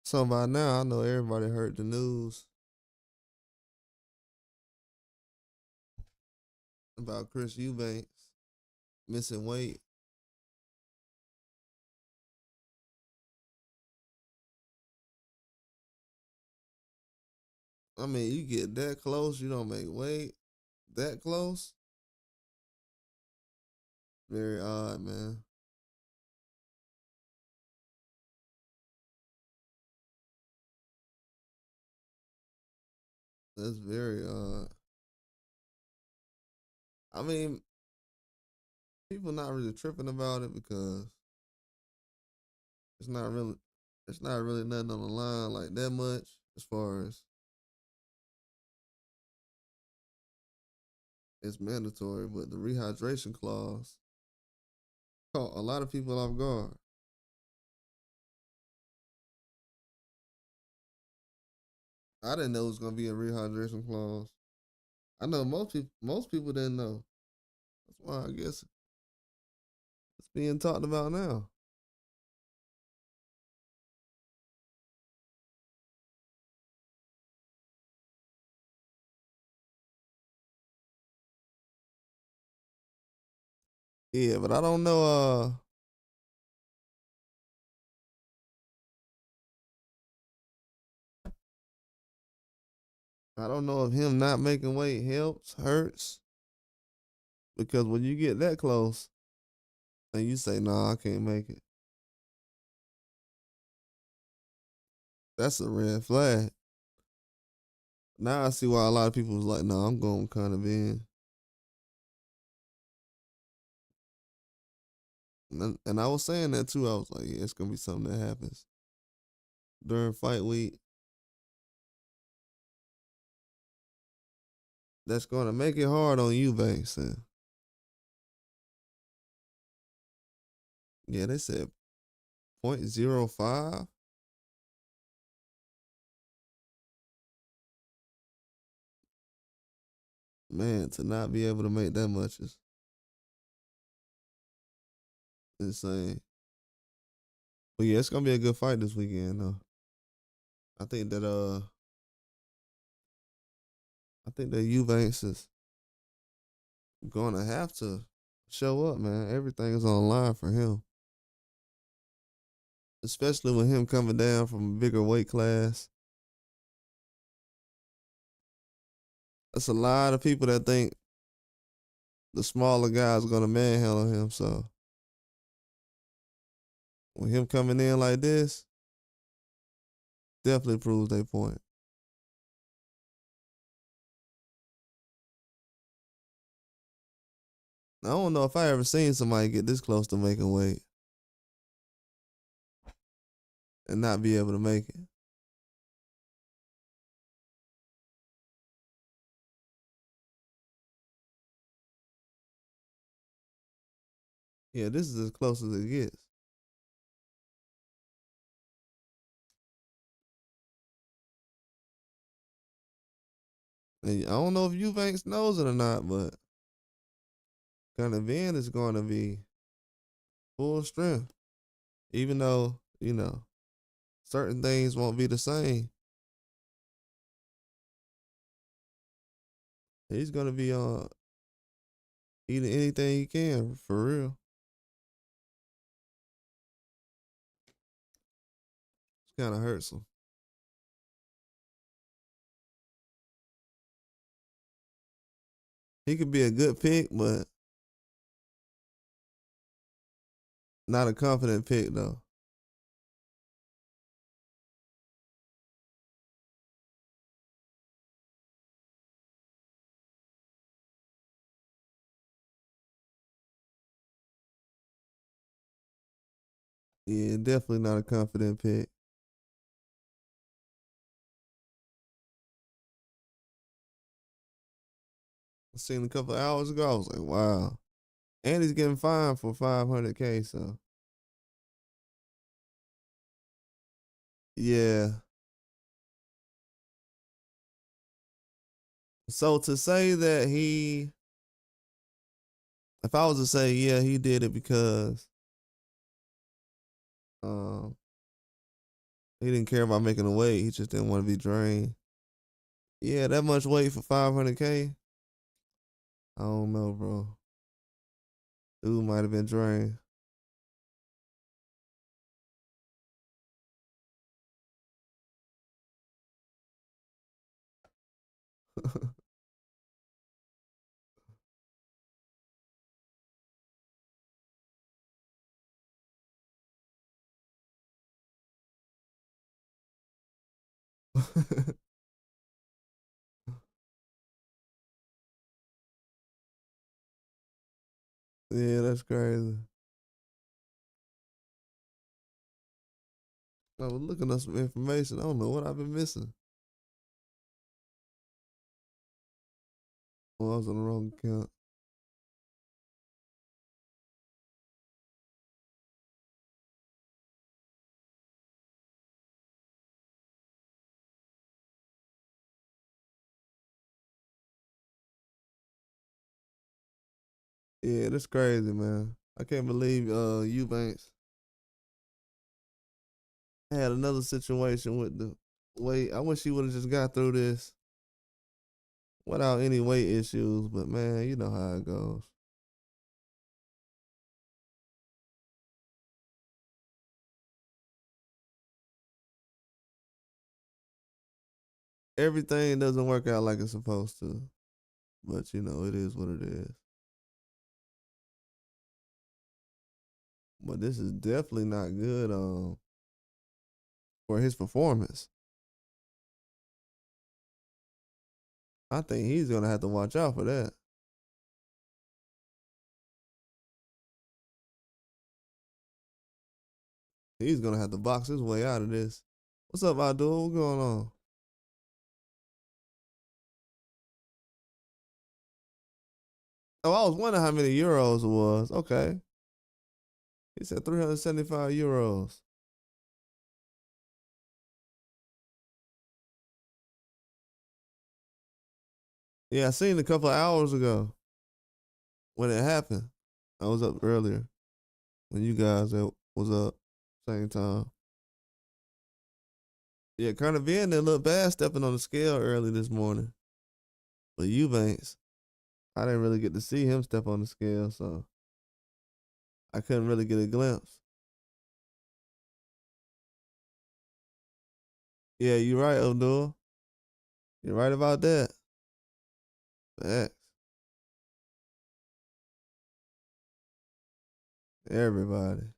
So by now, I know everybody heard the news about Chris Eubanks missing weight. I mean, you get that close, you don't make weight. That close? Very odd, man. That's very odd. I mean, people not really tripping about it because it's not really it's not really nothing on the line like that much as far as it's mandatory, but the rehydration clause caught a lot of people off guard. I didn't know it was gonna be a rehydration clause. I know most people didn't know. That's why I guess it's being talked about now. Yeah, but I don't know. I don't know if him not making weight helps, hurts, because when you get that close and you say, "Nah, I can't make it," that's a red flag. Now I see why a lot of people was like, "Nah, I'm going kind of in," and I was saying that too. I was like, "Yeah, it's gonna be something that happens during fight week that's gonna make it hard on you, Banks." And yeah, they said 0.05. Man, to not be able to make that much is insane. But yeah, it's gonna be a good fight this weekend though. I think that I think that Eubanks is gonna have to show up, man. Everything is on the line for him. Especially with him coming down from a bigger weight class. That's a lot of people that think the smaller guy is gonna manhandle him. So with him coming in like this, definitely proves their point. I don't know if I ever seen somebody get this close to making weight and not be able to make it. Yeah, this is as close as it gets. And I don't know if Eubanks knows it or not, but kind of Benn is going to be full strength, even though certain things won't be the same. He's going to be eating anything he can for real. It kind of hurts him. He could be a good pick, but not a confident pick though. Yeah, definitely not a confident pick. I seen a couple of hours ago. I was like, wow. And he's getting fined for 500K. So yeah. So to say that if I was to say, yeah, he did it because um He didn't care about making a weight. He just didn't want to be drained. Yeah, that much weight for 500K. I don't know, bro. Dude might have been drained. Yeah, that's crazy. I was looking up some information. I don't know what I've been missing. Oh, I was on the wrong account. Yeah, that's crazy, man. I can't believe Eubanks had another situation with the weight. I wish he would have just got through this without any weight issues, but man, you know how it goes. Everything doesn't work out like it's supposed to, but you know, it is what it is. But this is definitely not good for his performance. I think he's gonna have to watch out for that. He's gonna have to box his way out of this. What's up, Abdul? What's going on? Oh, I was wondering how many euros it was. Okay. He said 375 euros. Yeah, I seen it a couple of hours ago when it happened. I was up earlier when you guys was up same time. Yeah, Conor Benn didn't look bad stepping on the scale early this morning. But Eubanks, I didn't really get to see him step on the scale, so I couldn't really get a glimpse. Yeah, you're right, Abdul. You're right about that. Facts. Everybody.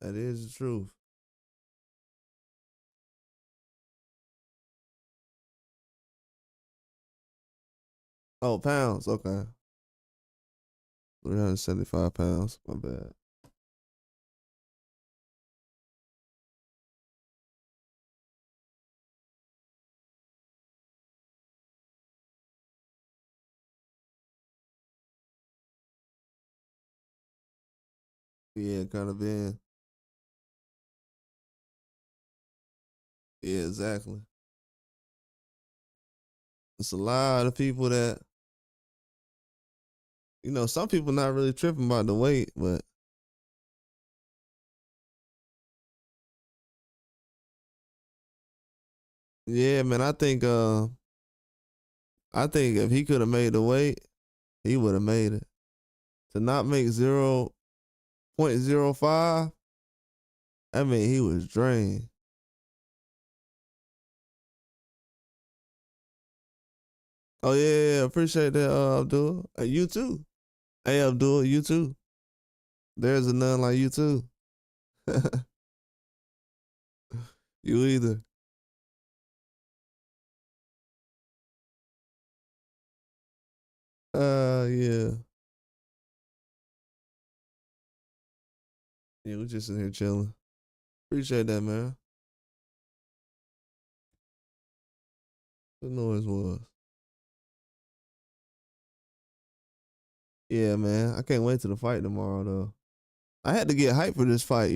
That is the truth. Oh, pounds. Okay. 375 pounds. My bad. Yeah, kind of been. Yeah, exactly. It's a lot of people that, some people not really tripping about the weight, but yeah, man, I think if he could have made the weight, he would have made it. To not make 0.05, I mean he was drained. Oh yeah, appreciate that, Abdul. You too. Hey Abdul, you too. There's a none like you too. You either. Yeah. Yeah, we just in here chilling. Appreciate that, man. The noise was. Yeah, man. I can't wait to the fight tomorrow though. I had to get hyped for this fight.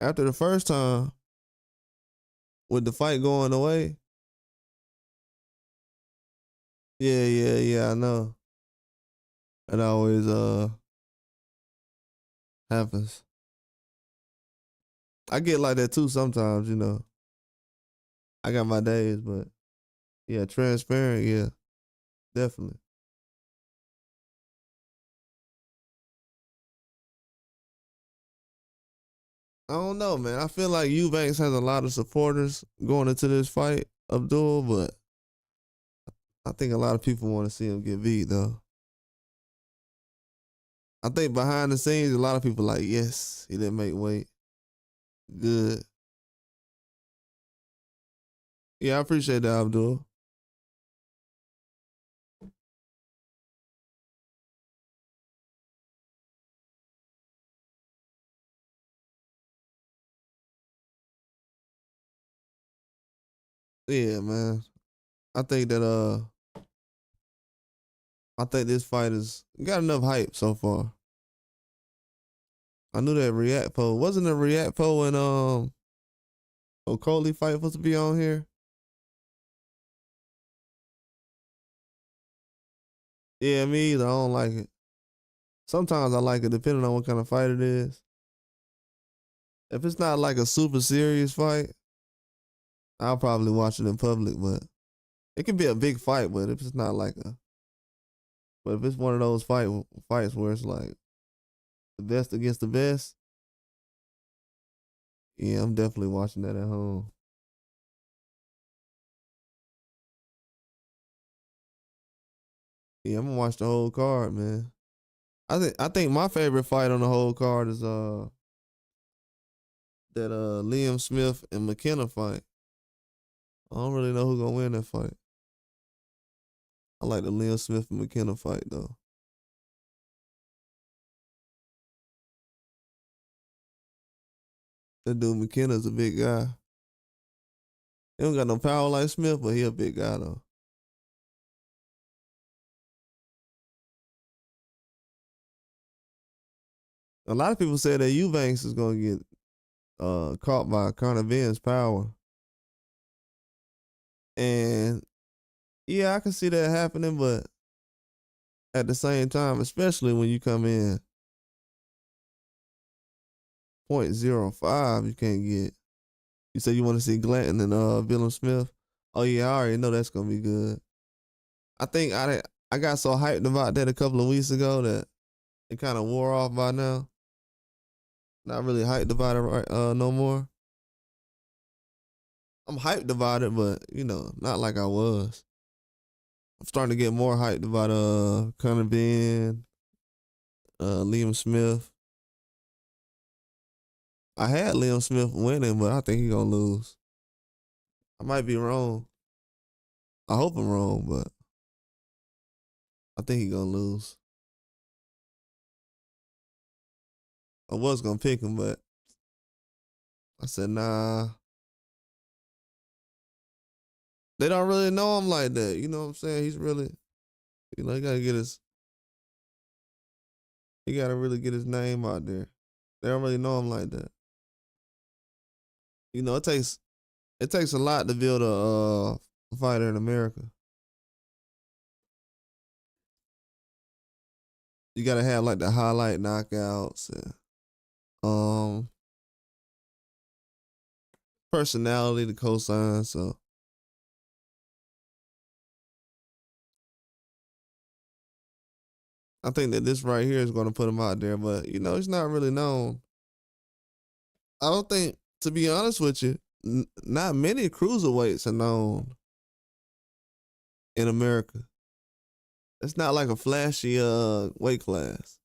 After the first time with the fight going away. Yeah, yeah, yeah, I know. It always happens. I get like that too sometimes, you know. I got my days, but yeah, transparent, yeah, definitely. I don't know, man. I feel like Eubanks has a lot of supporters going into this fight, Abdul, but I think a lot of people want to see him get beat, though. I think behind the scenes, a lot of people like, yes, he didn't make weight. Good. Yeah, I appreciate that, Abdul. Yeah, man. I think that I think this fight has got enough hype so far. I knew that React poll wasn't a React poll when Okolie fight supposed to be on here. Yeah, me either. I don't like it. Sometimes I like it depending on what kind of fight it is. If it's not like a super serious fight, I'll probably watch it in public. But it can be a big fight. But if it's not like a, but if it's one of those fights where it's like the best against the best, yeah, I'm definitely watching that at home. Yeah, I'm gonna watch the whole card, man. I think my favorite fight on the whole card is that Liam Smith and McKenna fight. I don't really know who's gonna win that fight. I like the Liam Smith and McKenna fight though. That dude McKenna's a big guy. He don't got no power like Smith, but he a big guy though. A lot of people say that Eubanks is gonna get caught by Conor Benn's power. And yeah, I can see that happening, but at the same time, especially when you come in 0.05, you can't get. You say you want to see Glanton and Willem Smith. Oh yeah, I already know that's gonna be good. I got so hyped about that a couple of weeks ago that it kind of wore off by now. Not really hyped about it right no more. I'm hyped about it, but you know, not like I was. I'm starting to get more hyped about Conor Benn, Liam Smith. I had Liam Smith winning, but I think he gonna lose. I might be wrong. I hope I'm wrong, but I think he gonna lose. I was gonna pick him, but I said nah. They don't really know him like that. You know what I'm saying? He's really, he gotta get his, he gotta really get his name out there. They don't really know him like that. You know, it takes a lot to build a fighter in America. You gotta have like the highlight knockouts and um personality to co-sign. So I think that this right here is gonna put him out there, but you know, he's not really known. I don't think, to be honest with you, not many cruiserweights are known in America. It's not like a flashy weight class.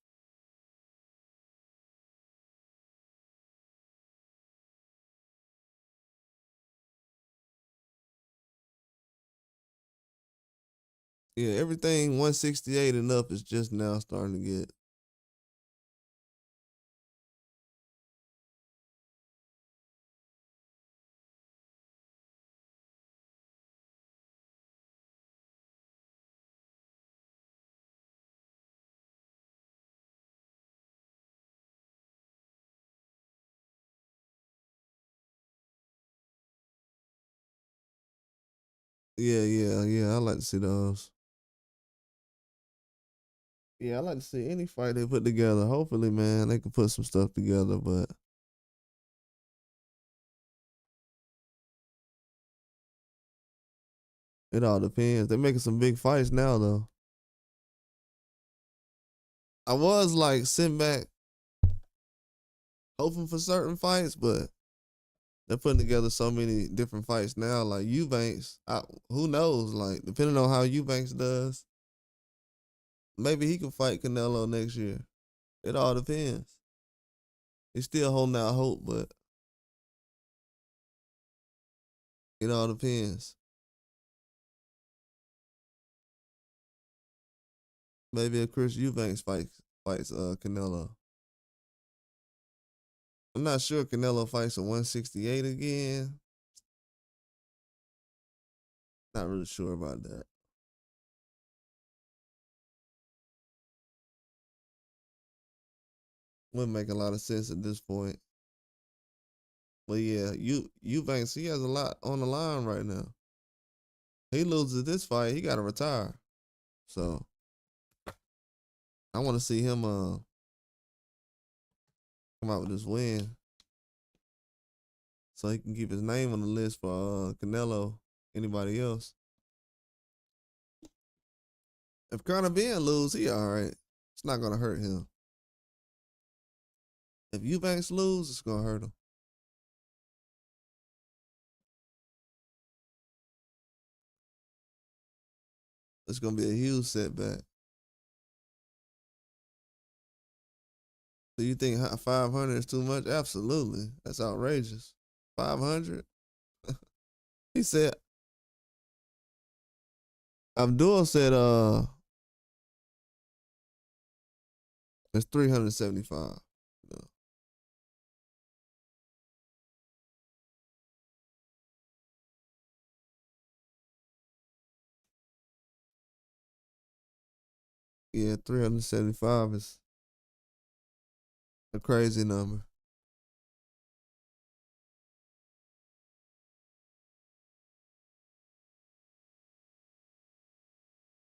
Yeah, everything 168 and up is just now starting to get. Yeah, yeah, yeah. I like to see those. Yeah, I like to see any fight they put together. Hopefully, man, they can put some stuff together. But It all depends. They're making some big fights now, though. I was like sitting back hoping for certain fights, but they're putting together so many different fights now. Like Eubanks, who knows? Like depending on how Eubanks does, maybe he can fight Canelo next year. It all depends. He's still holding out hope, but it all depends. Maybe if Chris Eubanks fights Canelo. I'm not sure Canelo fights at 168 again. Not really sure about that. Wouldn't make a lot of sense at this point. But yeah, Eubanks, he has a lot on the line right now. He loses this fight, he gotta retire. So I want to see him come out with this win, so he can keep his name on the list for Canelo. Anybody else? If Conor Benn lose, he all right. It's not gonna hurt him. If Eubanks lose, it's gonna hurt him. It's gonna be a huge setback. Do you think 500 is too much? Absolutely. That's outrageous. 500? He said, Abdul said, it's 375. No. Yeah, 375 is a crazy number.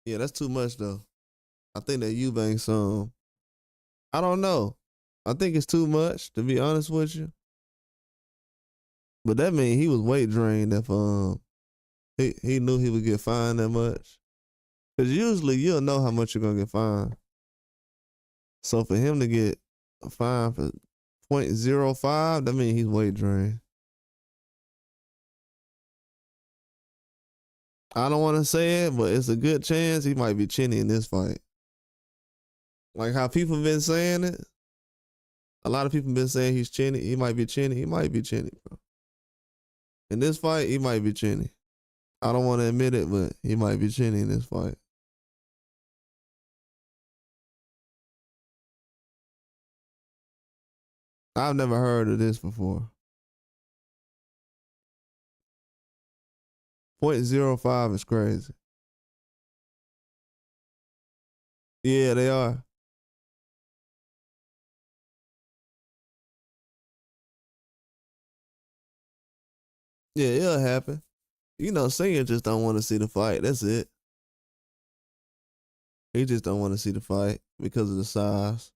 Yeah, that's too much though. I think that Eubanks, I don't know. I think it's too much to be honest with you. But that means he was weight drained if he knew he would get fined that much. Cause usually you'll know how much you're gonna get fined. So for him to get a fine for 0.05, that means he's weight drained. I don't want to say it, but it's a good chance he might be chinny in this fight. Like how people been saying it. A lot of people been saying he's chinny. He might be chinny. He might be chinny, bro. In this fight, he might be chinny. I don't want to admit it, but he might be chinny in this fight. I've never heard of this before. 0.05 is crazy. Yeah, they are. Yeah, it'll happen. You know, Senior just don't want to see the fight. That's it. He just don't want to see the fight because of the size.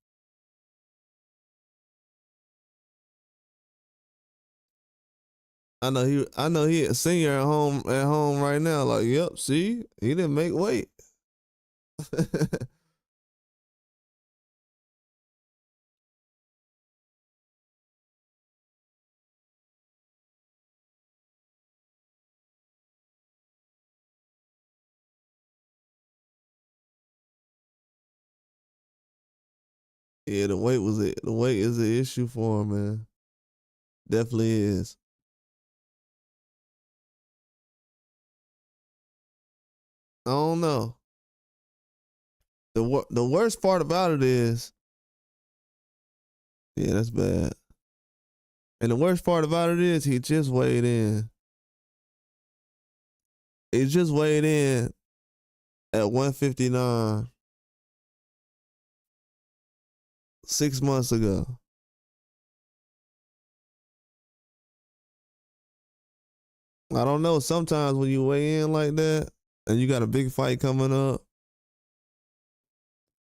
I know he a senior at home right now. Like, yep, see, he didn't make weight. Yeah, the weight was it. The weight is an issue for him, man. Definitely is. I don't know. The worst part about it is, yeah, that's bad. And the worst part about it is he just weighed in. He just weighed in at 159 6 months ago. I don't know. Sometimes when you weigh in like that and you got a big fight coming up,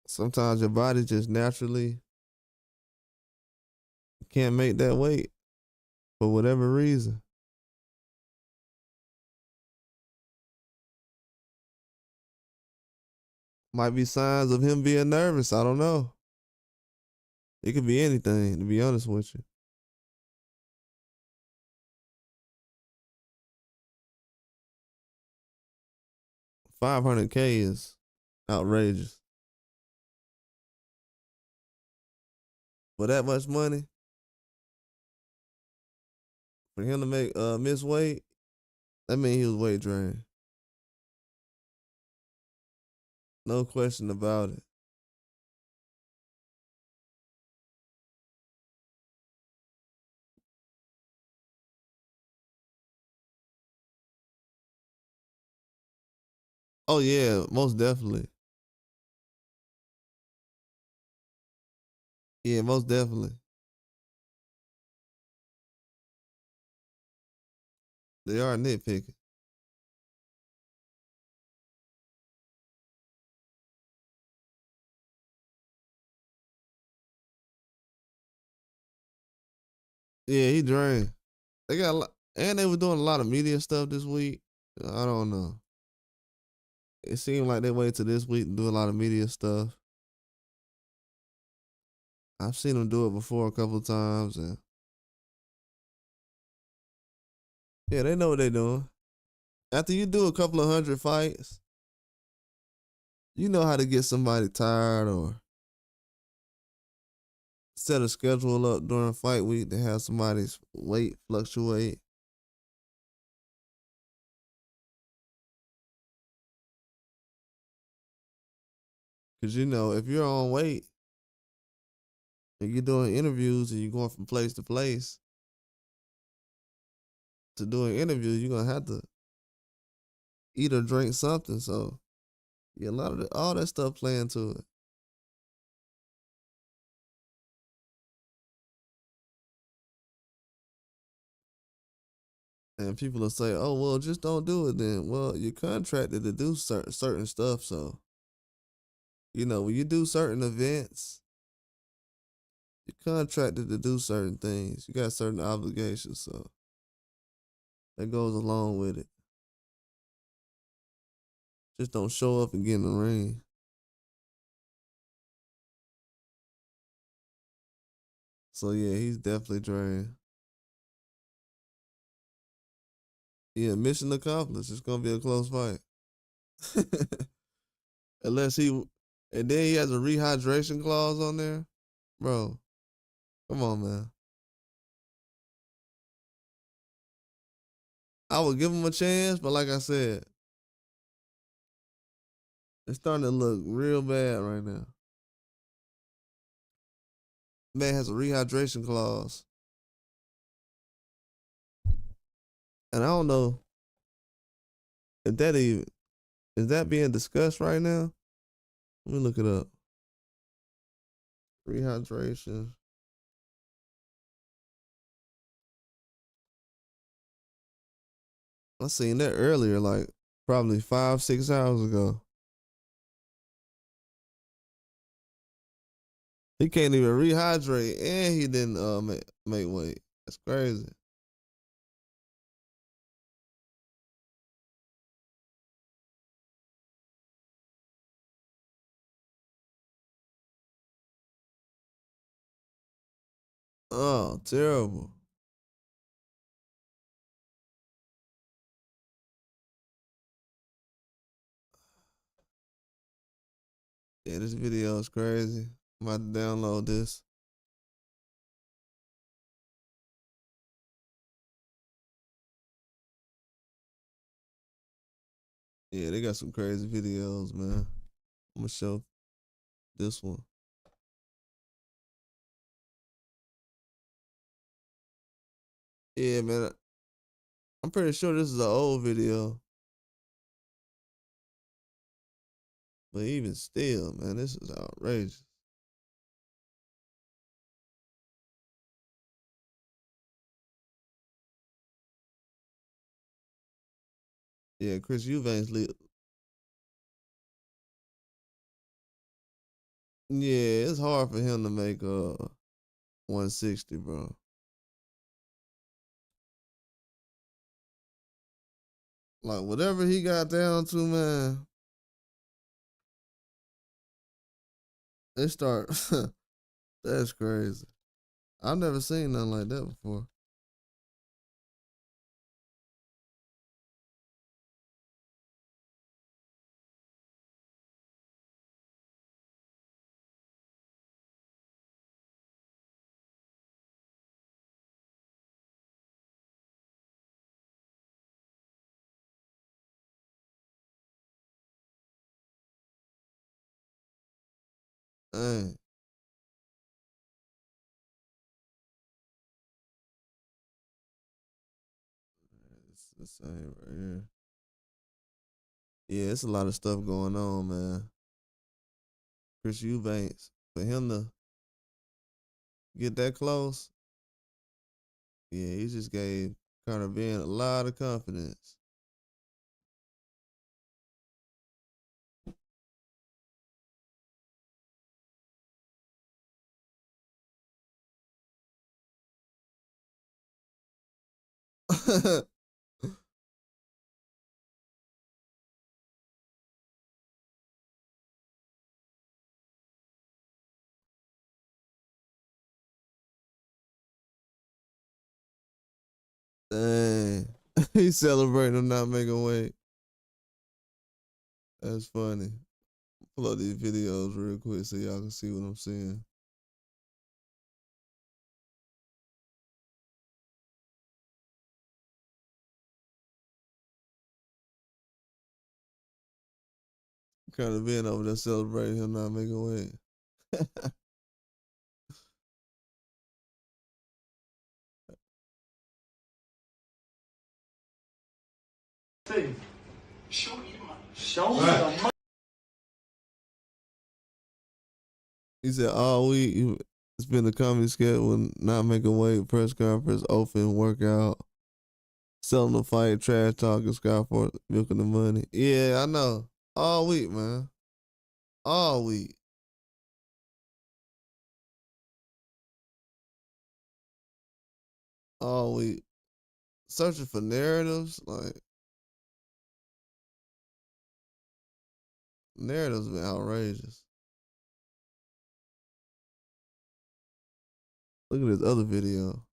sometimes your body just naturally can't make that weight for whatever reason. Might be signs of him being nervous. I don't know. It could be anything, to be honest with you. $500K is outrageous. For that much money, for him to make miss weight, that means he was weight drained. No question about it. Oh yeah, most definitely. Yeah, most definitely. They are nitpicking. Yeah, he drained. They got a lot, and they were doing a lot of media stuff this week. I don't know. It seemed like they waited to this week to do a lot of media stuff. I've seen them do it before a couple of times, and yeah, they know what they're doing. After you do a couple of hundred fights, you know how to get somebody tired or set a schedule up during fight week to have somebody's weight fluctuate. Cause you know, if you're on weight and you're doing interviews and you're going from place to place to doing interviews, you're gonna have to eat or drink something. So yeah, a lot of all that stuff play into it. And people will say, "Oh well, just don't do it then." Well, you're contracted to do certain stuff, so you know when you do certain events, you're contracted to do certain things. You got certain obligations, so that goes along with it. Just don't show up and get in the ring. So yeah, he's definitely drained. Yeah, mission accomplished. It's gonna be a close fight. Unless he, and then he has a rehydration clause on there, bro. Come on, man. I would give him a chance, but like I said, it's starting to look real bad right now. Man has a rehydration clause, and I don't know if that even is that being discussed right now. Let me look it up. Rehydration. I seen that earlier, like probably 5, 6 hours ago. He can't even rehydrate, and he didn't make weight. That's crazy. Oh, terrible. Yeah, this video is crazy. I'm about to download this. Yeah, they got some crazy videos, man. I'm gonna show this one. Yeah, man. I'm pretty sure this is an old video, but even still, man, this is outrageous. Yeah, Chris Eubanks. Yeah, it's hard for him to make 160, bro. Like whatever he got down to, man. They start. That's crazy. I've never seen nothing like that before. Dang, it's the same right here. Yeah, it's a lot of stuff going on, man. Chris Eubanks, for him to get that close, yeah, he just gave Conor Benn a lot of confidence. Dang, he's celebrating him not making weight. That's funny. Pull up these videos real quick so y'all can see what I'm seeing. Conor Benn over there celebrating him not making weight. Show me the money. He said all week it's been a comedy sketch with not making weight, press conference, open, workout, selling the fight, trash talking, Skyforce, milking the money. Yeah, I know. All week, man. All week. All week. Searching for narratives, like narratives been outrageous. Look at this other video.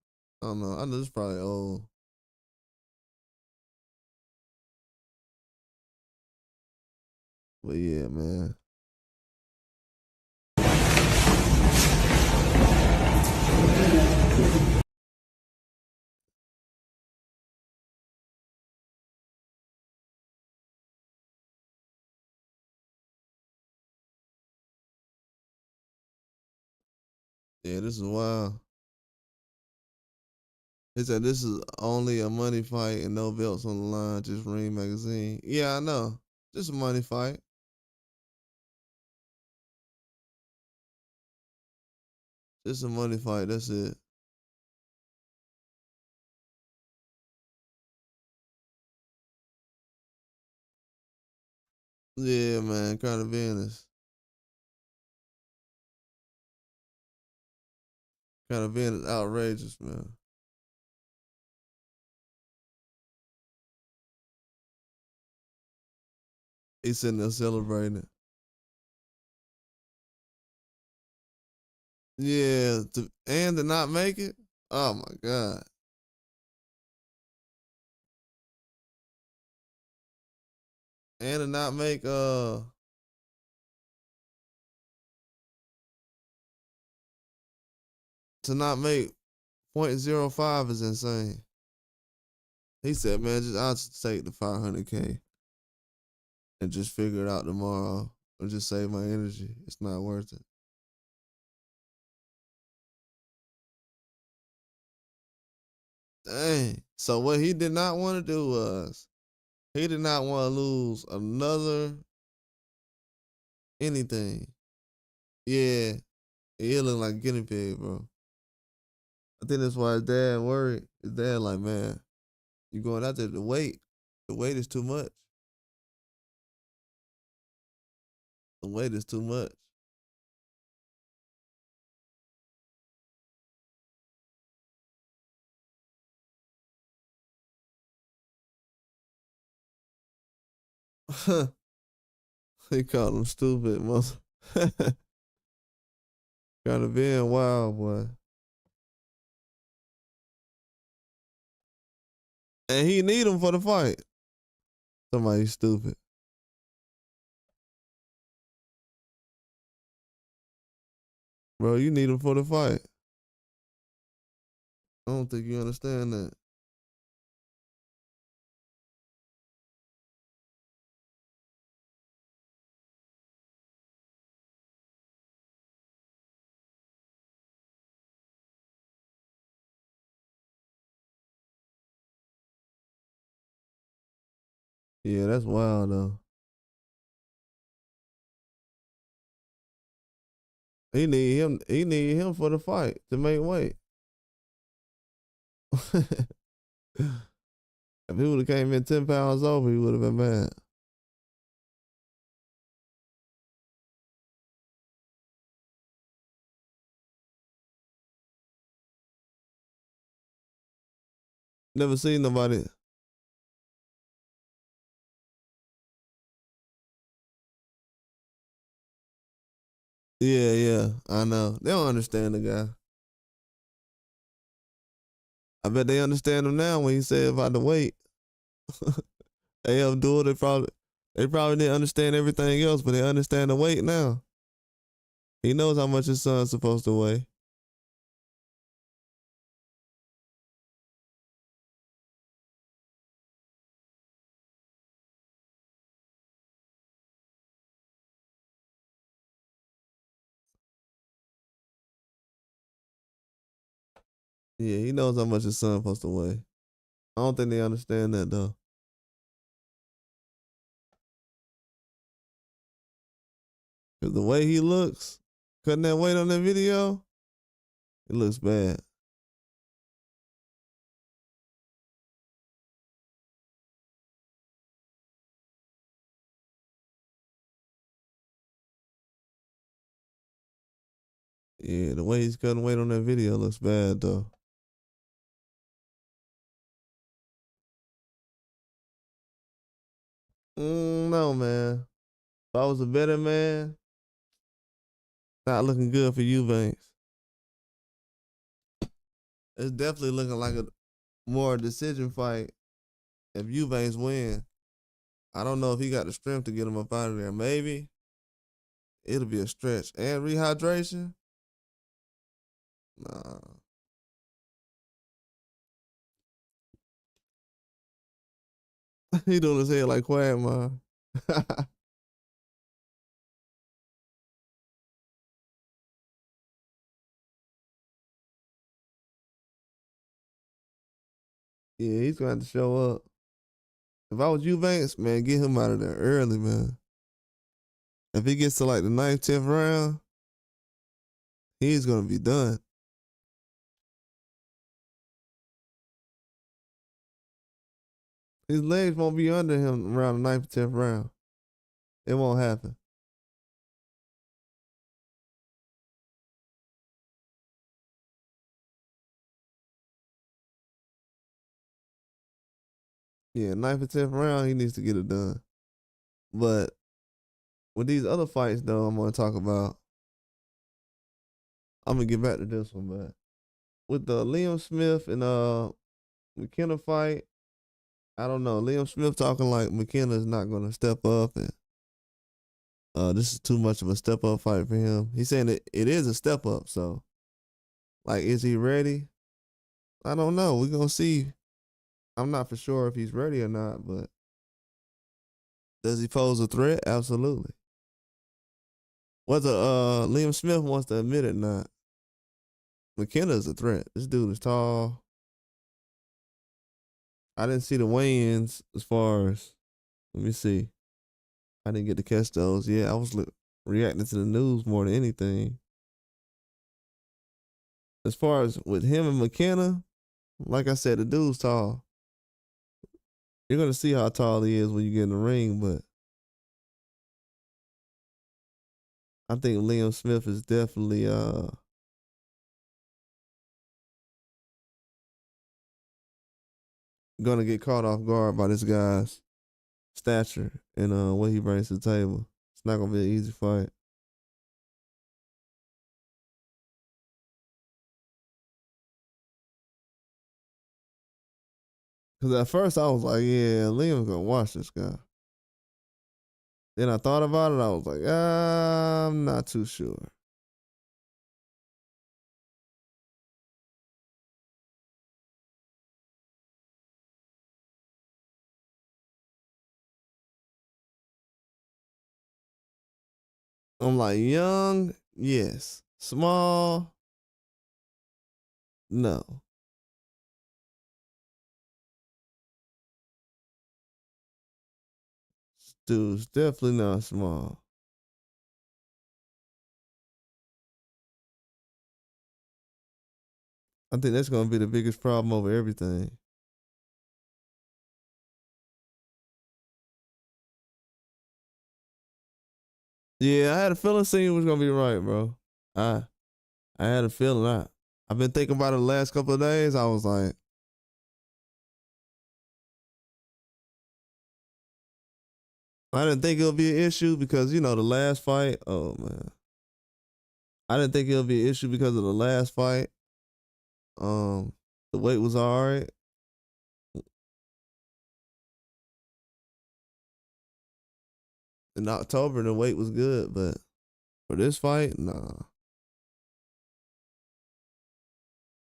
I don't know. I know this is probably old. But yeah, man. Yeah, this is wild. He said this is only a money fight and no belts on the line, just Ring Magazine. Yeah, I know. Just a money fight. Just a money fight. That's it. Yeah, man. Kind of business. Kind of business outrageous, man. He's sitting there celebrating it. Yeah, and to not make it. Oh my god. And to not make to not make .05 is insane. He said, man, I'll just take the 500K and just figure it out tomorrow or just save my energy. It's not worth it. Dang. So what he did not want to do was he did not want to lose another anything. Yeah. He look like a guinea pig, bro. I think that's why his dad worried. His dad like, man, you going out there to wait. The weight is too much. The weight is too much. He called him stupid, mother. Conor Benn, wild boy. And he need him for the fight. Somebody stupid. Bro, you need him for the fight. I don't think you understand that. Yeah, that's wild though. He need him for the fight to make weight. If he would have came in 10 pounds over, he would have been mad. Never seen nobody. Yeah, yeah, I know. They don't understand the guy. I bet they understand him now when he said about the weight. They helped do it. They probably didn't understand everything else, but they understand the weight now. He knows how much his son's supposed to weigh. Yeah, he knows how much his son's supposed to weigh. I don't think they understand that though. Cause the way he looks, cutting that weight on that video, it looks bad. Yeah, the way he's cutting weight on that video looks bad though. No, man. If I was a better man, not looking good for Eubanks. It's definitely looking like a more decision fight if Eubanks win. I don't know if he got the strength to get him up out of there. Maybe it'll be a stretch. And rehydration? Nah. He doing his head like Quagmire. Yeah, he's going to have to show up. If I was Eubanks, man, get him out of there early, man. If he gets to like the ninth, 10th round, he's going to be done. His legs won't be under him around the ninth, 10th round. It won't happen. Yeah, ninth or 10th round, he needs to get it done. But with these other fights, though, I'm going to talk about, I'm going to get back to this one, but with the Liam Smith and McKenna fight, I don't know. Liam Smith talking like McKenna is not going to step up, and this is too much of a step up fight for him. He's saying it is a step up, so like, is he ready? I don't know. We're gonna see. I'm not for sure if he's ready or not, but does he pose a threat? Absolutely. Whether Liam Smith wants to admit it or not, McKenna is a threat. This dude is tall. I didn't see the weigh-ins as far as, let me see. I didn't get to catch those. Yeah, I was reacting to the news more than anything. As far as with him and McKenna, like I said, the dude's tall. You're gonna see how tall he is when you get in the ring, but I think Liam Smith is definitely gonna get caught off guard by this guy's stature and what he brings to the table. It's not gonna be an easy fight. Because at first I was like, yeah, Liam's gonna watch this guy. Then I thought about it. I was like, I'm not too sure. I'm like, young, yes. Small, no. Dude's definitely not small. I think that's gonna be the biggest problem over everything. Yeah, I had a feeling Senior was gonna be right, bro. I I had a feeling. I've been thinking about it the last couple of days. I was like, I didn't think it'll be an issue because the last fight. Oh man, I didn't think it'll be an issue because of the last fight. Um, the weight was all right. In October, the weight was good, but for this fight, nah,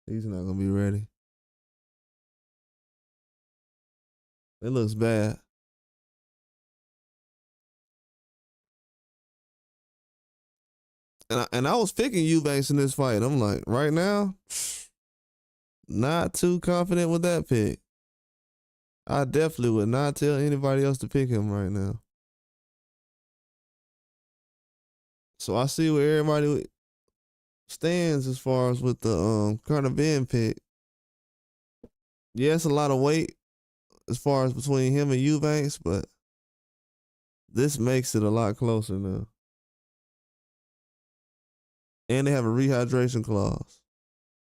he's not gonna be ready. It looks bad. And I was picking Eubanks in this fight. I'm like, right now, not too confident with that pick. I definitely would not tell anybody else to pick him right now. So I see where everybody stands as far as with the Conor Benn pick. Yeah, it's a lot of weight as far as between him and Eubanks, but this makes it a lot closer now. And they have a rehydration clause.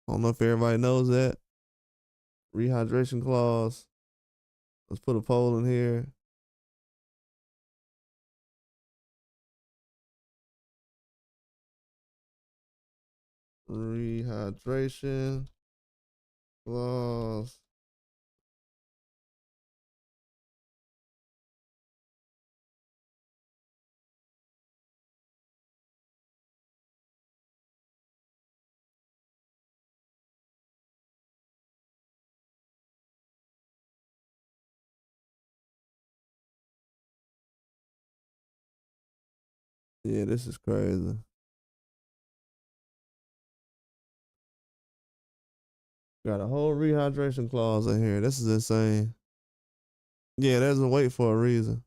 I don't know if everybody knows that. Rehydration clause. Let's put a poll in here. Rehydration clause. Yeah, this is crazy. Got a whole rehydration clause in here. This is insane. Yeah, there's a wait for a reason.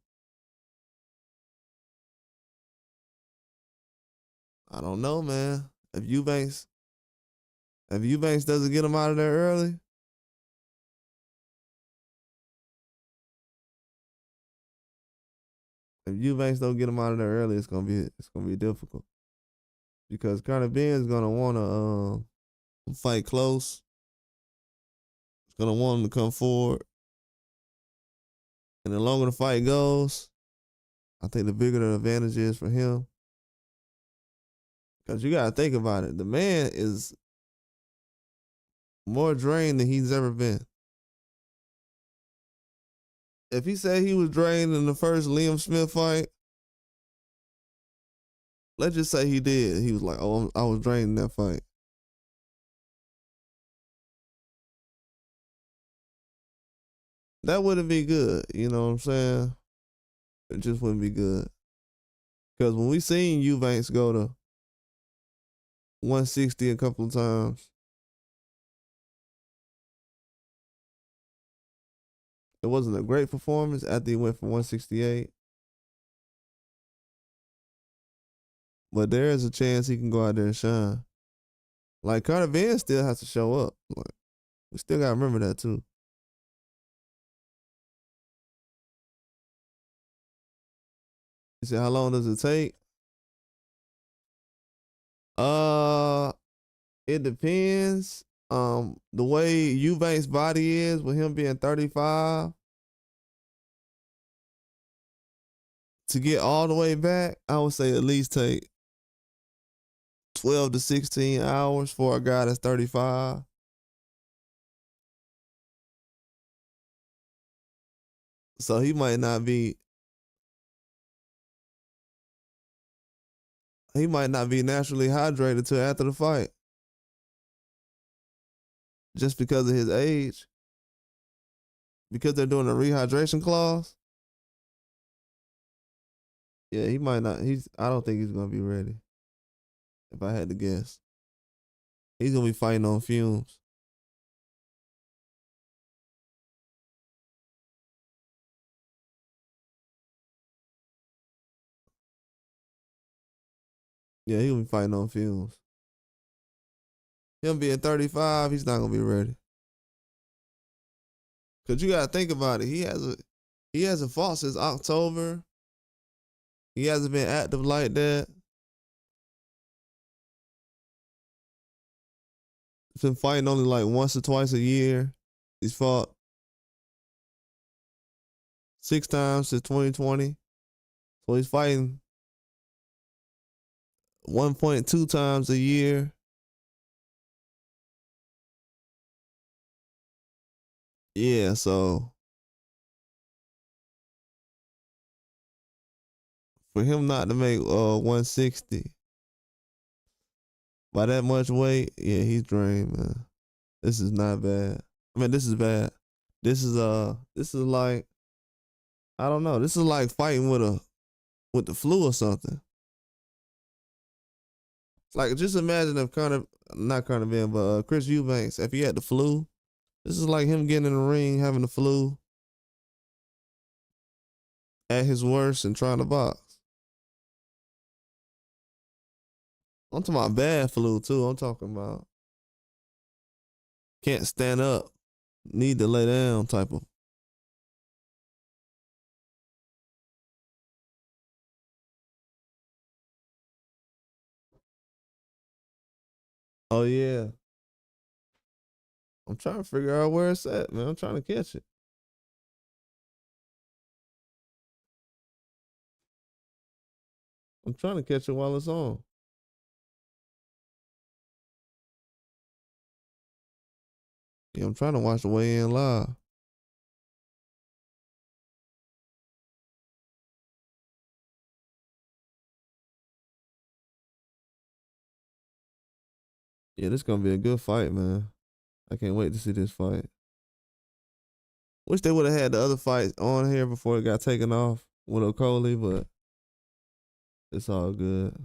I don't know, man. If Eubanks doesn't get him out of there early, if Eubanks don't get him out of there early, it's gonna be difficult because Conor Benn's gonna want to fight close. He's gonna want him to come forward, and the longer the fight goes, I think the bigger the advantage is for him. Because you gotta think about it, the man is more drained than he's ever been. If he said he was drained in the first Liam Smith fight, let's just say he did. He was like, "Oh, I was drained in that fight." That wouldn't be good. You know what I'm saying? It just wouldn't be good. Because when we seen Eubanks go to 160 a couple of times, it wasn't a great performance after he went for 168. But there is a chance he can go out there and shine. Like Conor Benn still has to show up. Like we still gotta remember that too. You said how long does it take? Uh it depends. The way Eubanks' body is with him being 35, to get all the way back, I would say at least take 12 to 16 hours for a guy that's 35. So he might not be naturally hydrated till after the fight. Just because of his age. Because they're doing a rehydration clause. Yeah, he might not. I don't think he's gonna be ready. If I had to guess. He's gonna be fighting on fumes. Yeah, he'll be fighting on fumes. Him being 35, he's not gonna be ready. Cause you gotta think about it. He hasn't fought since October. He hasn't been active like that. He's been fighting only like once or twice a year. He's fought 6 times since 2020. So he's fighting 1.2 times a year. Yeah, so for him not to make 160 by that much weight, yeah, he's drained, man. This is not bad. I mean, this is bad. This is like, I don't know. This is like fighting with the flu or something. Like, just imagine if not Conor Benn, but Chris Eubanks, if he had the flu, this is like him getting in the ring, having the flu at his worst and trying to box. I'm talking about bad flu too. I'm talking about can't stand up, need to lay down type of. Oh yeah, I'm trying to figure out where it's at, man. I'm trying to catch it. I'm trying to catch it while it's on. Yeah, I'm trying to watch the weigh in live. Yeah, this gonna be a good fight, man. I can't wait to see this fight. Wish they would have had the other fight on here before it got taken off with Okolie, but it's all good.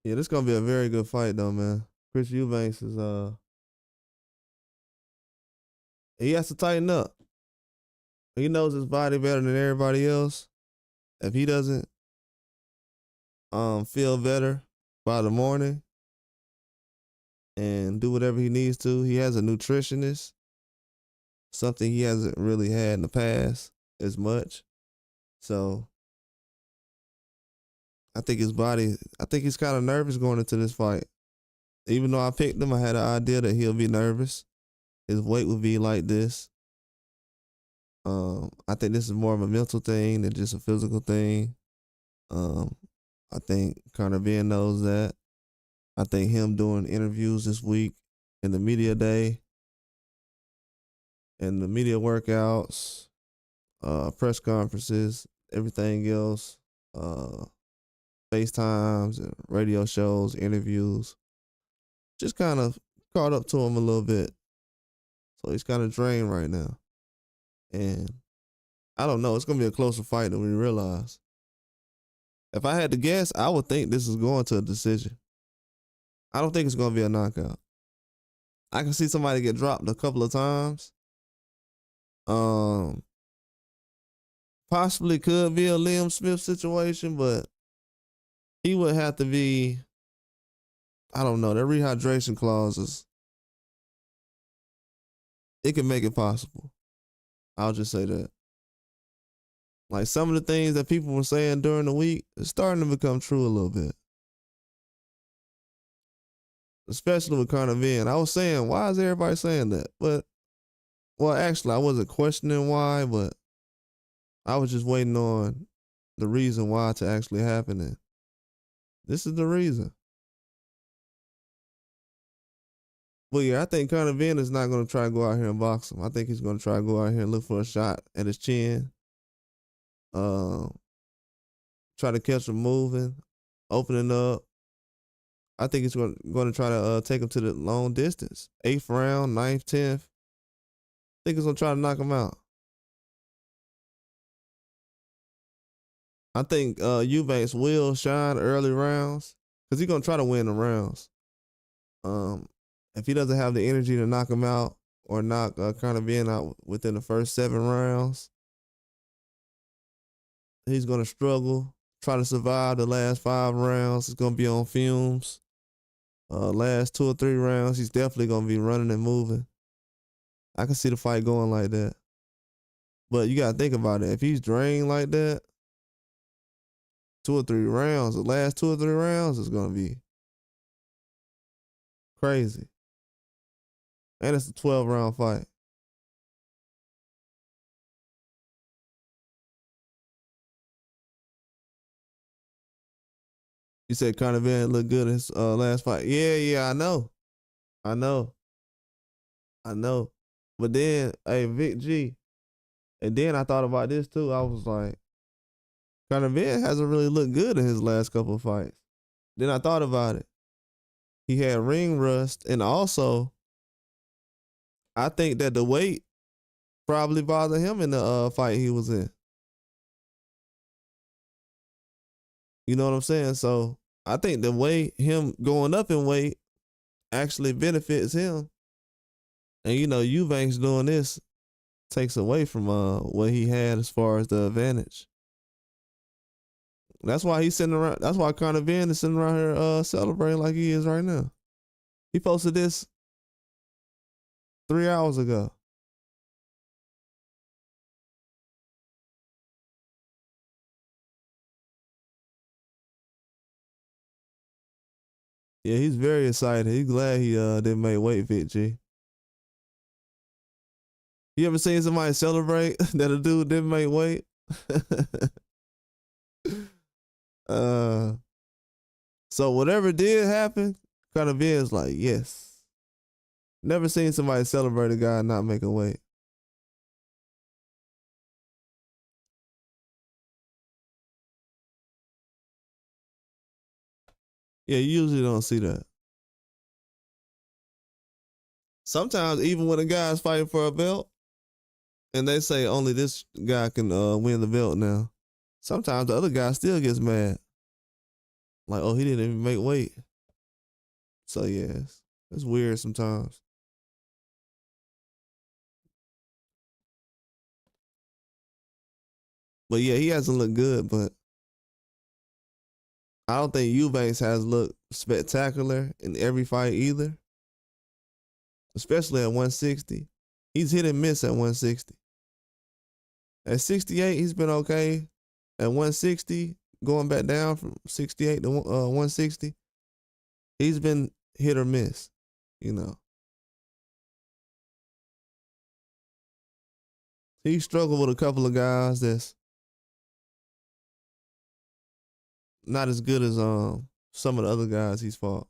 Yeah, this gonna be a very good fight though, man. Chris Eubanks is he has to tighten up. He knows his body better than everybody else. If he doesn't feel better by the morning and do whatever he needs to, he has a nutritionist, something he hasn't really had in the past as much. So I think he's kind of nervous going into this fight. Even though I picked him, I had an idea that he'll be nervous. His weight would be like this. I think this is more of a mental thing than just a physical thing. I think Conor Benn knows that. I think him doing interviews this week in the media day and the media workouts, press conferences, everything else, FaceTimes and radio shows, interviews, just kind of caught up to him a little bit. So he's kind of drained right now. And I don't know. It's going to be a closer fight than we realize. If I had to guess, I would think this is going to a decision. I don't think it's going to be a knockout. I can see somebody get dropped a couple of times. Possibly could be a Liam Smith situation, but he would have to be, I don't know, that rehydration clauses, it can make it possible. I'll just say that. Like some of the things that people were saying during the week, it's starting to become true a little bit. especially with Conor Benn. I was saying, why is everybody saying that? But well, actually, I wasn't questioning why, but I was just waiting on the reason why to actually happen. And this is the reason. But yeah, I think Conor Benn is not going to try to go out here and box him. I think he's going to try to go out here and look for a shot at his chin. Try to catch him moving, opening up. I think he's going to try to take him to the long distance. 8th round, 9th, 10th. I think he's going to try to knock him out. I think Eubanks will shine early rounds because he's going to try to win the rounds. If he doesn't have the energy to knock him out or knock Conor Benn out within the first 7 rounds, he's going to struggle, try to survive the last 5 rounds. He's going to be on fumes. Last 2 or 3 rounds, he's definitely going to be running and moving. I can see the fight going like that. But you got to think about it. If he's drained like that, 2 or 3 rounds, the last 2 or 3 rounds is going to be crazy. And it's a 12-round fight. You said Conor Benn looked good in his last fight. Yeah, I know. But then, hey, Vic G. And then I thought about this too. I was like, Conor Benn hasn't really looked good in his last couple of fights. Then I thought about it. He had ring rust, and also, I think that the weight probably bothered him in the fight he was in. You know what I'm saying? So I think the way him going up in weight actually benefits him. And you know, Eubanks doing this takes away from what he had as far as the advantage. That's why he's sitting around. That's why Conor Benn is sitting around here celebrating like he is right now. He posted this 3 hours ago. Yeah, he's very excited. He's glad he didn't make weight, Vic G. You ever seen somebody celebrate that a dude didn't make weight? So whatever did happen, Conor Benn's like, yes. Never seen somebody celebrate a guy not making weight. Yeah, you usually don't see that. Sometimes even when a guy's fighting for a belt, and they say only this guy can win the belt now, sometimes the other guy still gets mad. Like, oh, he didn't even make weight. So yeah, it's weird sometimes. But yeah, he hasn't looked good, but I don't think Eubanks has looked spectacular in every fight either. Especially at 160. He's hit and miss at 160. At 68, he's been okay. At 160, going back down from 68 to 160, he's been hit or miss, you know. He struggled with a couple of guys that's not as good as some of the other guys he's fought.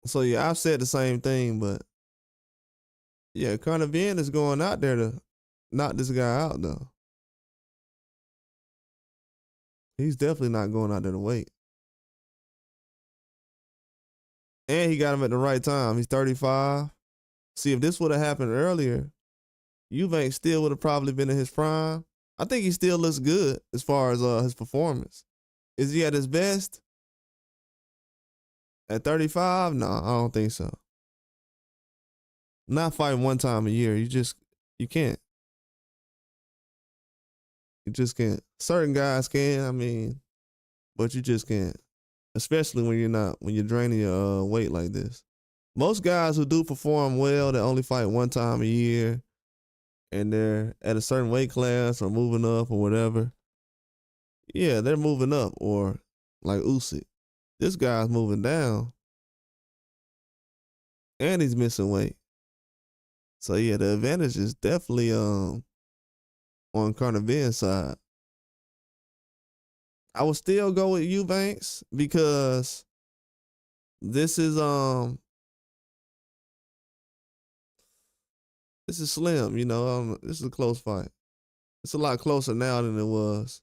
So yeah, I've said the same thing, but yeah, Conor Benn is going out there to knock this guy out though. He's definitely not going out there to wait. And he got him at the right time. He's 35. See, if this would have happened earlier, Eubanks still would have probably been in his prime. I think he still looks good as far as his performance. Is he at his best? At 35? No, I don't think so. Not fighting one time a year. You can't. You just can't. Certain guys can, I mean, but you just can't. Especially when you're draining your weight like this. Most guys who do perform well, they only fight one time a year, and they're at a certain weight class or moving up or whatever. Yeah, they're moving up, or like Usyk. This guy's moving down, and he's missing weight. So yeah, the advantage is definitely on Conor Benn's side. I would still go with Eubanks because this is this is slim. This is a close fight. It's a lot closer now than it was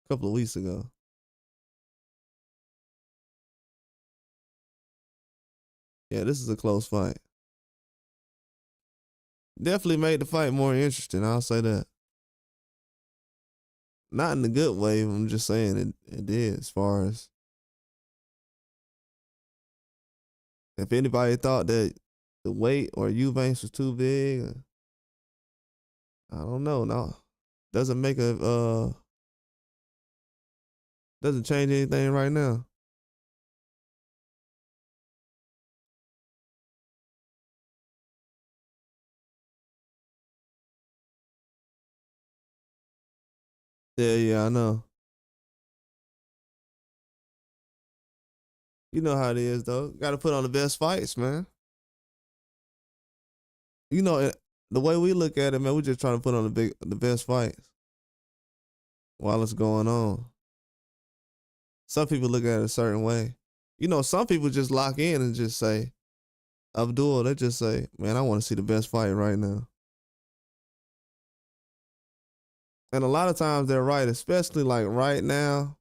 a couple of weeks ago. Yeah, this is a close fight. Definitely made the fight more interesting. I'll say that. Not in a good way. I'm just saying it did. As far as if anybody thought that the weight or Eubanks was too big, I don't know. No, doesn't make doesn't change anything right now. Yeah, I know. You know how it is though. Got to put on the best fights, man. You know the way we look at it, man. We just trying to put on the best fights while it's going on. Some people look at it a certain way. Some people just lock in and just say, Abdul, they just say, man, I want to see the best fight right now. And a lot of times they're right, especially like right now.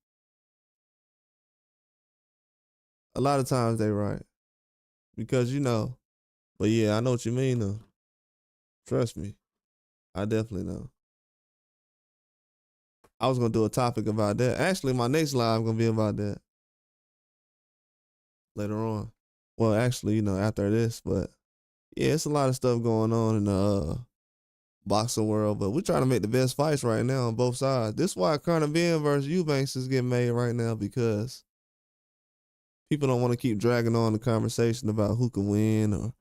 A lot of times they're right. Because but yeah, I know what you mean though. Trust me. I definitely know. I was gonna do a topic about that. Actually, my next live gonna be about that later on. Well, actually, after this, but yeah, it's a lot of stuff going on in the boxing world, but we're trying to make the best fights right now on both sides. This is why Conor Benn versus Eubanks is getting made right now, because people don't want to keep dragging on the conversation about who can win or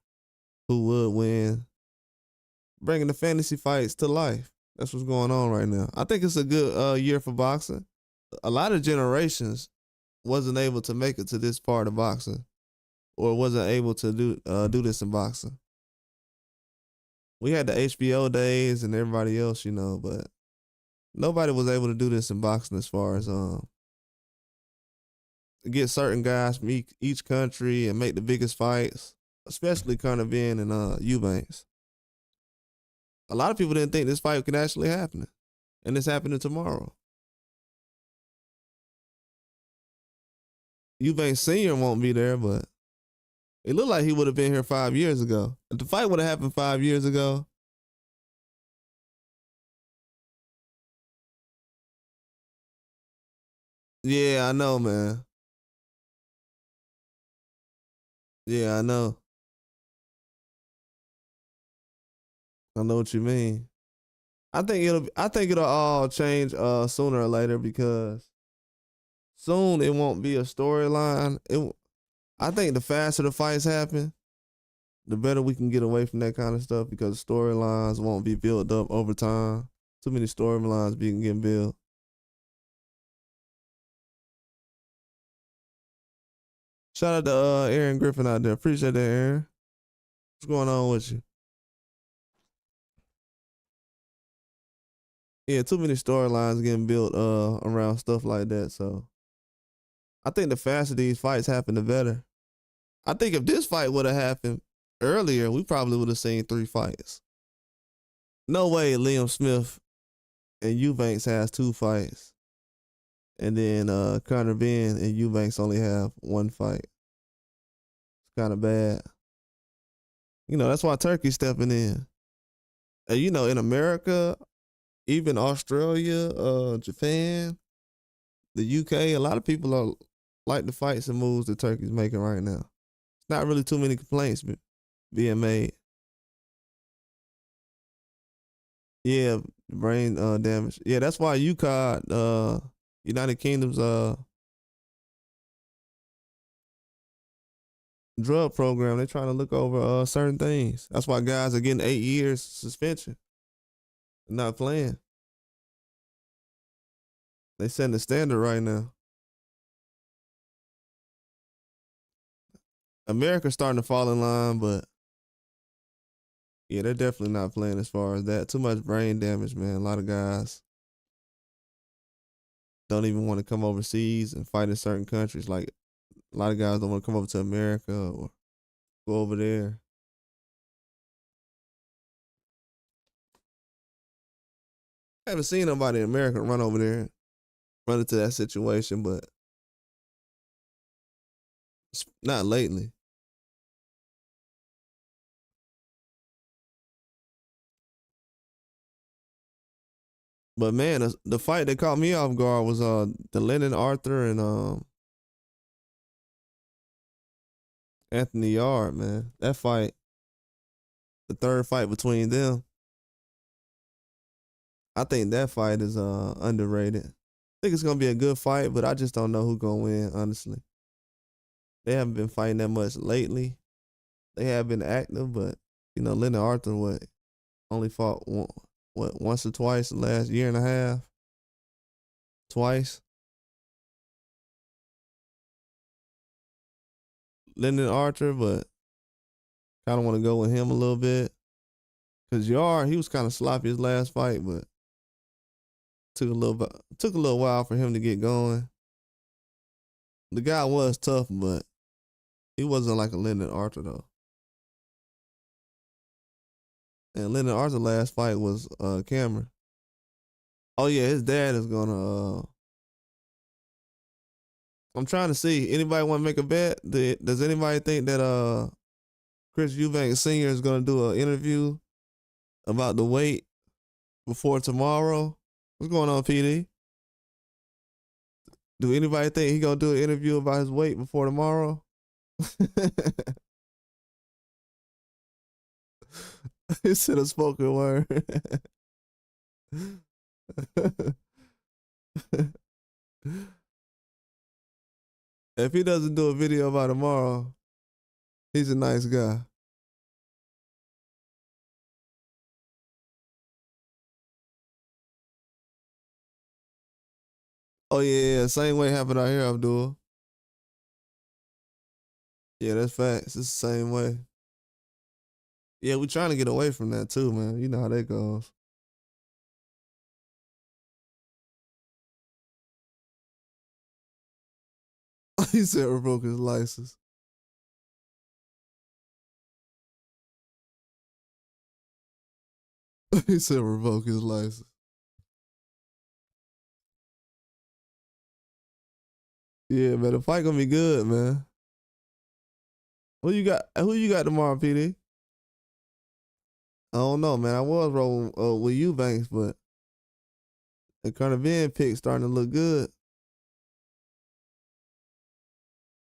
who would win. Bringing the fantasy fights to life. That's what's going on right now. I think it's a good year for boxing. A lot of generations wasn't able to make it to this part of boxing, or wasn't able to do this in boxing. We had the HBO days and everybody else, but nobody was able to do this in boxing as far as get certain guys from each country and make the biggest fights, especially Conor Benn and Eubanks. A lot of people didn't think this fight could actually happen, and it's happening tomorrow. Eubanks Senior won't be there, but it looked like he would have been here 5 years ago. If the fight would have happened 5 years ago, yeah, I know, man. Yeah, I know. I know what you mean. I think it'll all change sooner or later, because soon it won't be a storyline. I think the faster the fights happen, the better we can get away from that kind of stuff, because storylines won't be built up over time. Too many storylines being getting built. Shout out to Aaron Griffin out there. Appreciate that, Aaron. What's going on with you? Yeah, too many storylines getting built around stuff like that. So I think the faster these fights happen, the better. I think if this fight would have happened earlier, we probably would have seen 3 fights. No way Liam Smith and Eubanks has 2 fights. And then Conor Benn and Eubanks only have 1 fight. It's kind of bad. That's why Turkey's stepping in. And in America, even Australia, Japan, the UK, a lot of people are like the fights and moves that Turkey's making right now. Not really too many complaints being made. Yeah, brain damage. Yeah, that's why UCOD, United Kingdom's drug program, they're trying to look over certain things. That's why guys are getting 8 years suspension, not playing. They setting the standard right now. America's starting to fall in line, but yeah, they're definitely not playing as far as that. Too much brain damage, man. A lot of guys don't even want to come overseas and fight in certain countries. Like a lot of guys don't want to come over to America or go over there. I haven't seen nobody in America run over there and run into that situation, but not lately. But man, the fight that caught me off guard was the Lennon Arthur and Anthony Yard, man. That fight, the third fight between them, I think that fight is underrated. I think it's gonna be a good fight, but I just don't know who's gonna win, honestly. They haven't been fighting that much lately. They have been active, but you know, Lennon Arthur only fought once or twice the last year and a half. Twice. Lennon Arthur, but kind of want to go with him a little bit. Cause Yard, he was kind of sloppy his last fight, but took a little while for him to get going. The guy was tough, but he wasn't like a Lennon Arthur though. And Lennon Arthur's last fight was Cameron. Oh yeah, his dad is gonna. I'm trying to see. Anybody want to make a bet? Does anybody think that Chris Eubanks Sr. is gonna do an interview about the weight before tomorrow? What's going on, PD? Do anybody think he gonna do an interview about his weight before tomorrow? He said a spoken word. If he doesn't do a video about tomorrow, he's a nice guy. Oh yeah, same way happened out here, Abdul. Yeah, that's facts. It's the same way. Yeah, we trying to get away from that too, man. You know how that goes. He said revoke his license. He said revoke his license. Yeah, man, the fight gonna be good, man. Who you got? Who you got tomorrow, PD? I don't know, man. I was rolling with Eubanks, but the Conor Benn pick starting to look good.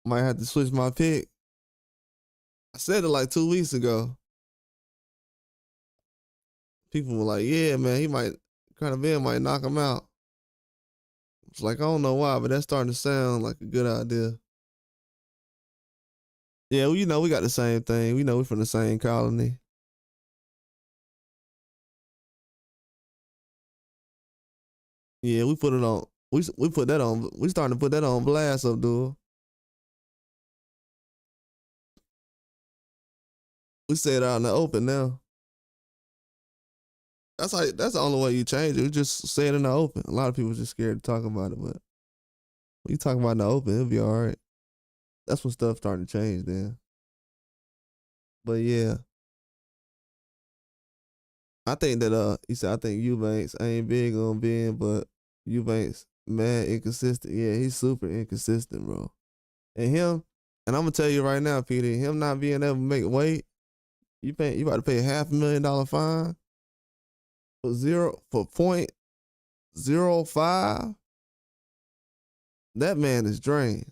Might have to switch my pick. I said it like 2 weeks ago. People were like, "Yeah, man, Conor Benn might knock him out." It's like I don't know why, but that's starting to sound like a good idea. Yeah, well, you know we got the same thing. We know we're from the same colony. Yeah, we put it on. We put that on. We starting to put that on blast, up, dude. We say it out in the open now. That's the only way you change it. You just say it in the open. A lot of people just scared to talk about it, but when you talk about it in the open, it'll be all right. That's when stuff starting to change then. But yeah, I think that he said I think Eubanks ain't big on being, but Eubanks mad inconsistent. Yeah, he's super inconsistent, bro. And him, and I'm gonna tell you right now, PD, him not being able to make weight, you about to pay $500,000 fine for 0.05. That man is drained.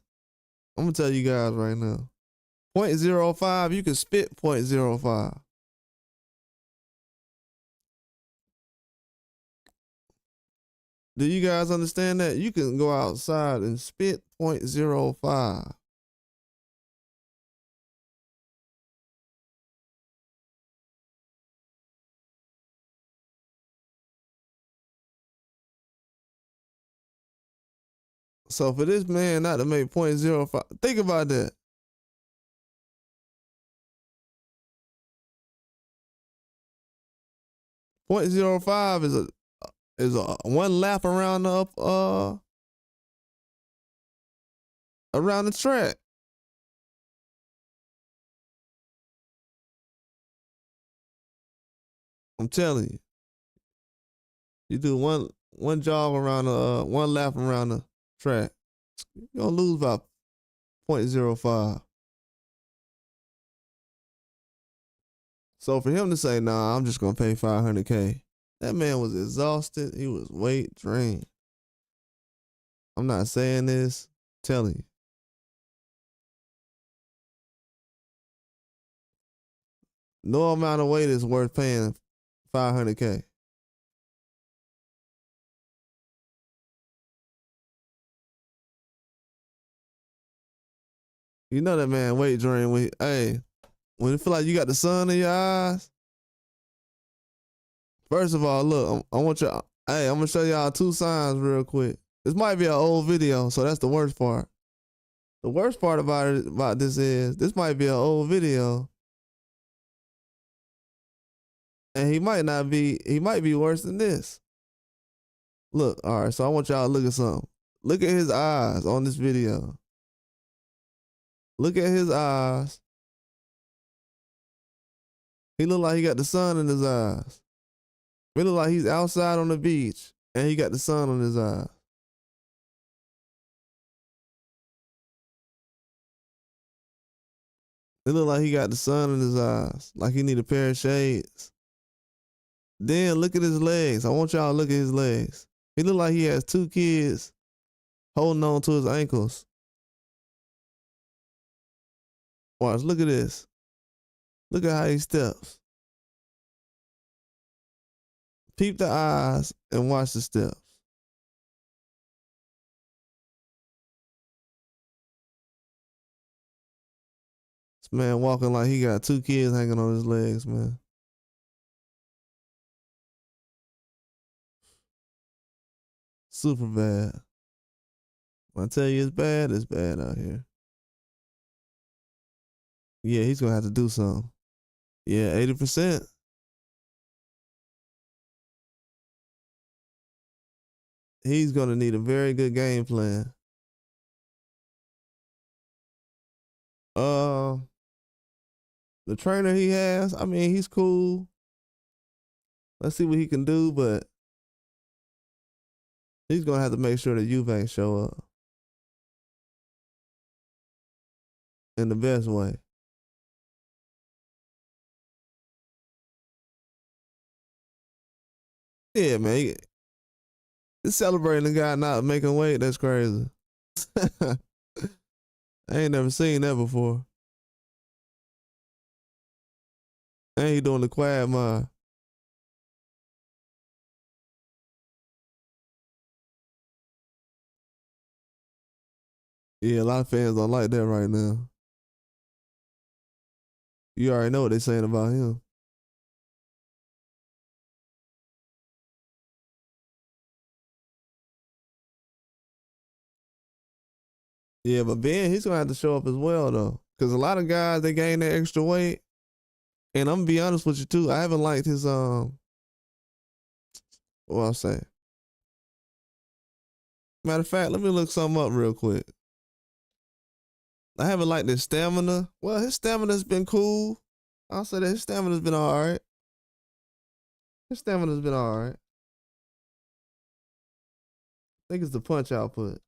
I'm gonna tell you guys right now. 0.05, you can spit 0.05. Do you guys understand that? You can go outside and spit 0.05. So for this man not to make .05, think about that. .05 is a one lap around around the track. I'm telling you. You do one jog around one lap around the track, you're gonna lose about .05. So for him to say, nah, I'm just gonna pay $500K, that man was exhausted. He was weight drained. I'm not saying this, I'm telling you. No amount of weight is worth paying $500K. You know that man weight drained when it feel like you got the sun in your eyes. First of all, look, I want y'all. Hey, I'm gonna show y'all two signs real quick. This might be an old video, so that's the worst part. The worst part about this is this might be an old video, and he might not be. He might be worse than this. Look, all right. So I want y'all to look at something. Look at his eyes on this video. Look at his eyes. He look like he got the sun in his eyes. It look like he's outside on the beach and he got the sun on his eyes. It look like he got the sun in his eyes, like he need a pair of shades. Then look at his legs. I want y'all to look at his legs. He look like he has two kids holding on to his ankles. Watch, look at this. Look at how he steps. Peep the eyes and watch the steps. This man walking like he got two kids hanging on his legs, man. Super bad. When I tell you it's bad out here. Yeah, he's gonna have to do something. Yeah, 80%. He's gonna need a very good game plan. The trainer he has, I mean, he's cool. Let's see what he can do, but he's gonna have to make sure that Eubanks show up in the best way. Yeah, man. He's celebrating the guy not making weight. That's crazy. I ain't never seen that before. And he doing the quiet mind. Yeah, a lot of fans don't like that right now. You already know what they're saying about him. Yeah, but Ben, he's gonna have to show up as well though. Cause a lot of guys they gain that extra weight. And I'm gonna be honest with you too. I haven't liked his what I'll say. Matter of fact, let me look something up real quick. I haven't liked his stamina. Well, his stamina's been cool. I'll say that his stamina's been all right. His stamina's been all right. I think it's the punch output.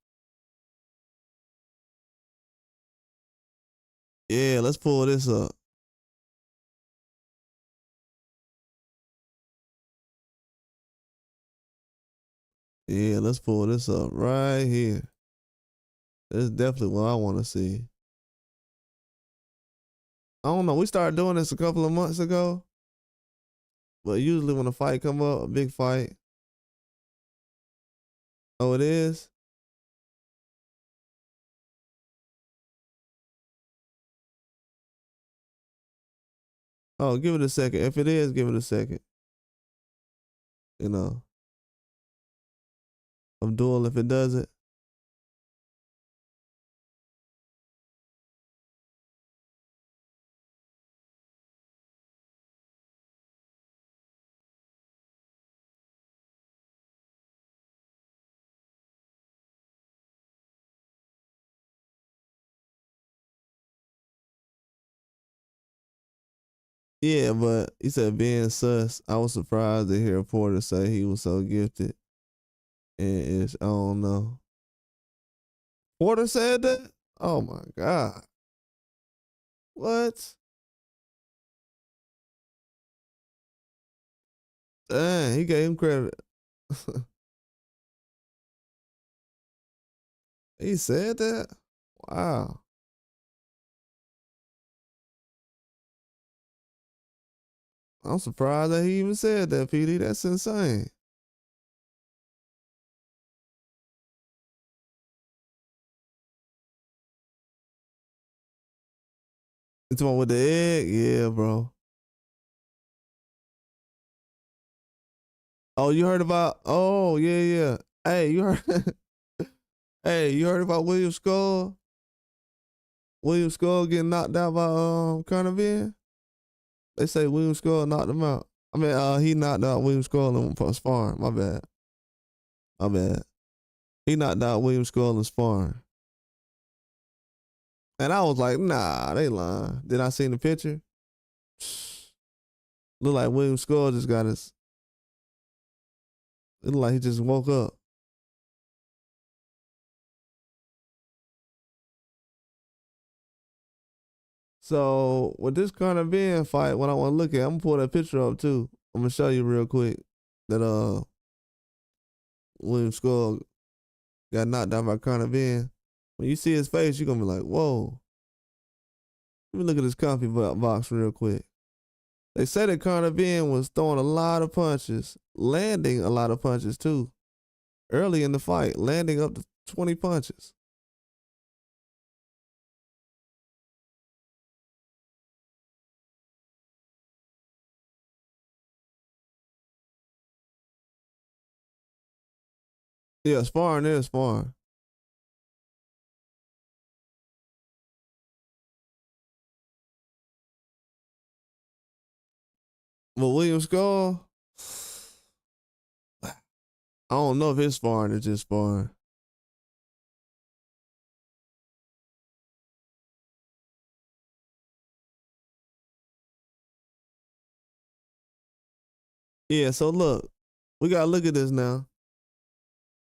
Yeah, let's pull this up. Yeah, let's pull this up right here. That's definitely what I want to see. I don't know. We started doing this a couple of months ago. But usually when a fight come up, a big fight. Oh, it is? Oh, give it a second. If it is, give it a second. You know. Abdul, if it does it. Yeah, but he said being sus. I was surprised to hear Porter say he was so gifted. And I don't know. Porter said that? Oh my God. What? Dang, he gave him credit. He said that? Wow. I'm surprised that he even said that, PD. That's insane. It's one with the egg? Yeah, bro. Oh, you heard about oh yeah, yeah. Hey, you heard hey, you heard about William Skull? William Skull getting knocked out by Conor Benn? They say William Skull knocked him out. I mean, he knocked out William Skull in sparring. My bad. My bad. He knocked out William Skull in sparring. And I was like, nah, they lying. Then I seen the picture. Look like William Skull just got his. It look like he just woke up. So with this Conor Benn fight, what I want to look at, I'm gonna pull that picture up too. I'm gonna show you real quick that William Skull got knocked out by Conor Benn. When you see his face, you're gonna be like, whoa. Let me look at this comfy box real quick. They said that Conor Benn was throwing a lot of punches, landing a lot of punches too. Early in the fight, landing up to 20 punches. Yeah, sparring is sparring. But William Skull, I don't know if his sparring is just sparring. Yeah, so look, we gotta look at this now.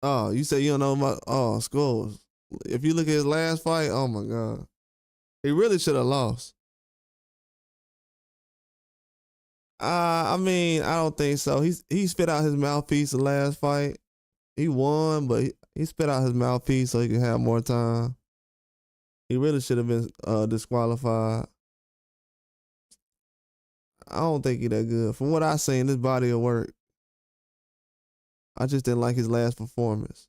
Oh, you say you don't know my Skulls. If you look at his last fight, oh my God. He really should have lost. I mean, I don't think so. He spit out his mouthpiece the last fight. He won, but he spit out his mouthpiece so he could have more time. He really should have been disqualified. I don't think he that good. From what I seen, this body of work, I just didn't like his last performance.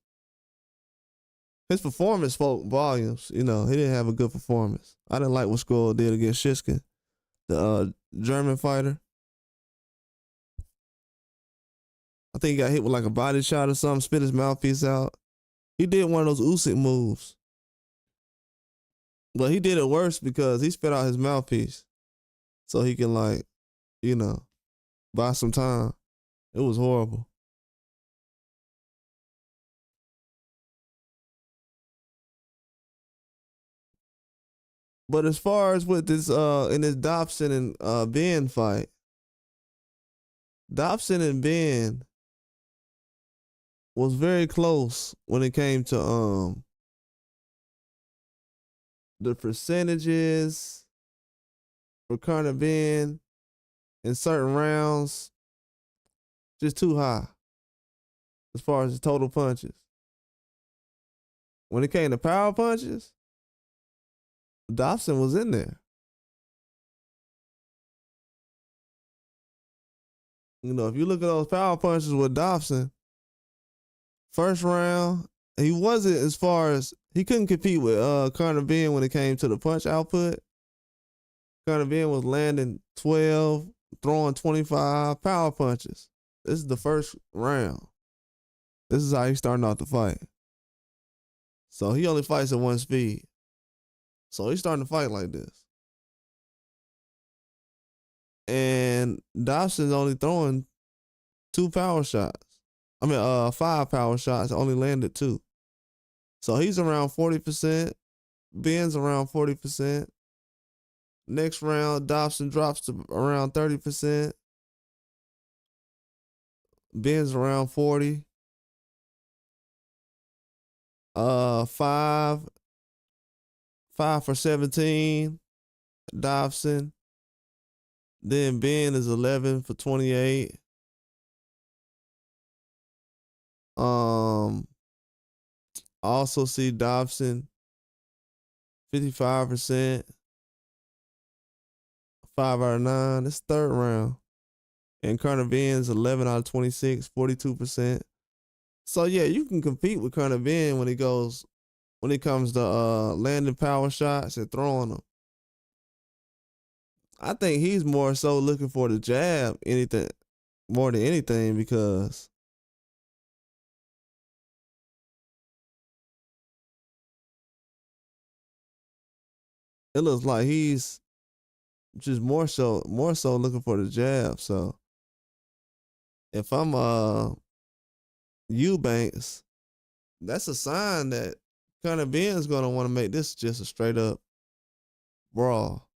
His performance spoke volumes. You know, he didn't have a good performance. I didn't like what Skull did against Shiskin, the German fighter. I think he got hit with like a body shot or something, spit his mouthpiece out. He did one of those Usyk moves. But he did it worse because he spit out his mouthpiece so he can like, you know, buy some time. It was horrible. But as far as with this in this Dobson and Benn fight, Dobson and Benn was very close when it came to the percentages for Conor Benn in certain rounds, just too high as far as the total punches. When it came to power punches, Dobson was in there. You know, if you look at those power punches with Dobson, first round, he wasn't as far as he couldn't compete with Conor Benn when it came to the punch output. Conor Benn was landing 12, throwing 25 power punches. This is the first round. This is how he's starting off the fight. So he only fights at one speed. So he's starting to fight like this. And Dobson's only throwing 2 power shots. I mean, 5 power shots, only landed 2. So he's around 40%. Benn's around 40%. Next round, Dobson drops to around 30%. Benn's around 40. Five for 17. Dobson. Then Benn is 11 for 28. Also see Dobson 55%. 5 out of 9. It's third round. And Conor Benn's 11 out of 26, 42%. So yeah, you can compete with Conor Benn when it comes to landing power shots and throwing them. I think he's more so looking for the jab, more than anything, because it looks like he's just more so looking for the jab. So if I'm Eubanks, that's a sign that Conor Benn's gonna want to make this just a straight up brawl.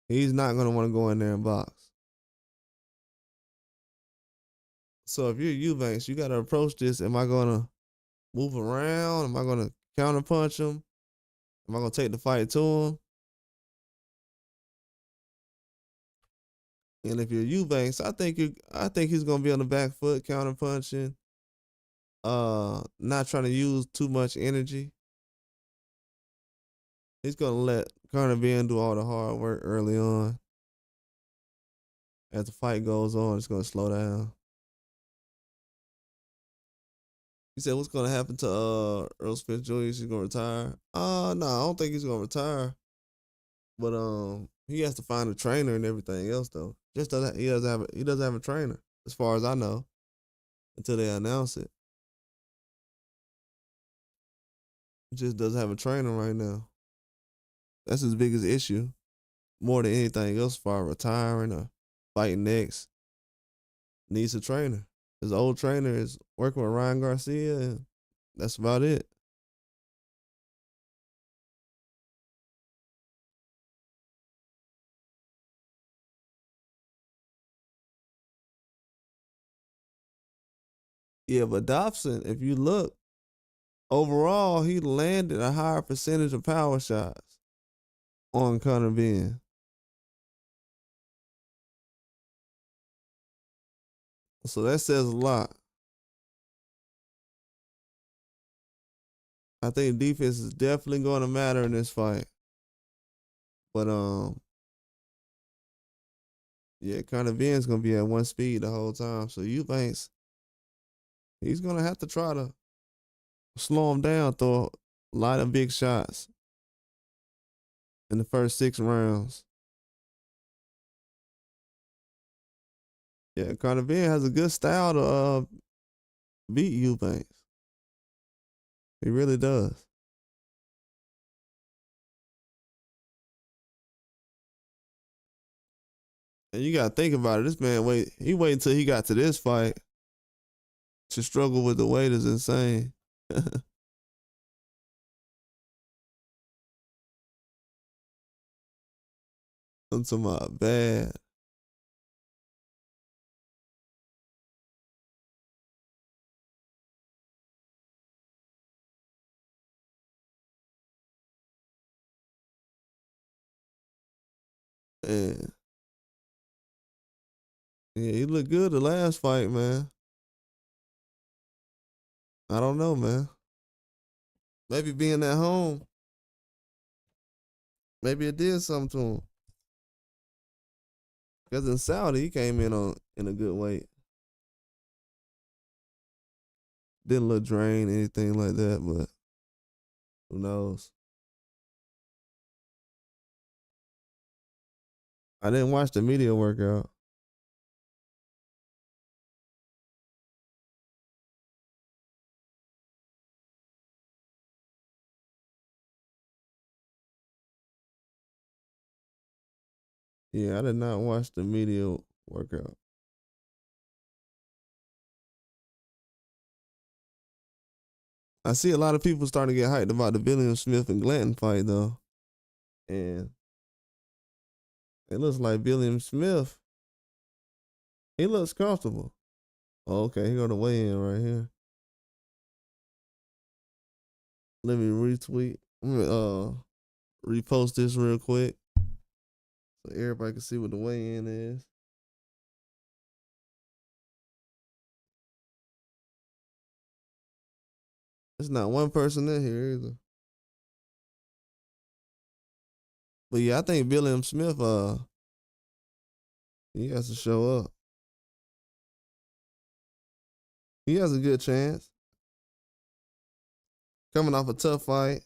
He's not gonna want to go in there and box. So if you're Eubanks, you gotta approach this. Am I gonna move around? Am I gonna counter punch him? Am I gonna take the fight to him? And if you're Eubanks, I think he's gonna be on the back foot, counter punching, not trying to use too much energy. He's gonna let Conor Benn do all the hard work early on. As the fight goes on, it's gonna slow down. He said, "What's gonna happen to Earl Spence Jr.? He's gonna retire?" No, I don't think he's gonna retire. But he has to find a trainer and everything else though. He doesn't have a trainer as far as I know until they announce it. He just doesn't have a trainer right now. That's his biggest issue, more than anything else. For retiring or fighting next, needs a trainer. His old trainer is working with Ryan Garcia, and that's about it. Yeah, but Dobson, if you look overall, he landed a higher percentage of power shots on Conor Benn. So that says a lot. I think defense is definitely going to matter in this fight. But yeah, Conor Benn's gonna be at one speed the whole time. So Eubanks, he's gonna have to try to slow him down, throw a lot of big shots in the first 6 rounds. Yeah, Conor Benn has a good style to beat Eubanks. He really does. And you gotta think about it. This man he waited until he got to this fight to struggle with the weight is insane. I'm talking about bad. And yeah, he looked good the last fight, man. I don't know, man. Maybe being at home, maybe it did something to him. Because in Saudi, he came in a good weight. Didn't look drained, anything like that, but who knows? I didn't watch the media workout. Yeah, I did not watch the media workout. I see a lot of people starting to get hyped about the William Smith and Glanton fight though. And It looks like William Smith. He looks comfortable. Oh, okay, he go to weigh in right here. Let me retweet. Let me repost this real quick so everybody can see what the weigh in is. There's not one person in here either. But yeah, I think William Smith, he has to show up. He has a good chance. Coming off a tough fight.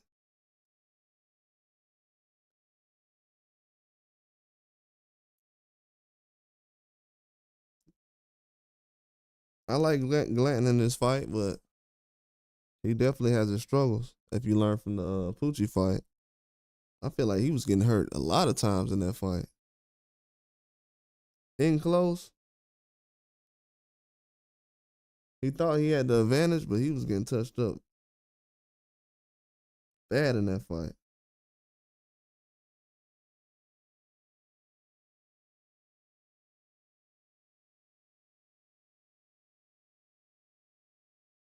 I like Glanton in this fight, but he definitely has his struggles. If you learn from the Poochie fight, I feel like he was getting hurt a lot of times in that fight. In close, he thought he had the advantage, but he was getting touched up bad in that fight.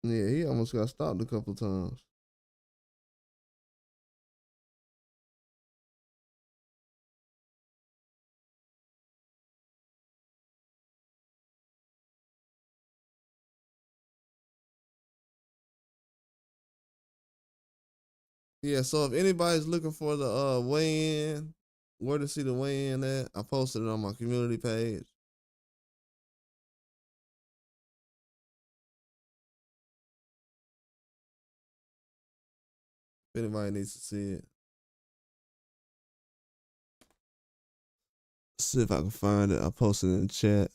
Yeah, he almost got stopped a couple times. Yeah, so if anybody's looking for the weigh in, where to see the weigh in at, I posted it on my community page. If anybody needs to see it. See if I can find it. I posted it in the chat.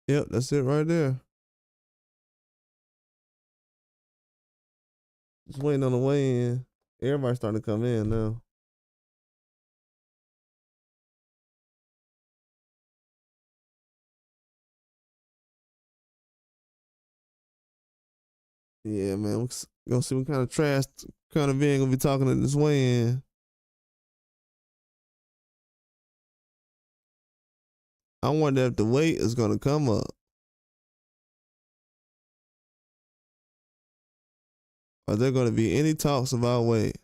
Yep, that's it right there. Just waiting on the weigh in. Everybody's starting to come in now. Yeah, man. We're gonna see what kind of trash kind of being gonna be talking at this weigh in. I wonder if the weight is gonna come up. Are there gonna be any talks about weight?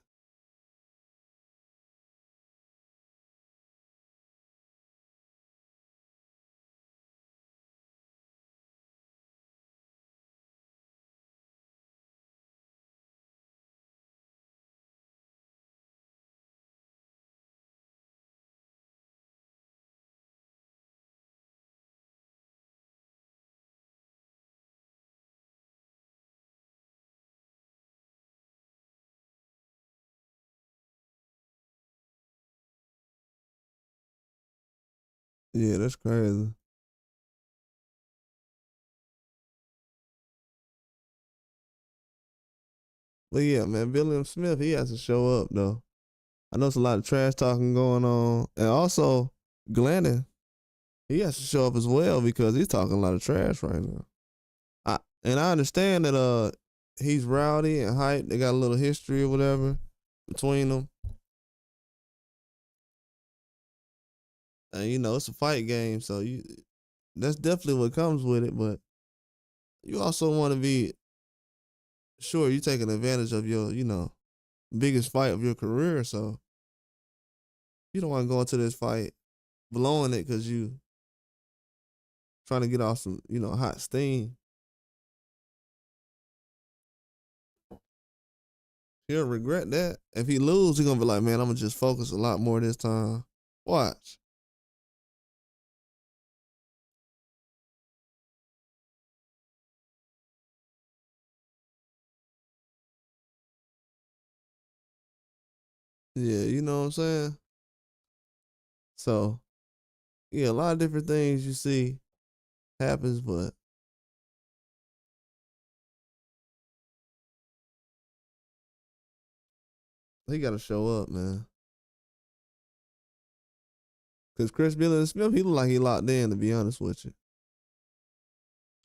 Yeah, that's crazy. But yeah, man, William Smith, he has to show up though. I know it's a lot of trash talking going on. And also, Glennon, he has to show up as well because he's talking a lot of trash right now. I understand that he's rowdy and hype. They got a little history or whatever between them. And you know, it's a fight game, so that's definitely what comes with it, but you also want to be sure you're taking advantage of your, biggest fight of your career. So you don't want to go into this fight blowing it because you trying to get off some, hot steam. He'll regret that. If he lose, he's gonna be like, man, I'm gonna just focus a lot more this time. Watch. Yeah, you know what I'm saying? So yeah, a lot of different things you see happens, but he got to show up, man. Cause Chris Billy Smith, he look like he locked in. To be honest with you,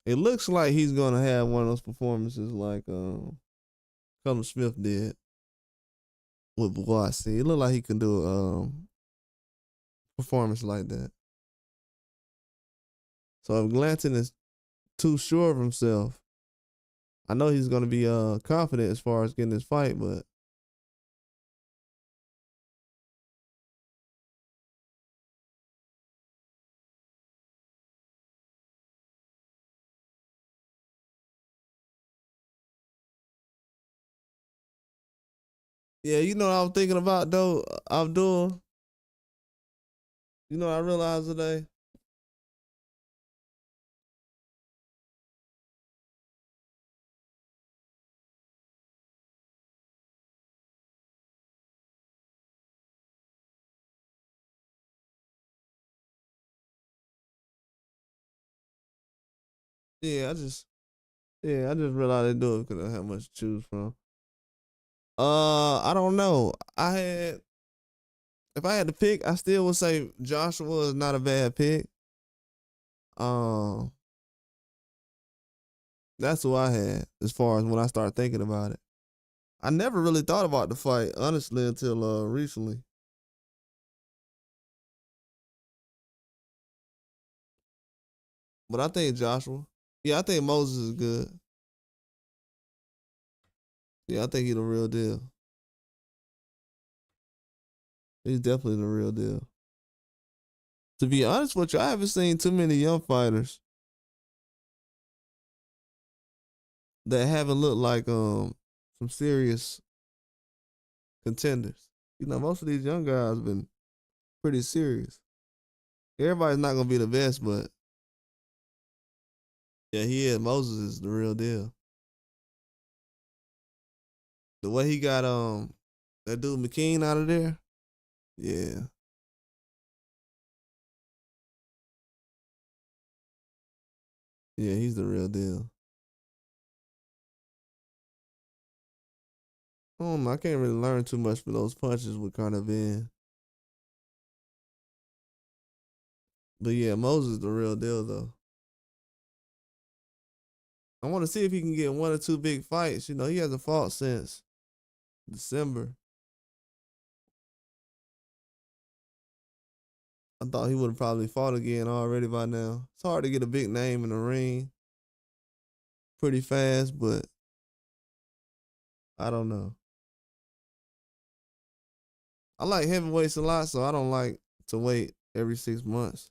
it looks like he's gonna have one of those performances like Conor Smith did with Boise. It looked like he can do a performance like that. So if Glanton is too sure of himself, I know he's gonna be confident as far as getting this fight, but yeah, you know what I was thinking about though, Abdul. You know what I realized today? Yeah, I just realized they do it because I have much to choose from. I don't know. If I had to pick, I still would say Joshua is not a bad pick. Um, that's who I had as far as when I started thinking about it. I never really thought about the fight honestly until recently. But I think Joshua. Yeah, I think Moses is good. Yeah, I think he's the real deal. He's definitely the real deal. To be honest with you, I haven't seen too many young fighters that haven't looked like some serious contenders. You know, most of these young guys have been pretty serious. Everybody's not gonna be the best, but yeah, he is. Moses is the real deal. The way he got that dude McKean out of there, yeah, yeah, he's the real deal. I can't really learn too much from those punches with Conor Benn. But yeah, Moses is the real deal though. I want to see if he can get one or two big fights. You know, he hasn't fought since December. I thought he would have probably fought again already by now. It's hard to get a big name in the ring pretty fast, but I don't know. I like heavyweights a lot, so I don't like to wait every 6 months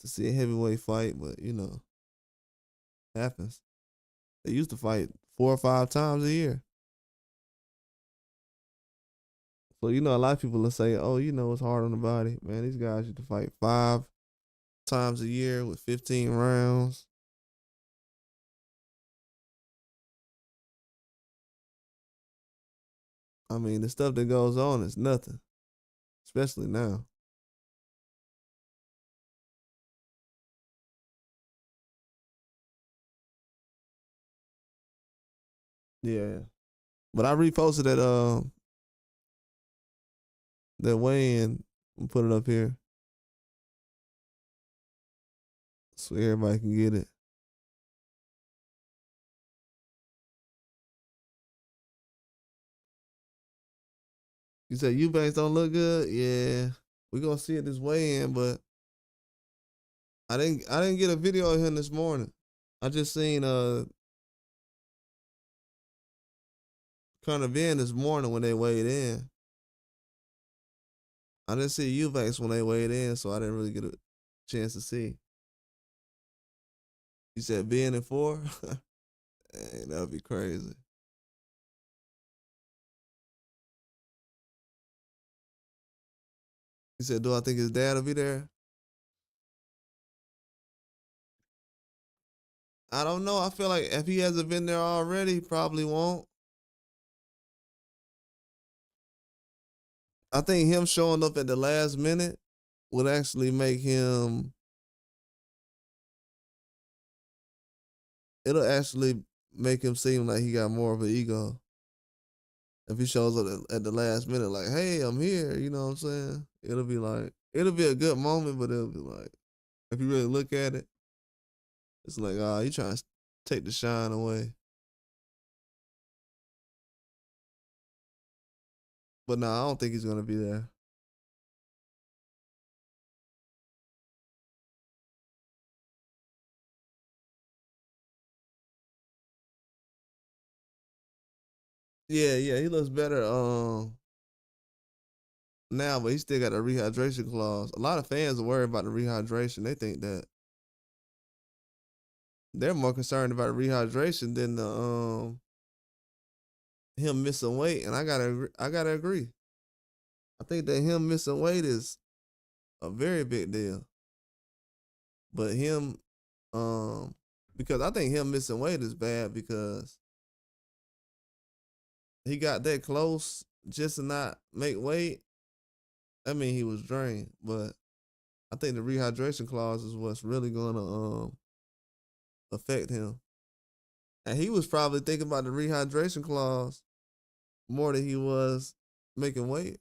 to see a heavyweight fight, but you know, happens. They used to fight 4 or 5 times a year. So, you know, a lot of people will say, oh, you know, it's hard on the body. Man, these guys used to fight 5 times a year with 15 rounds. I mean, the stuff that goes on is nothing, especially now. Yeah. But I reposted that weigh in and put it up here so everybody can get it. You said Eubanks don't look good? Yeah. We gonna see it this weigh in, but I didn't get a video of him this morning. I just seen Conor Benn this morning when they weighed in. I didn't see Eubanks when they weighed in, so I didn't really get a chance to see. You said Benn at 4? Dang, that would be crazy. You said, do I think his dad will be there? I don't know. I feel like if he hasn't been there already, he probably won't. I think him showing up at the last minute would actually make him. It'll actually make him seem like he got more of an ego if he shows up at the last minute, like, "Hey, I'm here." You know what I'm saying? It'll be a good moment, but it'll be like, if you really look at it, it's like, you trying to take the shine away. But no, I don't think he's gonna be there. Yeah, yeah, he looks better now, but he still got a rehydration clause. A lot of fans are worried about the rehydration. They think that they're more concerned about rehydration than the him missing weight, and I gotta agree. I think that him missing weight is a very big deal. But him, because I think him missing weight is bad because he got that close just to not make weight. I mean, he was drained, but I think the rehydration clause is what's really gonna affect him. And he was probably thinking about the rehydration clause more than he was making weight.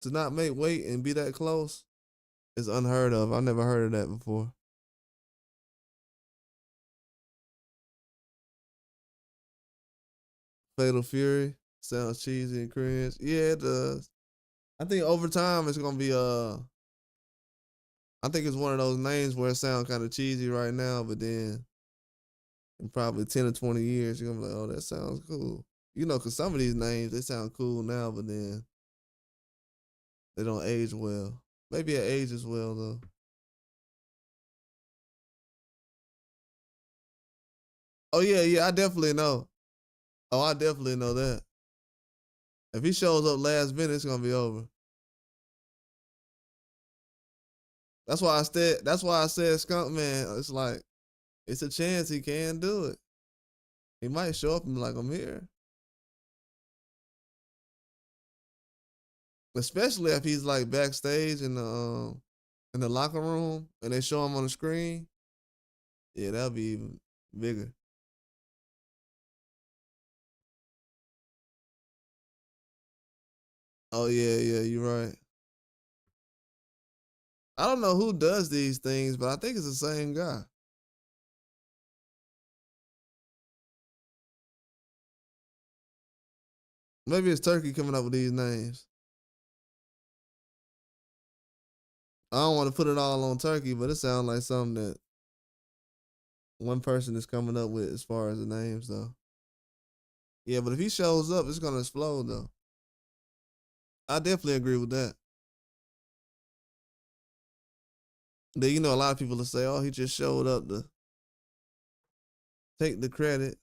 To not make weight and be that close is unheard of. I never heard of that before. Fatal Fury sounds cheesy and cringe. Yeah, it does. I think over time it's gonna be I think it's one of those names where it sounds kind of cheesy right now, but then in probably 10 or 20 years, you're gonna be like, oh, that sounds cool. You know, because some of these names, they sound cool now, but then they don't age well. Maybe it ages well, though. Oh, yeah, yeah, I definitely know. Oh, I definitely know that. If he shows up last minute, it's gonna be over. That's why I said Skunk Man. It's like, it's a chance he can do it. He might show up and be like, I'm here. Especially if he's like backstage in the locker room and they show him on the screen. Yeah, that'll be even bigger. Oh yeah, yeah, you're right. I don't know who does these things, but I think it's the same guy. Maybe it's Turkey coming up with these names. I don't want to put it all on Turkey, but it sounds like something that one person is coming up with as far as the names, though. Yeah, but if he shows up, it's gonna explode, though. I definitely agree with that. Then you know a lot of people will say, "Oh, he just showed up to take the credit."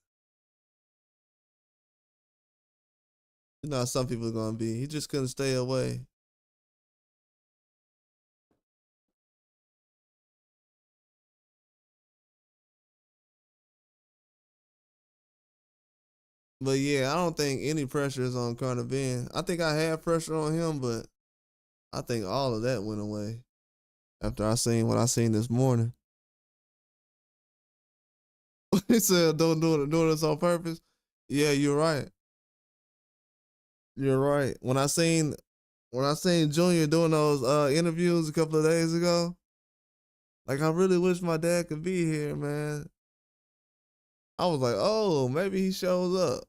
You know how some people are gonna be. He just couldn't stay away. But yeah, I don't think any pressure is on Conor Benn. I think I had pressure on him, but I think all of that went away after I seen what I seen this morning. He said, "Don't do it, doing this on purpose." Yeah, you're right. You're right. When I seen Junior doing those interviews a couple of days ago, like I really wish my dad could be here, man. I was like, oh, maybe he shows up.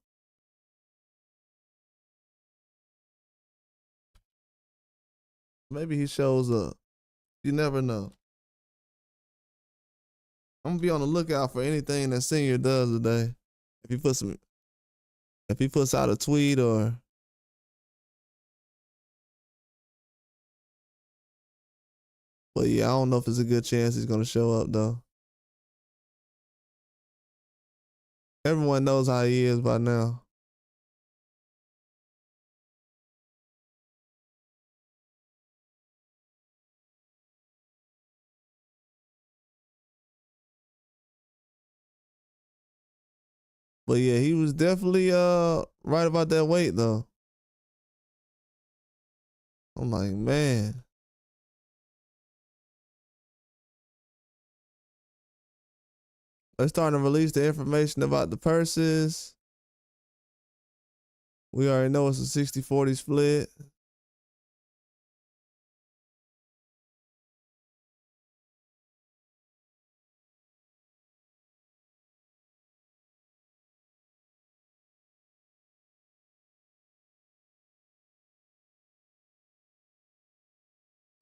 Maybe he shows up. You never know. I'm gonna be on the lookout for anything that Senior does today. If he puts some, if he puts out a tweet or, but yeah, I don't know if it's a good chance he's gonna show up though. Everyone knows how he is by now. But yeah, he was definitely right about that weight though. I'm like, man. They're starting to release the information about the purses. We already know it's a 60-40 split.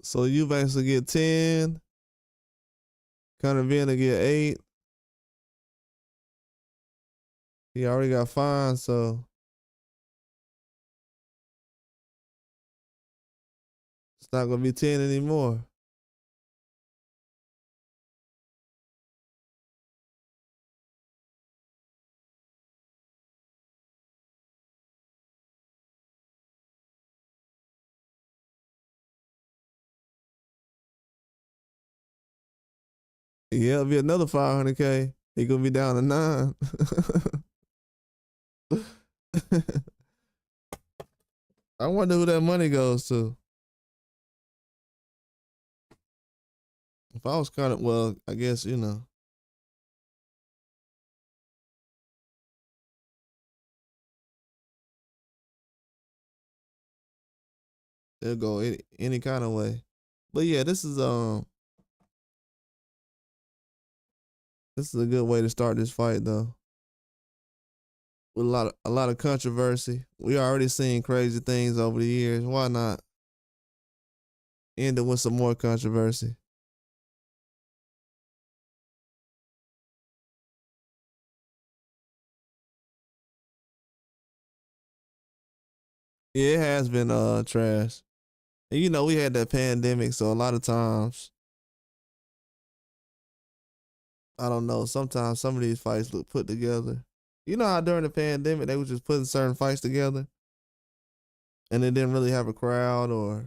So Eubanks will get 10. Conor Benn will get 8. He already got fined, so it's not gonna be 10 anymore. Yeah, it'll be another 500K. He gonna be down to 9. I wonder who that money goes to. If I was kind of, well, I guess, it'll go any kind of way. But yeah, this is a good way to start this fight though. With a lot of controversy. We already seen crazy things over the years. Why not end it with some more controversy? Yeah, it has been trash. And we had that pandemic, so a lot of times, I don't know, sometimes some of these fights look put together. You know how during the pandemic they were just putting certain fights together and they didn't really have a crowd or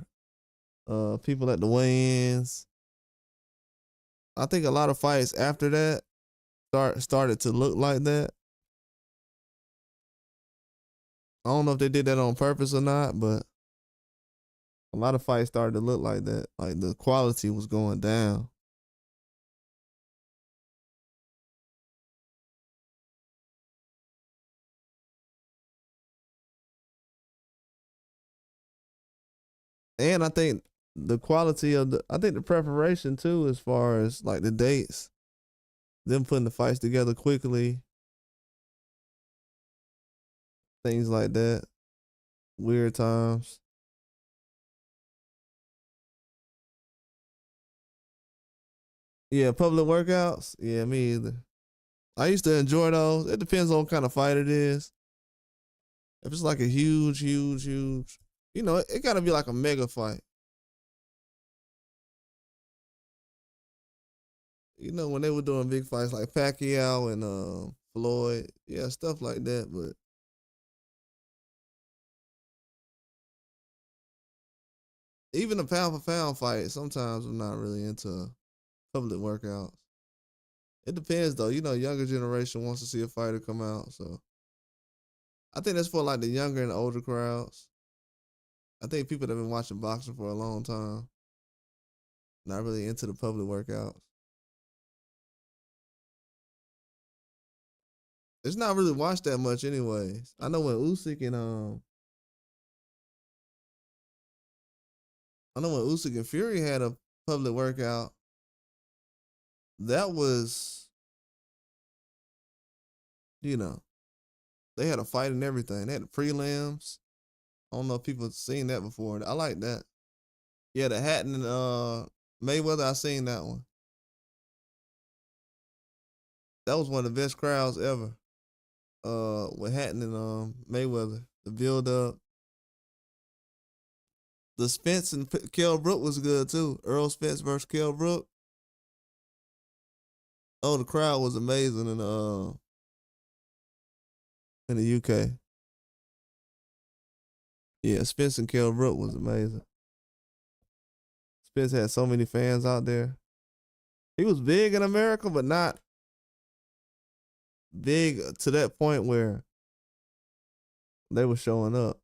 people at the weigh-ins. I think a lot of fights after that started to look like that. I don't know if they did that on purpose or not, but a lot of fights started to look like that. Like the quality was going down. And I think I think the preparation too, as far as like the dates, them putting the fights together quickly, things like that, weird times. Yeah, public workouts. Yeah, me either. I used to enjoy those. It depends on what kind of fight it is. If it's like a huge, huge, huge, it gotta be like a mega fight. When they were doing big fights like Pacquiao and Floyd, yeah, stuff like that. But even a pound for pound fight, sometimes I'm not really into public workouts. It depends though. Younger generation wants to see a fighter come out, so I think that's for like the younger and older crowds. I think people that have been watching boxing for a long time, not really into the public workouts. It's not really watched that much, anyways. I know when Usyk and Fury had a public workout, that was, you know, they had a fight and everything. They had the prelims. I don't know if people have seen that before. I like that. Yeah, the Hatton and Mayweather, I seen that one. That was one of the best crowds ever. With Hatton and Mayweather, the build up, the Spence and Kell Brook was good too. Earl Spence versus Kell Brook. Oh, the crowd was amazing in the UK. Yeah, Spence and Kell Brook was amazing. Spence had so many fans out there. He was big in America, but not big to that point where they were showing up.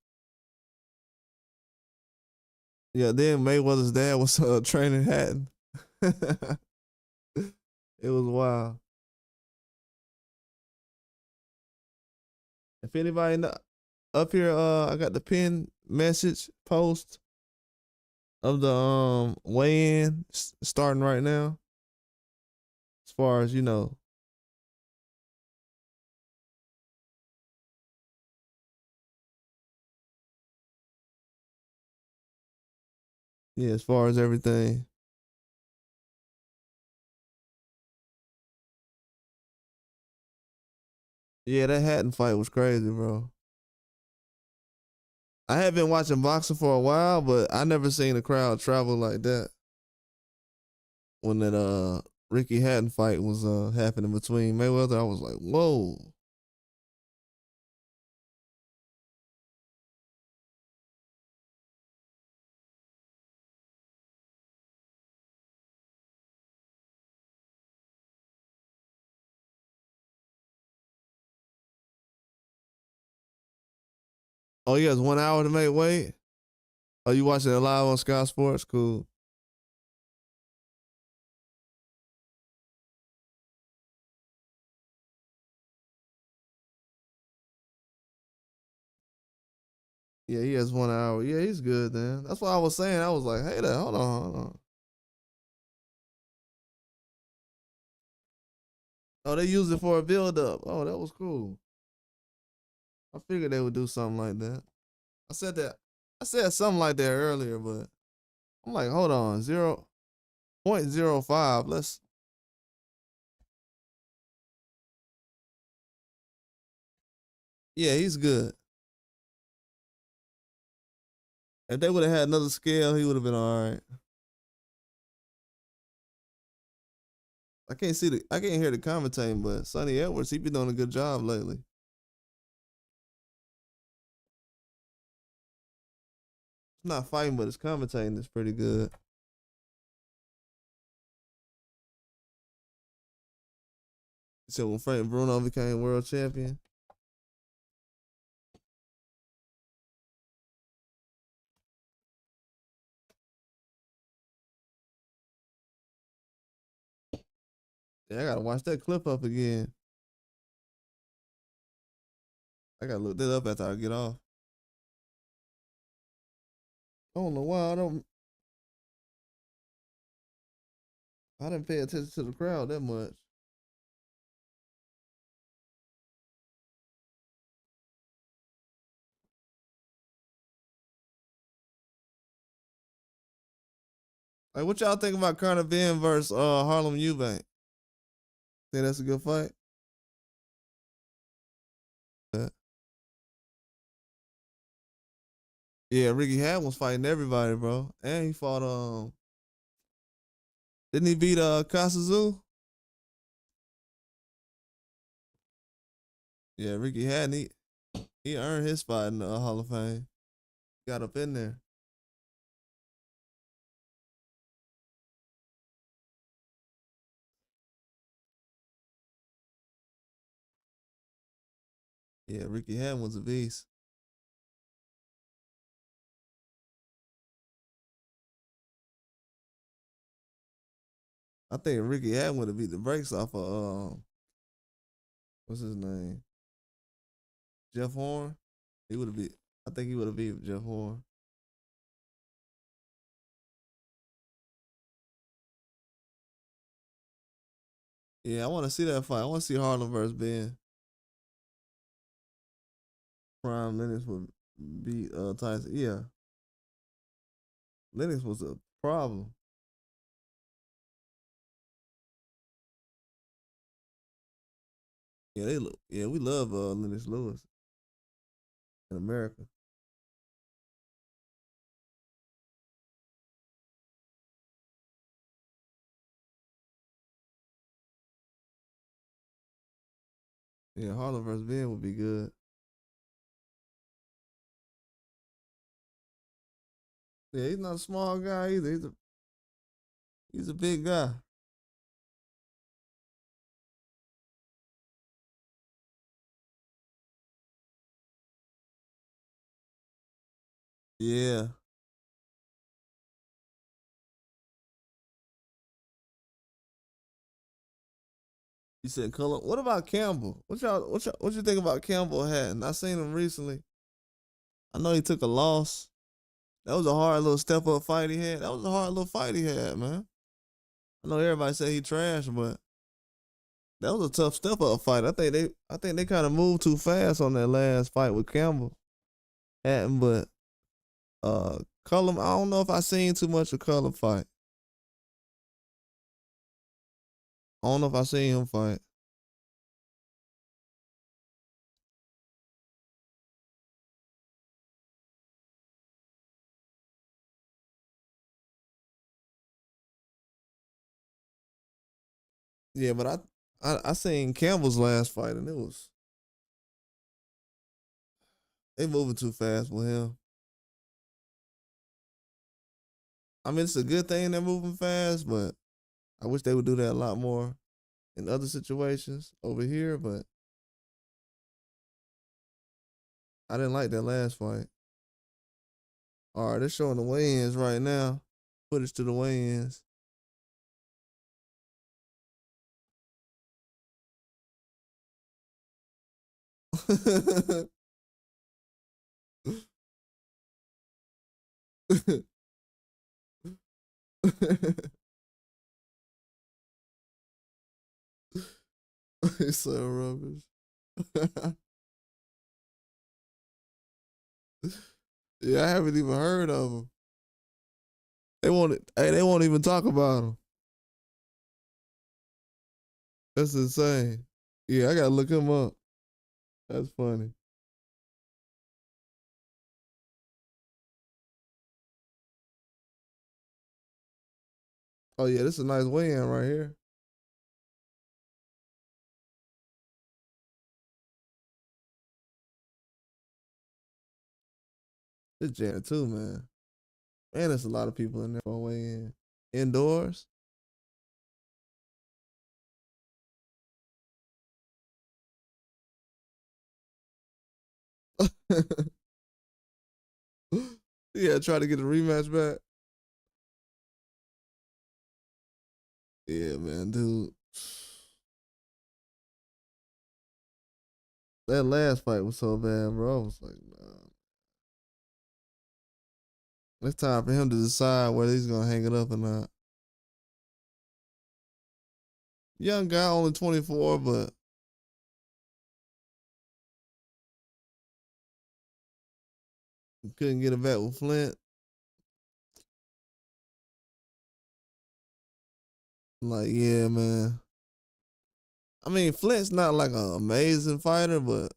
Yeah, then Mayweather's dad was training Hatton. It was wild. If anybody up here, I got the pin message post of the weigh-in starting right now. As far as you know, yeah, as far as everything. Yeah, that Hatton fight was crazy, bro. I have been watching boxing for a while, but I never seen a crowd travel like that when that Ricky Hatton fight was happening between Mayweather. I was like, whoa. Oh, he has 1 hour to make weight. Oh, you watching it live on Sky Sports? Cool. Yeah, he has 1 hour. Yeah, he's good, man. That's what I was saying. I was like, hey, there, hold on. Oh, they used it for a build up. Oh, that was cool. I figured they would do something like that. I said that. I said something like that earlier, but I'm like, hold on, 0.05. Let's. Yeah, he's good. If they would have had another scale, he would have been all right. I can't hear the commentating, but Sonny Edwards, he been doing a good job lately. He's not fighting, but his commentating is pretty good. So when Frank Bruno became world champion, yeah, I gotta watch that clip up again. I gotta look that up after I get off. I don't know why I didn't pay attention to the crowd that much. Like, what y'all think about Conor Benn versus Harlem Eubanks? Think that's a good fight? Yeah, yeah, Ricky Hatton was fighting everybody, bro. And he fought didn't he beat Casazu? Yeah, Ricky Hatton, he earned his spot in the Hall of Fame. Got up in there. Yeah, Ricky Hatton was a beast. I think Ricky Hatton would have beat the brakes off of what's his name? Jeff Horn. He would have beat. I think he would have beat Jeff Horn. Yeah, I want to see that fight. I want to see Harlem versus Ben. Prime Lennox would beat Tyson. Yeah, Lennox was a problem. Yeah, they look. Yeah, we love Lennox Lewis in America. Yeah, Harlem versus Ben would be good. Yeah, he's not a small guy either. He's a big guy. Yeah. You said Cullen. What about Campbell? What you think about Campbell Hatton? I seen him recently. I know he took a loss. That was a hard little step up fight he had. That was a hard little fight he had, man. I know everybody say he trash, but that was a tough step up fight. I think they kind of moved too fast on that last fight with Campbell Hatton, but Cullum, I don't know if I seen too much of Cullum fight. I don't know if I seen him fight. Yeah, but I seen Campbell's last fight and they moving too fast with him. I mean, it's a good thing they're moving fast, but I wish they would do that a lot more in other situations over here. But I didn't like that last fight. All right, they're showing the weigh-ins right now. Footage to the weigh-ins. It's so rubbish. Yeah, I haven't even heard of them. They won't even talk about them. That's insane. Yeah, I gotta look him up. That's funny. Oh yeah, this is a nice weigh-in right here. This Janet too, man. Man, there's a lot of people in there for a weigh-in. Indoors. Yeah, try to get a rematch back. Yeah, man, dude. That last fight was so bad, bro. I was like, nah. It's time for him to decide whether he's gonna hang it up or not. Young guy, only 24, but couldn't get it back with Flint. Like, yeah, man. I mean, Flint's not like an amazing fighter, but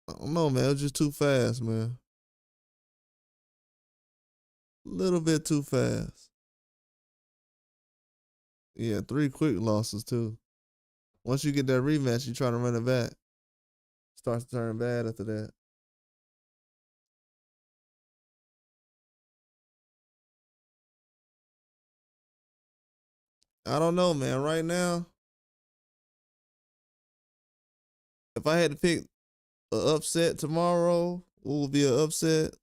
I don't know, man. It was just too fast, man. A little bit too fast. Yeah, three quick losses too. Once you get that rematch, you try to run it back. Starts to turn bad after that. I don't know, man. Right now, if I had to pick an upset tomorrow, what would be an upset?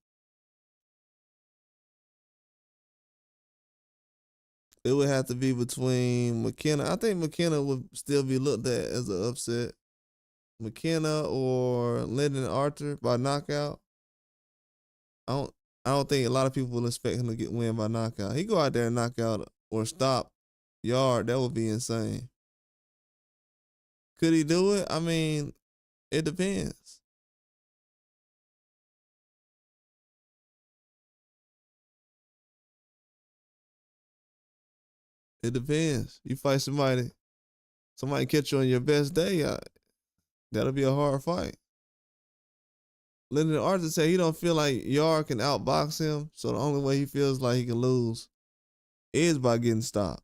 It would have to be between McKenna. I think McKenna would still be looked at as an upset. McKenna or Lyndon Arthur by knockout. I don't. I don't think a lot of people will expect him to get win by knockout. He go out there and knock out or stop Yard. That would be insane. Could he do it? I mean, it depends. It depends. You fight somebody catch you on your best day. That'll be a hard fight. Lyndon Arthur said he don't feel like Yard can outbox him, so the only way he feels like he can lose is by getting stopped.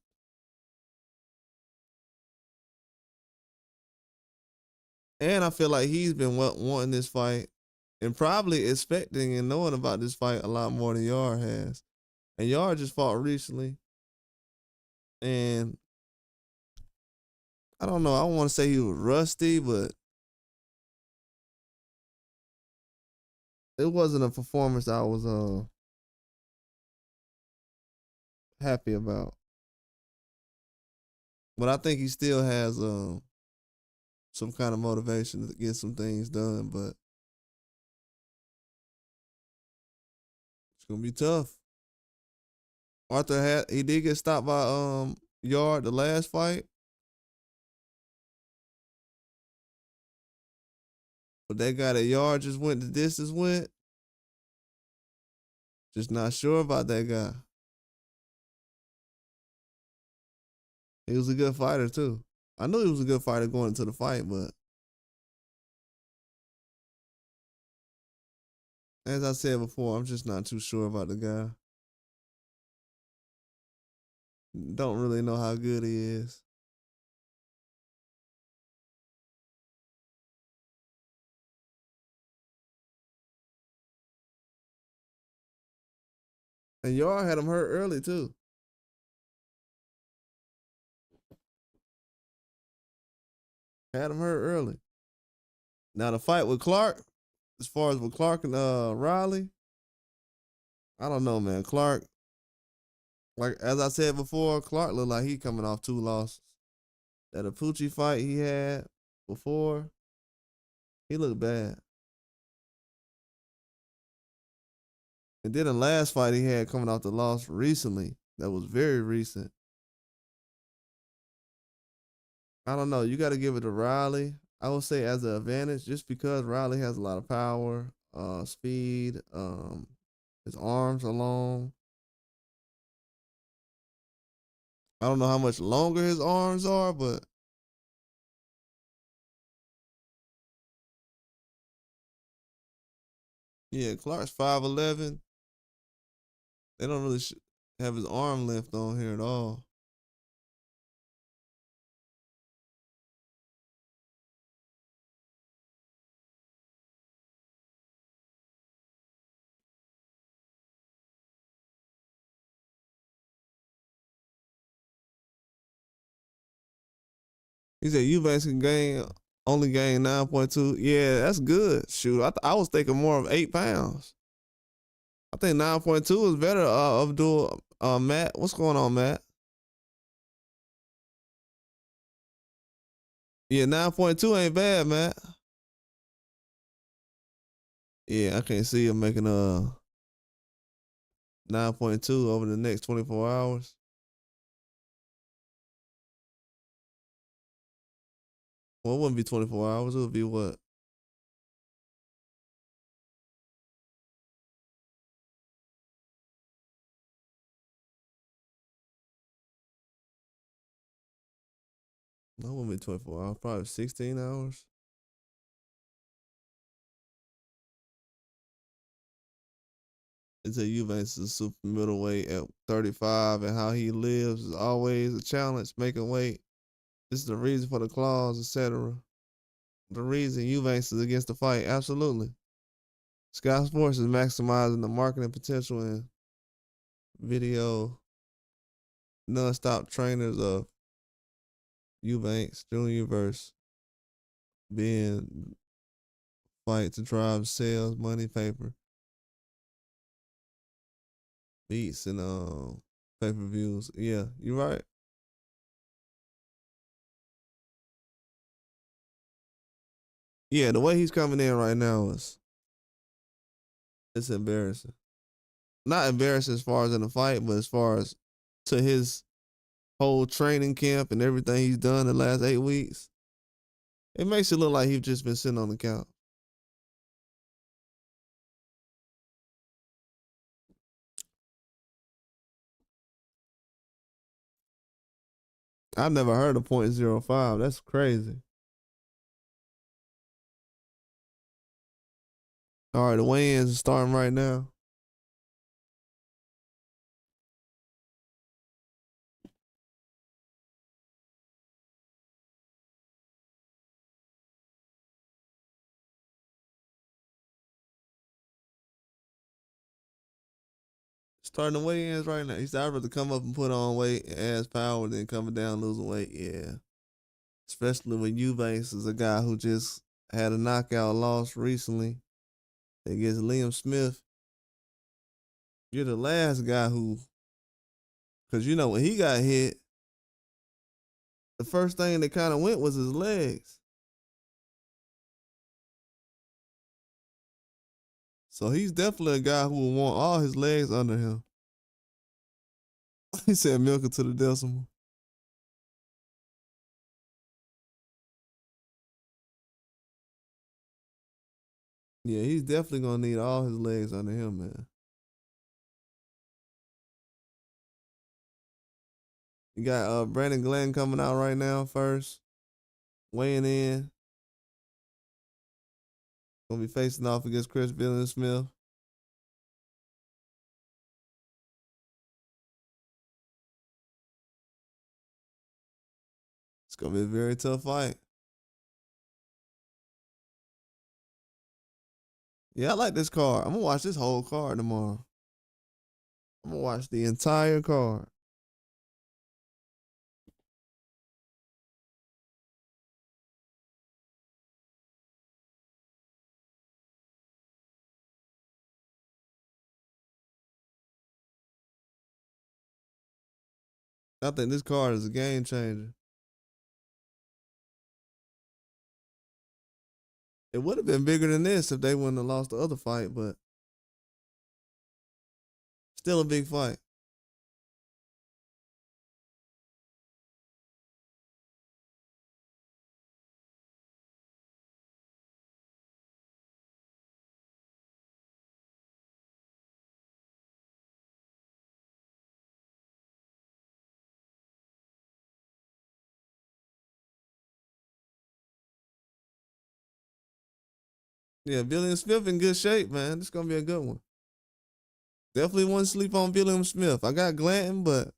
And I feel like he's been wanting this fight and probably expecting and knowing about this fight a lot more than Yard has. And Yard just fought recently, and I don't know. I don't want to say he was rusty, but it wasn't a performance I was happy about. But I think he still has some kind of motivation to get some things done. But it's gonna be tough. He did get stopped by Yard the last fight, but that guy that Yard just went the distance with. Just not sure about that guy. He was a good fighter too. I knew he was a good fighter going into the fight, but as I said before, I'm just not too sure about the guy. Don't really know how good he is. And y'all had him hurt early too. Had him hurt early. Now the fight with Clark, as far as with Clark and Riley, I don't know, man. Clark, like as I said before, Clark looked like he coming off 2 losses. That Apucci fight he had before, he looked bad. And then the last fight he had coming off the loss recently, that was very recent. I don't know. You got to give it to Riley. I would say as an advantage, just because Riley has a lot of power, speed, his arms are long. I don't know how much longer his arms are, but yeah, Clark's 5'11". They don't really have his arm length on here at all. He said Eubanks can only gain 9.2. Yeah, that's good. Shoot, I was thinking more of 8 pounds. I think 9.2 is better. Abdul, Matt, what's going on, Matt? Yeah, 9.2 ain't bad, Matt. Yeah, I can't see him making 9.2 over the next 24 hours. Well, it wouldn't be 24 hours. It would be what? No, it wouldn't be 24 hours. Probably 16 hours. It's a Eubanks is a super middleweight at 35, and how he lives is always a challenge, making weight. This is the reason for the clause, etc. The reason Eubanks is against the fight, absolutely. Sky Sports is maximizing the marketing potential and video non-stop trainers of Eubanks Jr. versus Benn fight to drive sales, money, paper, beats, and pay-per-views. Yeah, you're right. Yeah, the way he's coming in right now is it's embarrassing. Not embarrassing as far as in the fight, but as far as to his whole training camp and everything he's done the last 8 weeks, it makes it look like he's just been sitting on the couch. I've never heard of .05. That's crazy. All right, the weigh-ins are starting right now. Starting the weigh-ins right now. He said, I'd rather come up and put on weight and add power than coming down losing weight. Yeah. Especially when Eubanks is a guy who just had a knockout loss recently. against Liam Smith, you're the last guy who, because you know when he got hit, the first thing that kind of went was his legs. So he's definitely a guy who will want all his legs under him. He said milk it to the decimal. Yeah, he's definitely gonna need all his legs under him, man. You got Brandon Glenn coming out right now first, weighing in. Gonna be facing off against Chris Smith. It's gonna be a very tough fight. Yeah, I like this card. I'm gonna watch this whole card tomorrow. I'm gonna watch the entire card. I think this card is a game changer. It would have been bigger than this if they wouldn't have lost the other fight, but still a big fight. Yeah, Billy Smith in good shape, man. This is gonna be a good one. Definitely wouldn't sleep on Billy Smith. I got Glanton, but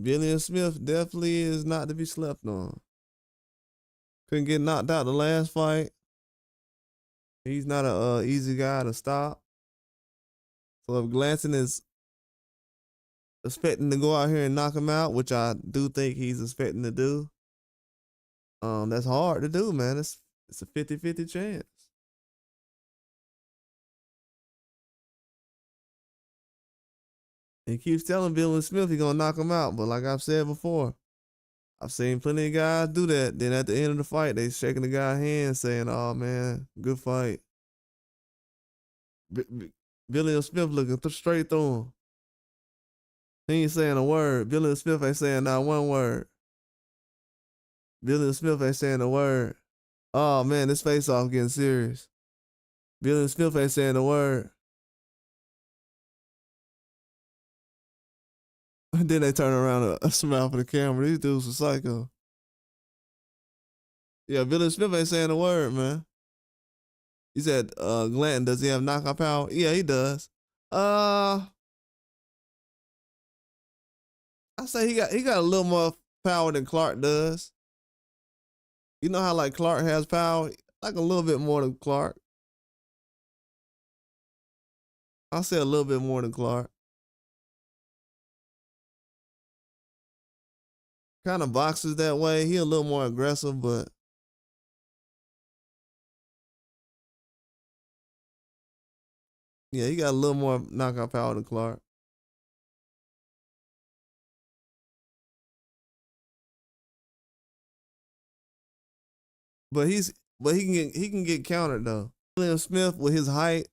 Billy Smith definitely is not to be slept on. Couldn't get knocked out the last fight. He's not a easy guy to stop. So if Glanton is expecting to go out here and knock him out, which I do think he's expecting to do, that's hard to do, man. It's a 50-50 chance. He keeps telling Billy Smith he's gonna knock him out, but like I've said before, I've seen plenty of guys do that. Then at the end of the fight, they shaking the guy's hand saying, "Oh man, good fight." Billy Smith looking straight through him. He ain't saying a word. Billy Smith ain't saying not one word. Billy Smith ain't saying a word. Oh man, this face off getting serious. Billy Smith ain't saying a word. And then they turn around and smile for the camera. These dudes are psycho. Yeah, Billy Smith ain't saying a word, man. He said, Glanton, does he have knockout power? Yeah, he does. I say he got a little more power than Clark does. You know how like Clark has power? Like a little bit more than Clark. I'll say a little bit more than Clark. Kind of boxes that way. He a little more aggressive, but yeah, he got a little more knockout power than Clark. But he can get countered though. William Smith with his height,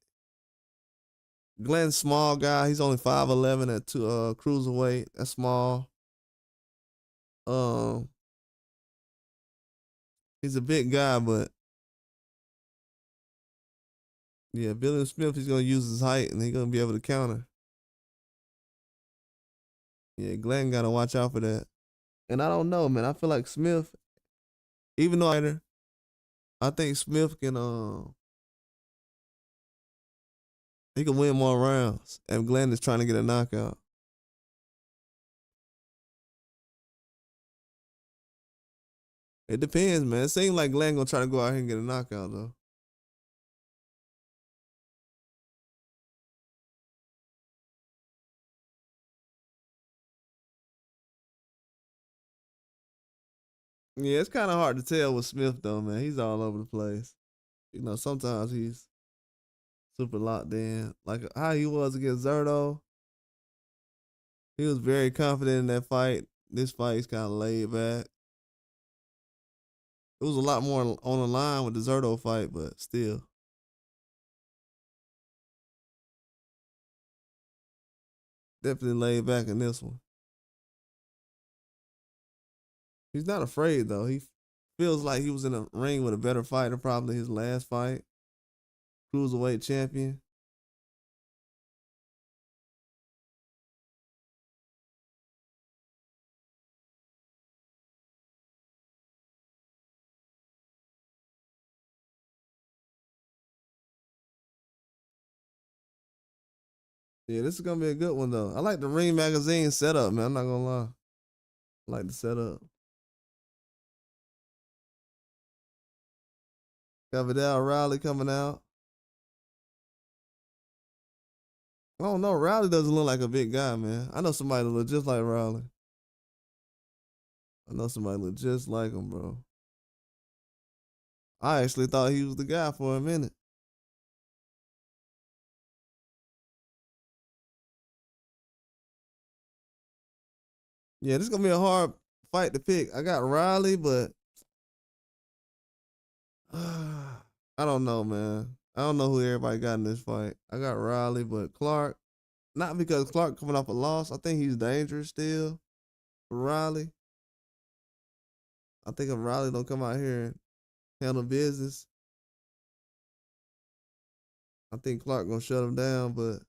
Glenn's small guy. He's only 5'11" at cruiserweight. That's small. Um, he's a big guy, but yeah, Billy Smith, he's gonna use his height and he's gonna be able to counter. Yeah, Glenn gotta watch out for that. And I don't know, man. I feel like Smith, even though I think Smith can he can win more rounds. And Glenn is trying to get a knockout. It depends, man. It seems like Glenn gonna try to go out here and get a knockout though. Yeah, it's kind of hard to tell with Smith though, man. He's all over the place. You know, sometimes he's super locked in. Like how he was against Zerto. He was very confident in that fight. This fight, he's kind of laid back. It was a lot more on the line with the Zerto fight, but still. Definitely laid back in this one. He's not afraid, though. He feels like he was in a ring with a better fighter, probably his last fight. Cruiserweight champion. Yeah, this is gonna be a good one though. I like the Ring Magazine setup, man. I'm not gonna lie. I like the setup. Got Vidal Riley coming out. I don't know. Riley doesn't look like a big guy, man. I know somebody that look just like Riley. I know somebody look just like him, bro. I actually thought he was the guy for a minute. Yeah, this is gonna be a hard fight to pick. I got Riley, but I don't know, man. I don't know who everybody got in this fight. I got Riley, but Clark, not because Clark coming off a loss. I think he's dangerous still for Riley. I think if Riley don't come out here and handle business, I think Clark gonna shut him down. But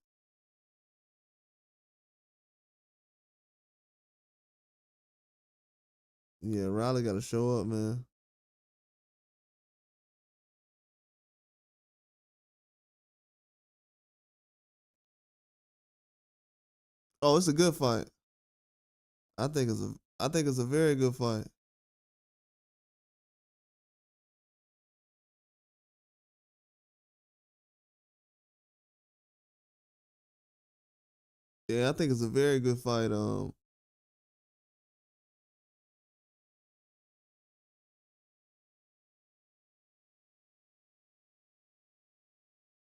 yeah, Riley got to show up, man. Oh, it's a good fight. I think it's a very good fight. Yeah, I think it's a very good fight.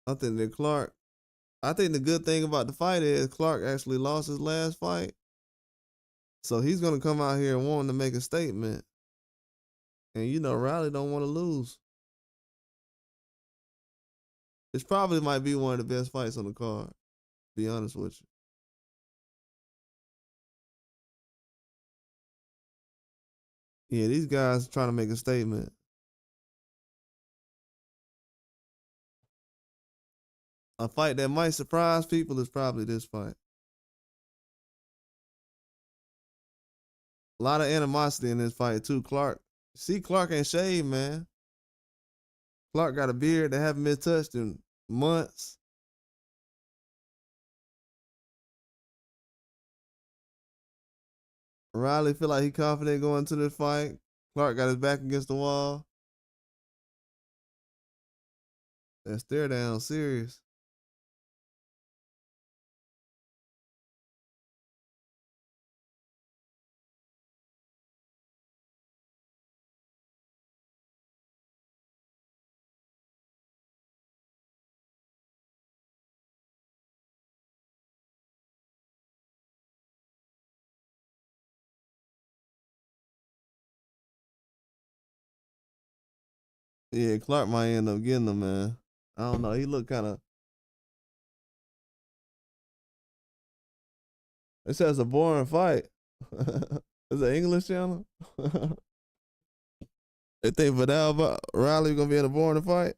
I think that Clark. I think the good thing about the fight is Clark actually lost his last fight, so he's gonna come out here wanting to make a statement. And you know, Riley don't want to lose. This probably might be one of the best fights on the card. To be honest with you. Yeah, these guys trying to make a statement. A fight that might surprise people is probably this fight. A lot of animosity in this fight too. Clark ain't shaved, man. Clark got a beard that haven't been touched in months. Riley feel like he confident going into this fight. Clark got his back against the wall. That stare down serious. Yeah, Clark might end up getting him, man. I don't know. He look kind of. It says a boring fight. Is it English channel? They think Vidal Riley gonna be in a boring fight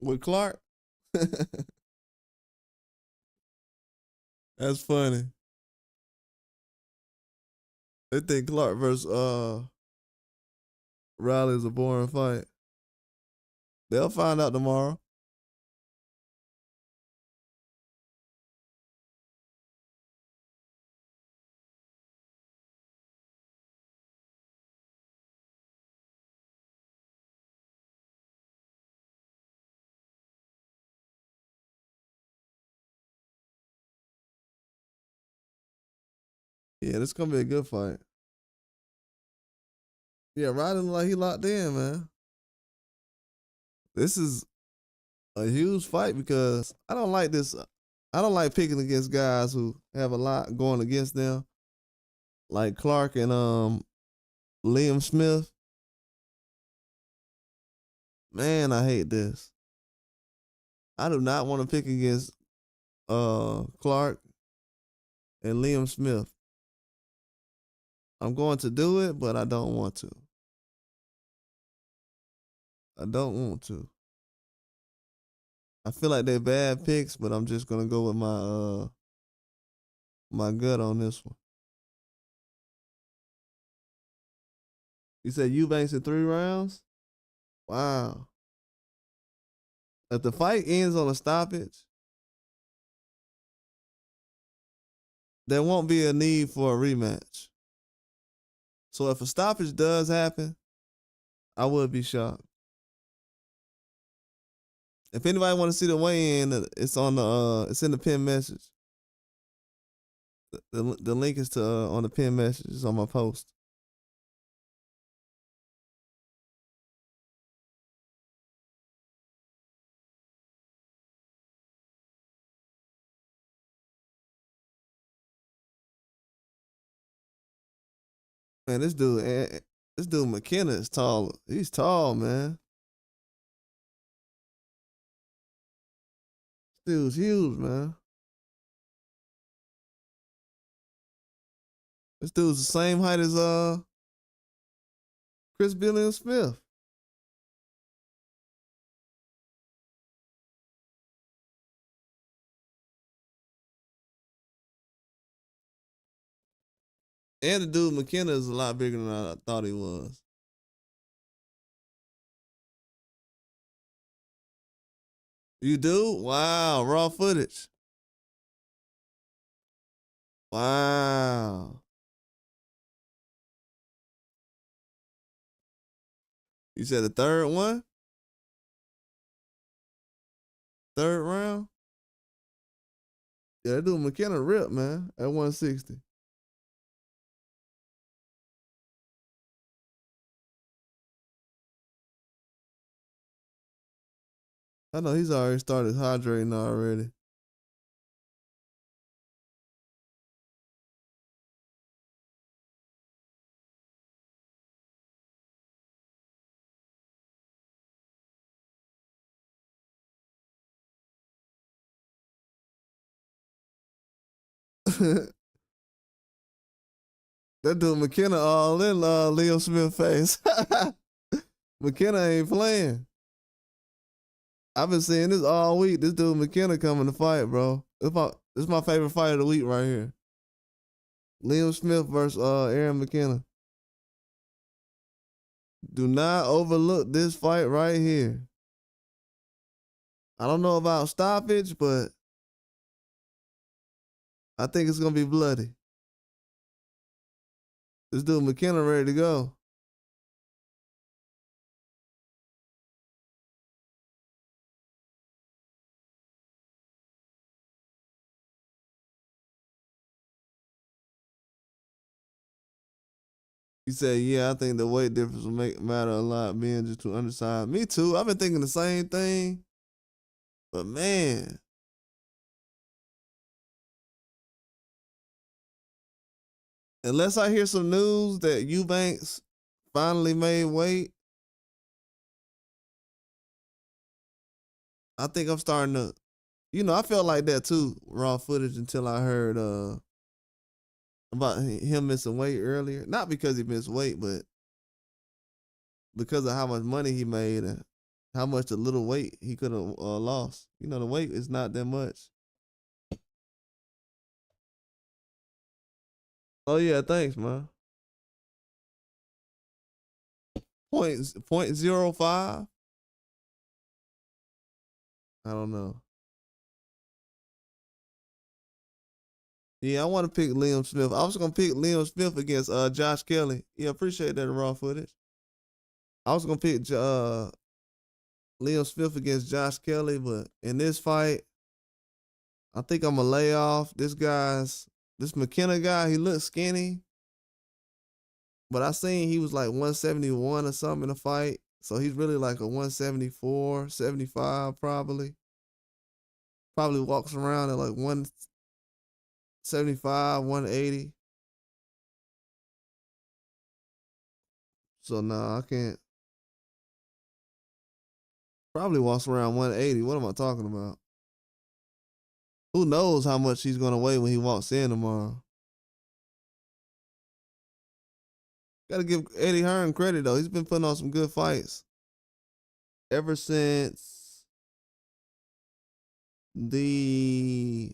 with Clark. That's funny. They think Clark versus Riley is a boring fight. They'll find out tomorrow. Yeah, this gonna be a good fight. Yeah, Riley look like he locked in, man. This is a huge fight because I don't like this. I don't like picking against guys who have a lot going against them, like Clark and Liam Smith. Man, I hate this. I do not want to pick against Clark and Liam Smith. I'm going to do it, but I don't want to. I don't want to. I feel like they're bad picks, but I'm just gonna go with my gut on this one. You said Eubanks in 3 rounds? Wow. If the fight ends on a stoppage, there won't be a need for a rematch. So if a stoppage does happen, I would be shocked. If anybody want to see the weigh-in, it's on the it's in the pinned message. The link is to on the pinned message. It's on my post. Man, this dude McKenna is tall. He's tall, man. This dude's huge, man. This dude's the same height as Chris Billiam Smith. And the dude McKenna is a lot bigger than I thought he was. You do? Wow, raw footage. Wow. You said the third one? Third round? Yeah, that dude McKenna ripped, man, at 160. I know he's already started hydrating already. That dude McKenna all in Leo Smith face. McKenna ain't playing. I've been seeing this all week. This dude McKenna coming to fight, bro. This is my favorite fight of the week right here. Liam Smith versus Aaron McKenna. Do not overlook this fight right here. I don't know about stoppage, but I think it's gonna be bloody. This dude McKenna ready to go. He said, yeah, I think the weight difference will matter a lot, being just too undersized. Me too. I've been thinking the same thing. But man. Unless I hear some news that Eubanks finally made weight, I think I'm starting to, I felt like that too, raw footage, until I heard about him missing weight earlier. Not because he missed weight, but because of how much money he made and how much the little weight he could have lost. The weight is not that much. Oh yeah, thanks, man. Point 0.05. I don't know. Yeah, I want to pick Liam Smith. I was gonna pick Liam Smith against Josh Kelly. Yeah, appreciate that raw footage. I was gonna pick Liam Smith against Josh Kelly, but in this fight, I think I'm gonna lay off this McKenna guy. He looks skinny, but I seen he was like 171 or something in the fight. So he's really like a 174, 75 probably. Probably walks around at like 175, 180. So nah, I can't. Probably walks around 180. What am I talking about? Who knows how much he's gonna weigh when he walks in tomorrow? Gotta give Eddie Hearn credit though. He's been putting on some good fights ever since the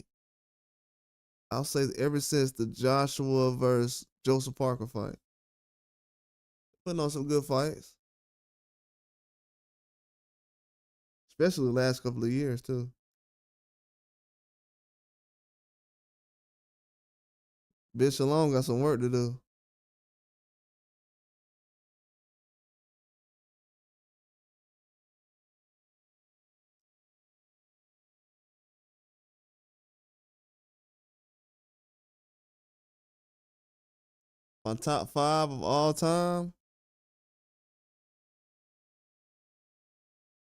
I'll say ever since the Joshua versus Joseph Parker fight. Putting on some good fights. Especially the last couple of years too. Bitch Shalom got some work to do. My top 5 of all time.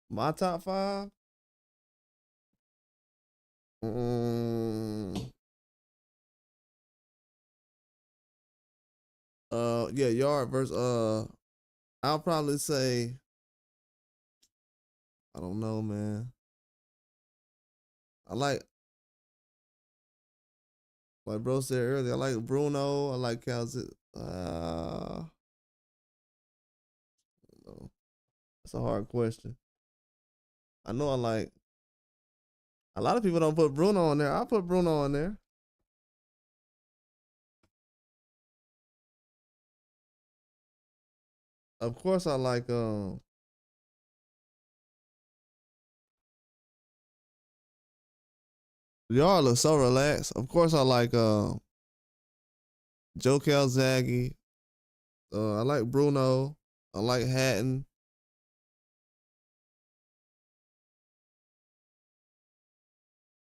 My top 5. Mm, yeah, Yard versus I'll probably say I don't know, man. I like bro said earlier, I like Bruno, I like Calzit. No. That's a hard question. I know I like a lot of people don't put Bruno on there. I put Bruno on there. Of course I like y'all look so relaxed. Of course I like Joe Calzaghe. I like Bruno. I like Hatton.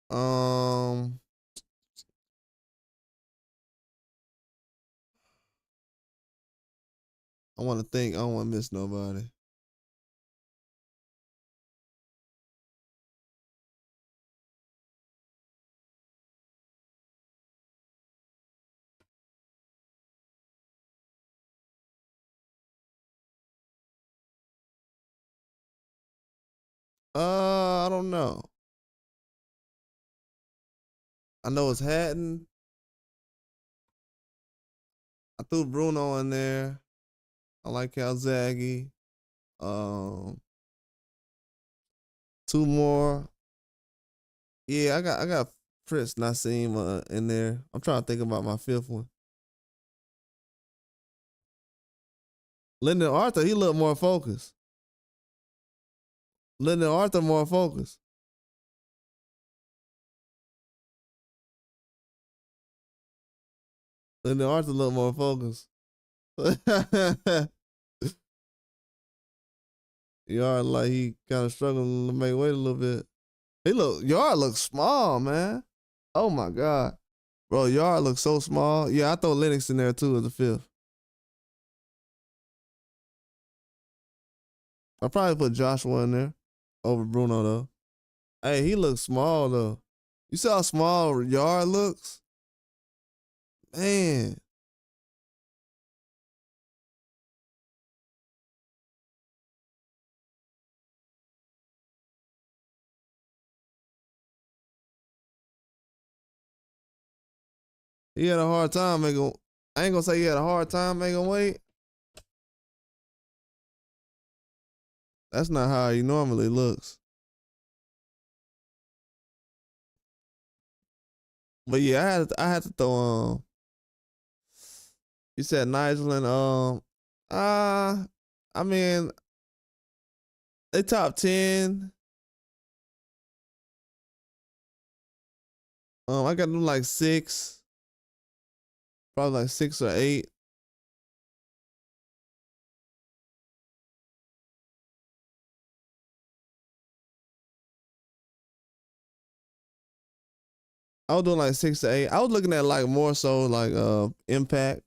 Um I wanna think. I don't wanna miss nobody. I don't know. I know it's Hatton. I threw Bruno in there. I like Calzaghe. Um, two more. Yeah, I got Prince Nassim in there. I'm trying to think about my fifth one. Lyndon Arthur, he looked more focused. Lyndon Arthur more focused. Lyndon Arthur looked more focused. Yard like he kind of struggling to make weight a little bit. Yard looks small, man. Oh my god, bro, Yard looks so small. Yeah, I throw Lennox in there too as the fifth. I probably put Joshua in there over Bruno though. Hey, he looks small though. You see how small Yard looks? Man. He had a hard time making. I ain't gonna say he had a hard time making weight. That's not how he normally looks. But yeah, I had to throw you said Nigel and I mean they top 10. I got them like 6, probably like 6 or 8. I was doing like 6 to 8. I was looking at like more so like impact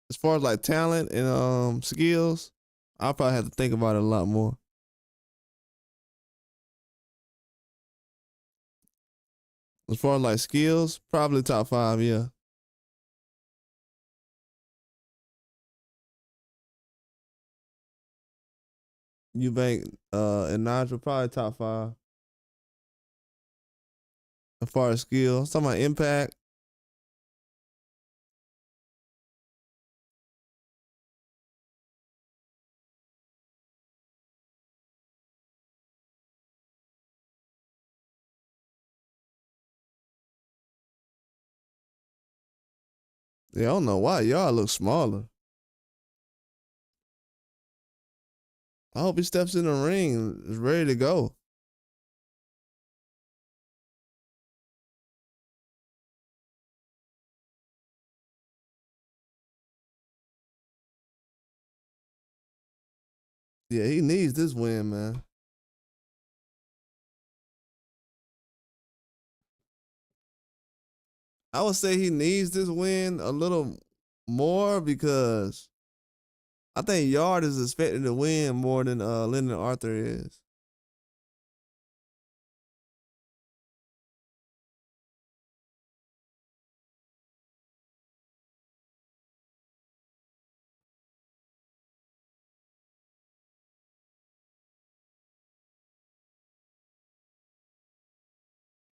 as far as like talent and skills. I probably have to think about it a lot more. As far as like skills, probably top 5, yeah. Eubanks and Nigel probably top 5. As far as skills, talking about impact. Yeah, I don't know why y'all look smaller. I hope he steps in the ring and is ready to go. Yeah, he needs this win, man. I would say he needs this win a little more because I think Yard is expected to win more than Lyndon Arthur is.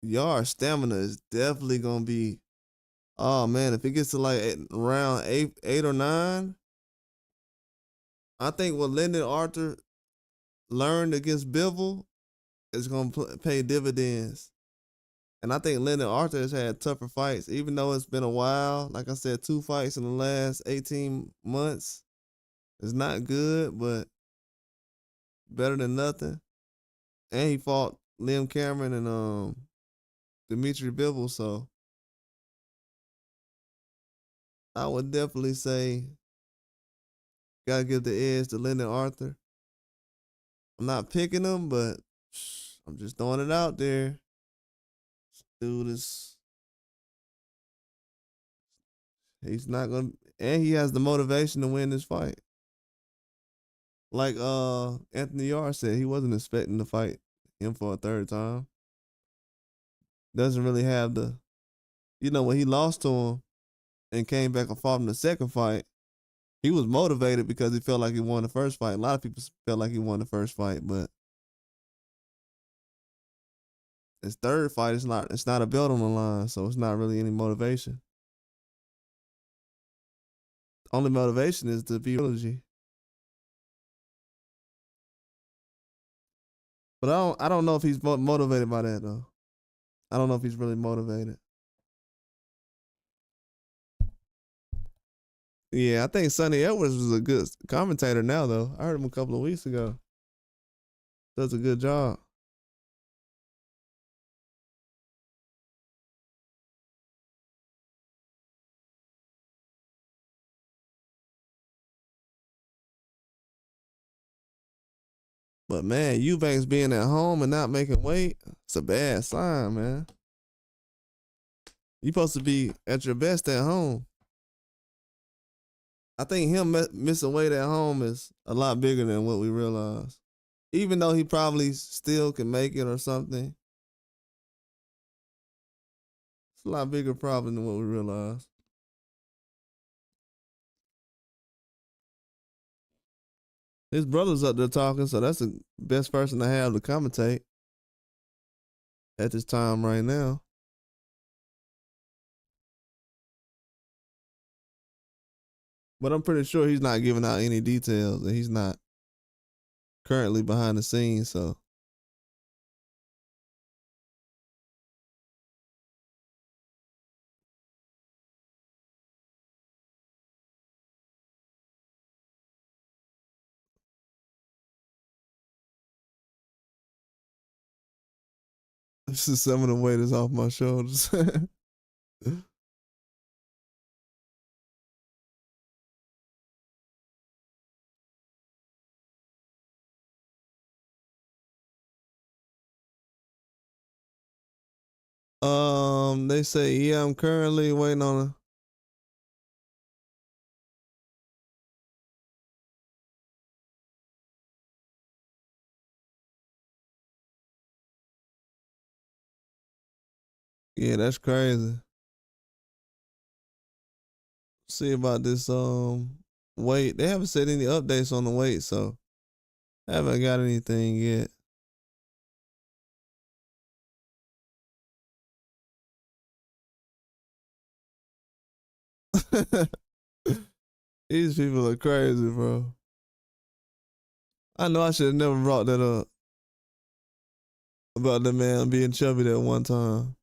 Yard stamina is definitely gonna be. Oh man, if it gets to like round eight or nine, I think what Lyndon Arthur learned against Bivol is gonna pay dividends. And I think Lyndon Arthur has had tougher fights, even though it's been a while. Like I said, 2 fights in the last 18 months is not good, but better than nothing. And he fought Liam Cameron and Dimitri Bivol, so I would definitely say gotta give the edge to Lyndon Arthur. I'm not picking him, but I'm just throwing it out there. Dude is he's not gonna, and he has the motivation to win this fight. Like Anthony Yarde said, he wasn't expecting to fight him for a third time. Doesn't really have the, when he lost to him and came back and fought him the second fight, he was motivated because he felt like he won the first fight. A lot of people felt like he won the first fight, but his third fight is not. It's not a belt on the line, so it's not really any motivation. Only motivation is the eulogy. But I don't know if he's motivated by that though. I don't know if he's really motivated. Yeah, I think Sonny Edwards was a good commentator now though. I heard him a couple of weeks ago. Does a good job. But man, Eubanks being at home and not making weight, it's a bad sign, man. You supposed to be at your best at home. I think him missing weight at home is a lot bigger than what we realize. Even though he probably still can make it or something, it's a lot bigger problem than what we realize. His brother's up there talking, so that's the best person to have to commentate at this time right now. But I'm pretty sure he's not giving out any details and he's not currently behind the scenes, so this is some of the weight is off my shoulders. They say, yeah, I'm currently waiting on a Yeah, that's crazy. See about this weight. They haven't said any updates on the weight, so I haven't got anything yet. These people are crazy, bro. I know I should have never brought that up about the man being chubby that one time.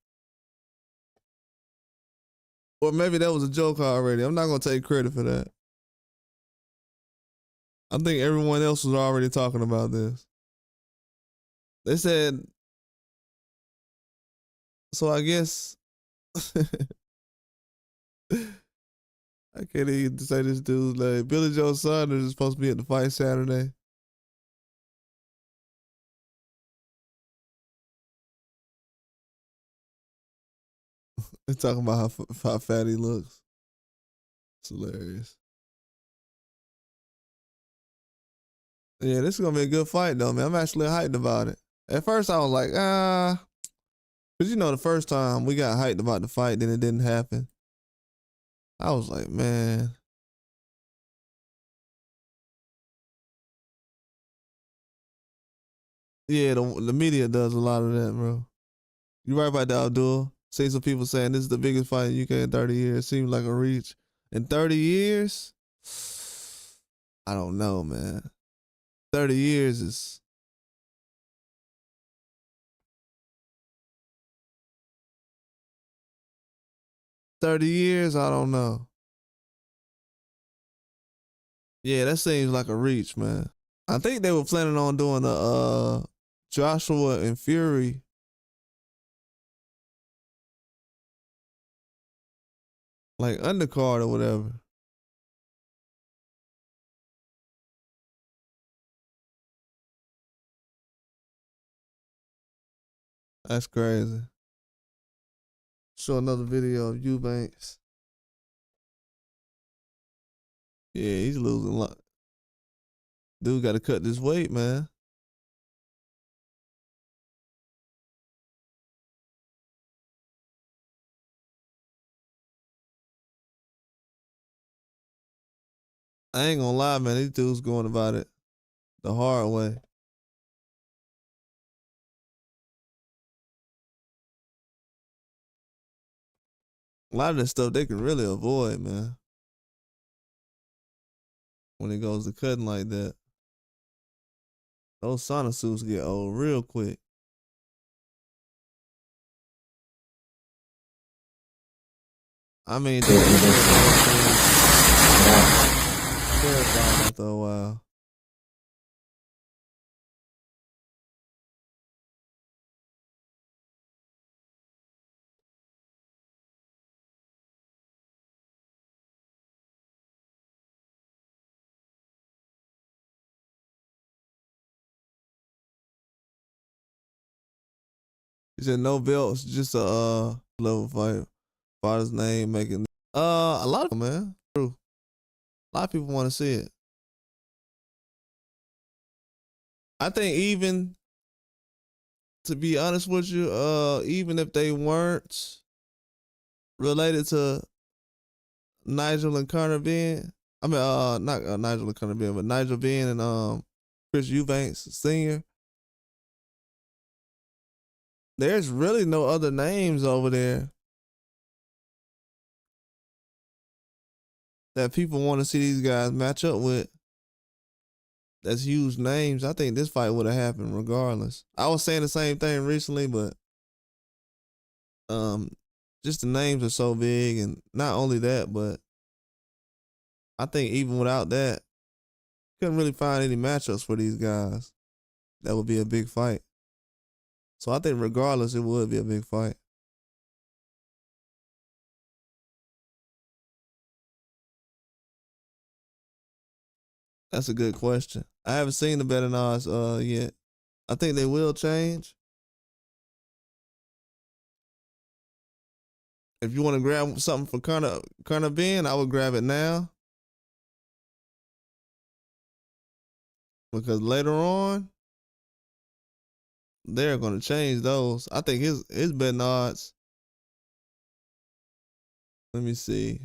Or maybe that was a joke already. I'm not gonna take credit for that. I think everyone else was already talking about this. They said, so I guess I can't even say this dude's name. Billy Joe Saunders is supposed to be at the fight Saturday. They're talking about how fat he looks. It's hilarious. Yeah, this is gonna be a good fight though, man. I'm actually hyped about it. At first I was like, cause you know the first time we got hyped about the fight, then it didn't happen. I was like, man. Yeah, the media does a lot of that, bro. You right about that, Abdul. See some people saying this is the biggest fight in UK in 30 years. Seems like a reach. In 30 years? I don't know, man. 30 years is 30 years, I don't know. Yeah, that seems like a reach, man. I think they were planning on doing a Joshua and Fury. Like undercard or whatever. That's crazy. Show another video of Eubanks. Yeah, he's losing a lot. Dude got to cut this weight, man. I ain't gonna lie, man. These dudes going about it the hard way. A lot of this stuff they can really avoid, man. When it goes to cutting like that. Those sauna suits get old real quick. I mean, terrifying after a while. He said no belts, just a level fight. Father's name making a lot of people, man. True. A lot of people want to see it. I think even to be honest with you, even if they weren't related to Nigel and Conor Benn, I mean not Nigel and Conor Benn, but Nigel Benn and Chris Eubanks Sr. There's really no other names over there that people want to see these guys match up with. That's huge names. I think this fight would have happened regardless. I was saying the same thing recently, but um, just the names are so big, and not only that, but I think even without that, couldn't really find any matchups for these guys. That would be a big fight. So I think regardless, it would be a big fight. That's a good question. I haven't seen the betting odds yet. I think they will change. If you want to grab something for Conor Benn, I would grab it now. Because later on, they're gonna change those. I think his betting odds Let me see.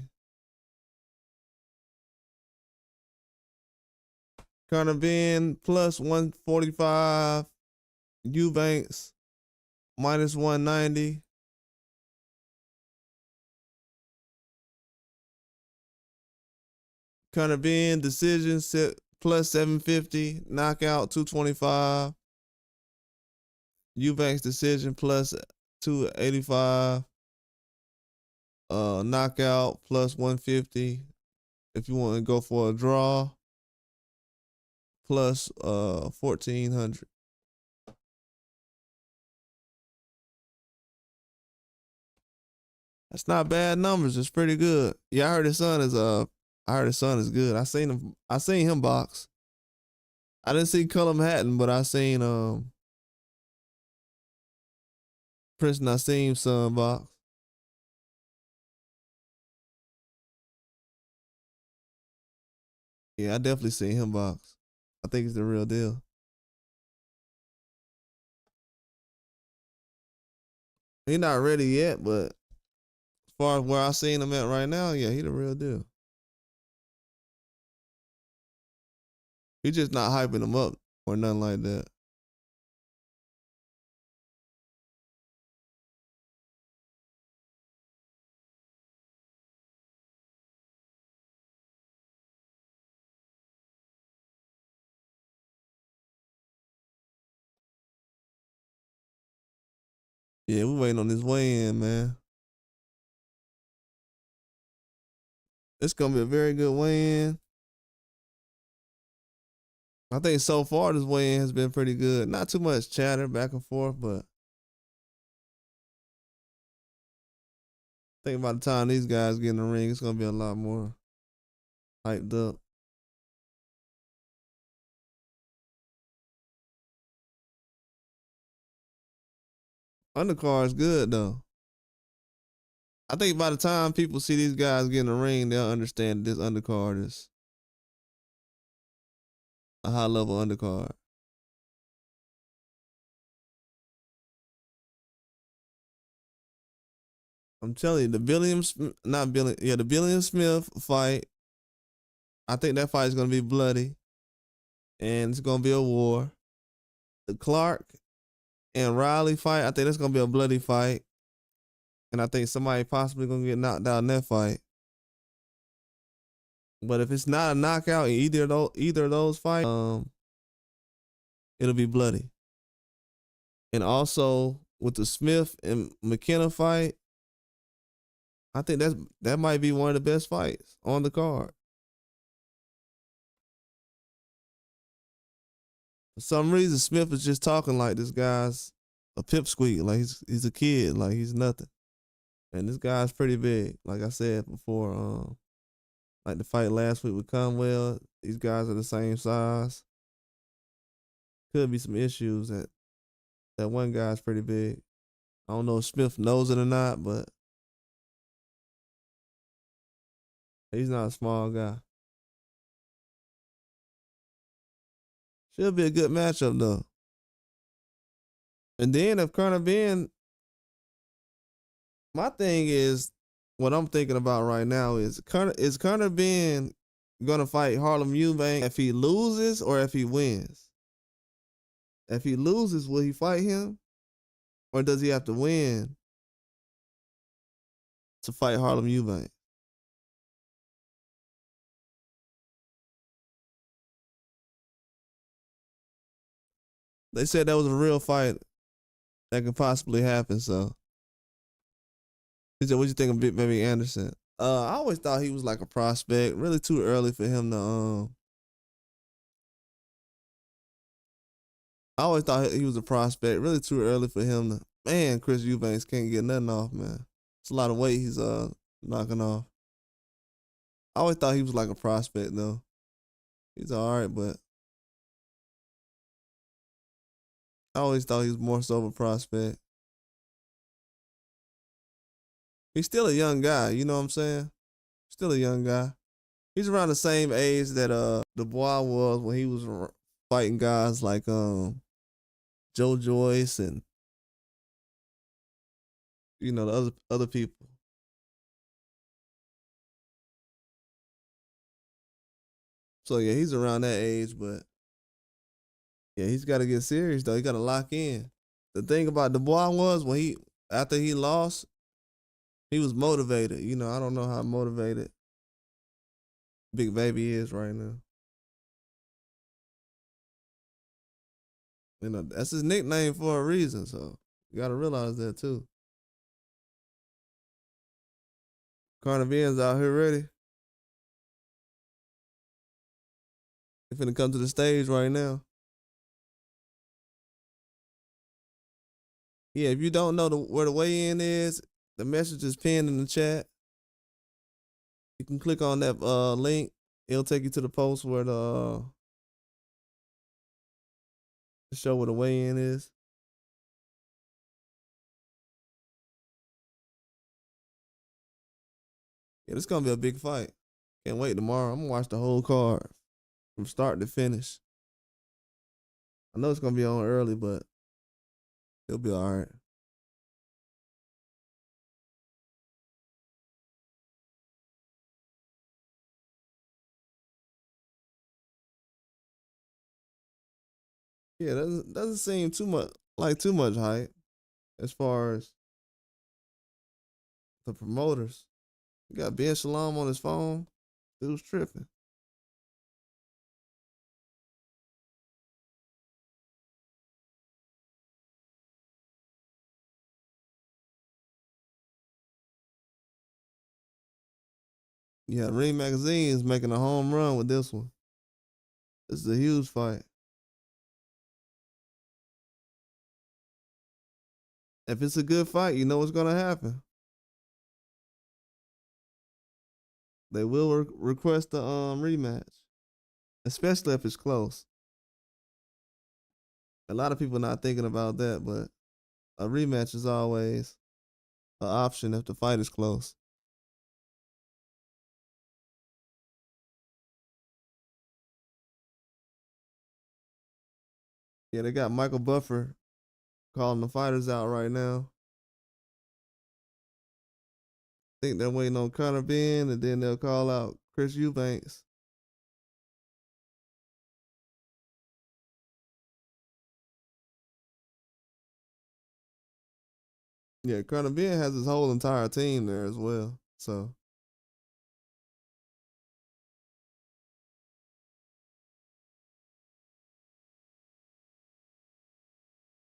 Conor Benn plus 145. Eubanks minus 190. Conor Benn decision set plus 750. Knockout 225. Eubanks decision plus 285. Knockout plus 150. If you want to go for a draw, plus 1400. That's not bad numbers. It's pretty good. Yeah, I heard his son is good. I seen him box. I didn't see Cullum Hatton, but I seen Prince Nassim's son box. Yeah, I definitely seen him box. I think he's the real deal. He not ready yet, but as far as where I seen him at right now, yeah, he the real deal. He just not hyping him up or nothing like that. Yeah, we waiting on this weigh-in, man. It's gonna be a very good weigh-in. I think so far this weigh-in has been pretty good. Not too much chatter back and forth, but I think by the time these guys get in the ring, it's gonna be a lot more hyped up. Undercard's good though. I think by the time people see these guys get in the ring, they'll understand this undercard is a high level undercard. I'm telling you, the the Billiam Smith fight. I think that fight is gonna be bloody, and it's gonna be a war. The Clark and Riley fight, I think that's gonna be a bloody fight, and I think somebody possibly gonna get knocked out in that fight. But if it's not a knockout in either of those fights, it'll be bloody. And also with the Smith and McKenna fight, I think that might be one of the best fights on the card. For some reason, Smith is just talking like this guy's a pipsqueak, like he's a kid, like he's nothing. And this guy's pretty big. Like I said before, like the fight last week with Conwell, these guys are the same size. Could be some issues that one guy's pretty big. I don't know if Smith knows it or not, but he's not a small guy. Should be a good matchup though. And then if Conor Benn, my thing is, what I'm thinking about right now is Conor Benn gonna fight Harlem Eubanks if he loses or if he wins? If he loses, will he fight him? Or does he have to win to fight Harlem Eubanks? They said that was a real fight that could possibly happen, so. He said, what you think of Big Baby Anderson? I always thought he was like a prospect. Really too early for him to I always thought he was a prospect. Really too early for him to. Man, Chris Eubanks can't get nothing off, man. It's a lot of weight he's knocking off. I always thought he was like a prospect though. He's alright, but I always thought he was more so of a prospect. He's still a young guy, you know what I'm saying? Still a young guy. He's around the same age that Dubois was when he was fighting guys like Joe Joyce and the other people. So yeah, he's around that age, but yeah, he's got to get serious though. He got to lock in. The thing about the boy was when he after he lost, he was motivated. You know, I don't know how motivated Big Baby is right now. You know, that's his nickname for a reason. So you got to realize that too. Conor Benn's out here ready. He finna come to the stage right now. Yeah, if you don't know where the weigh-in is, the message is pinned in the chat. You can click on that link. It'll take you to the post where the show where the weigh-in is. Yeah, this gonna be a big fight. Can't wait tomorrow. I'm gonna watch the whole card from start to finish. I know it's gonna be on early, but it'll be all right. Yeah, doesn't seem too much hype as far as the promoters. You got Ben Shalom on his phone. Dude's tripping. Yeah, Ring Magazine is making a home run with this one. This is a huge fight. If it's a good fight, you know what's gonna happen. They will request the rematch, especially if it's close. A lot of people not thinking about that, but a rematch is always an option if the fight is close. Yeah, they got Michael Buffer calling the fighters out right now. Think they're waiting on Conor Benn, and then they'll call out Chris Eubanks. Yeah, Conor Benn has his whole entire team there as well. So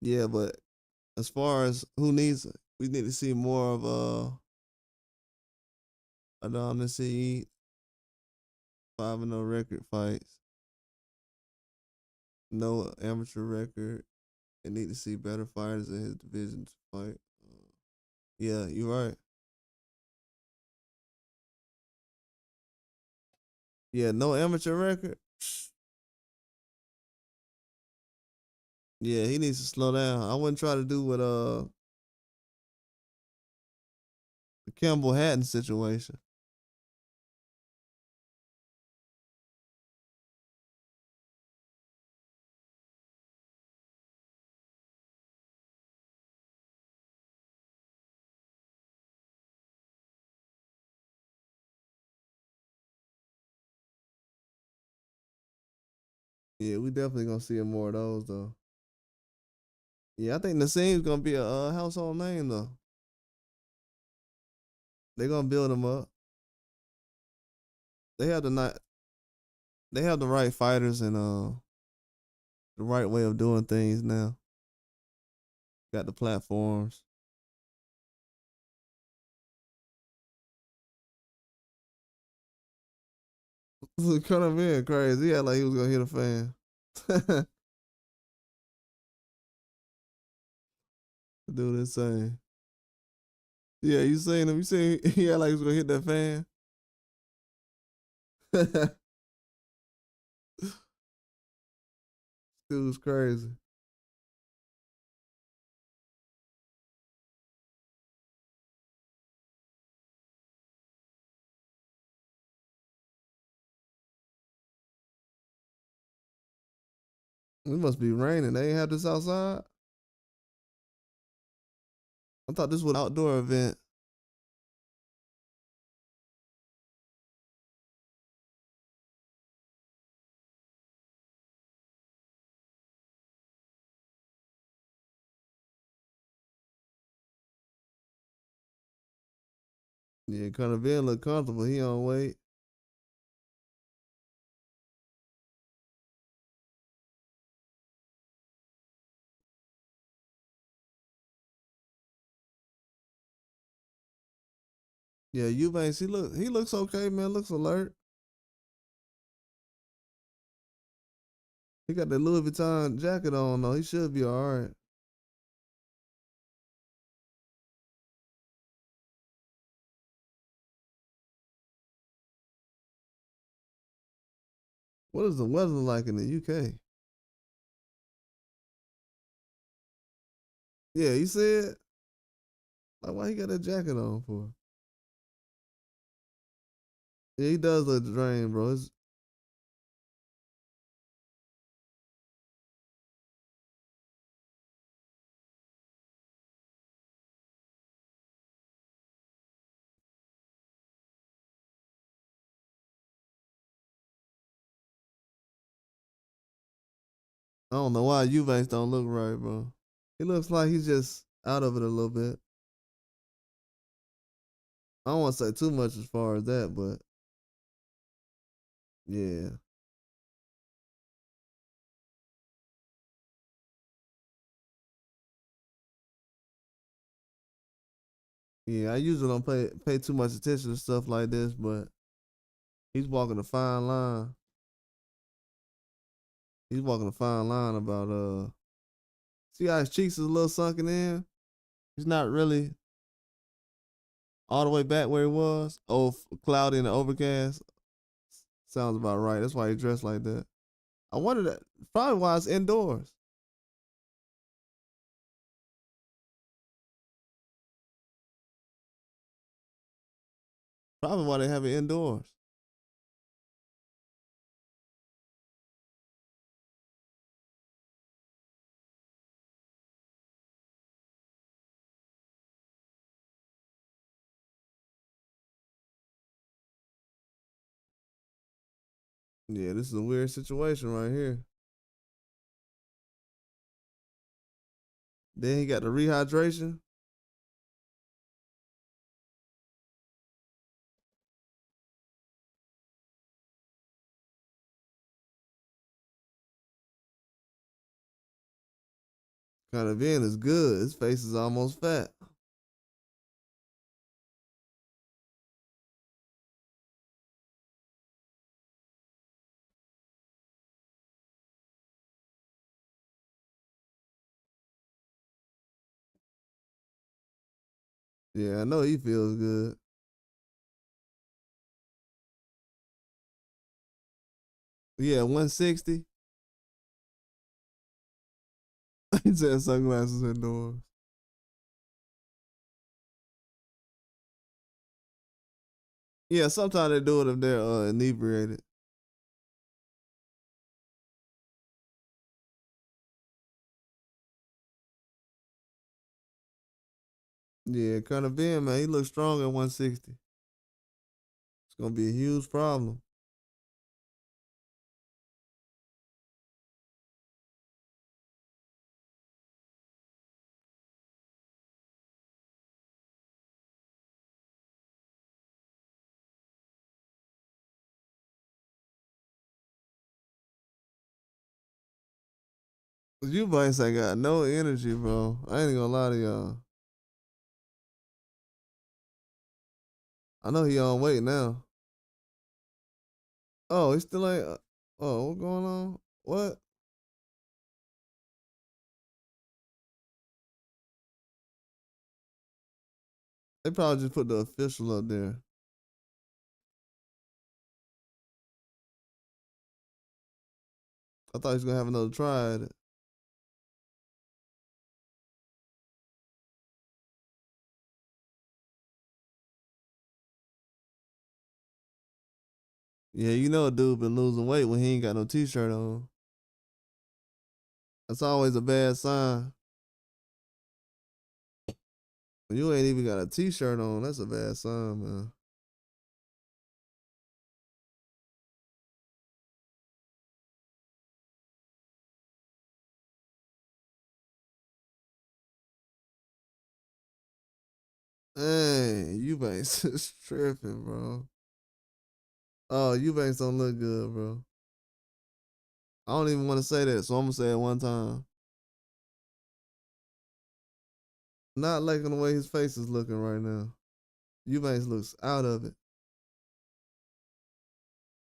yeah, but as far as who needs it, we need to see more of Adonis 5-0 record fights, no amateur record. They need to see better fighters in his division to fight. Yeah, you're right. Yeah, no amateur record. Yeah, he needs to slow down. I wouldn't try to do what the Campbell Hatton situation. Yeah, we definitely gonna see more of those though. Yeah, I think Nassim's gonna be a household name though. They're gonna build him up. They have the not. They have the right fighters and the right way of doing things now. Got the platforms. Conor being crazy. He had like he was gonna hit a fan. Dude insane. Yeah, you seen him? You seen he had like he was gonna hit that fan? Dude's crazy. It must be raining. They ain't have this outside. I thought this was an outdoor event. Yeah, Conor Benn look comfortable. He on weight. Yeah, Eubanks, he looks okay, man. Looks alert. He got that Louis Vuitton jacket on though. He should be all right. What is the weather like in the UK? Yeah, he said, like, why he got that jacket on for? Yeah, he does look drained, bro. I don't know why Eubanks don't look right, bro. He looks like he's just out of it a little bit. I don't want to say too much as far as that, but yeah. Yeah, I usually don't pay too much attention to stuff like this, but he's walking a fine line. He's walking a fine line about see how his cheeks is a little sunken in? He's not really all the way back where he was. Oh, cloudy and overcast. Sounds about right. That's why he dressed like that. I wonder that probably why it's indoors. Probably why they have it indoors. Yeah, this is a weird situation right here. Then he got the rehydration. Kind of in is good. His face is almost fat. Yeah, I know he feels good. Yeah, 160. He said sunglasses indoors. Yeah, sometimes they do it if they're inebriated. Yeah, kind of Ben, man, he looks strong at 160. It's gonna be a huge problem. You boys ain't got no energy, bro. I ain't gonna lie to y'all. I know he on weight now. Oh, he still ain't. Oh, what going on? What? They probably just put the official up there. I thought he was gonna have another try at it. Yeah, you know a dude been losing weight when he ain't got no t-shirt on. That's always a bad sign. When you ain't even got a t-shirt on, that's a bad sign, man. Hey, Eubanks is tripping, bro. Oh, Eubanks don't look good, bro. I don't even want to say that, so I'm gonna say it one time. Not liking the way his face is looking right now. Eubanks looks out of it.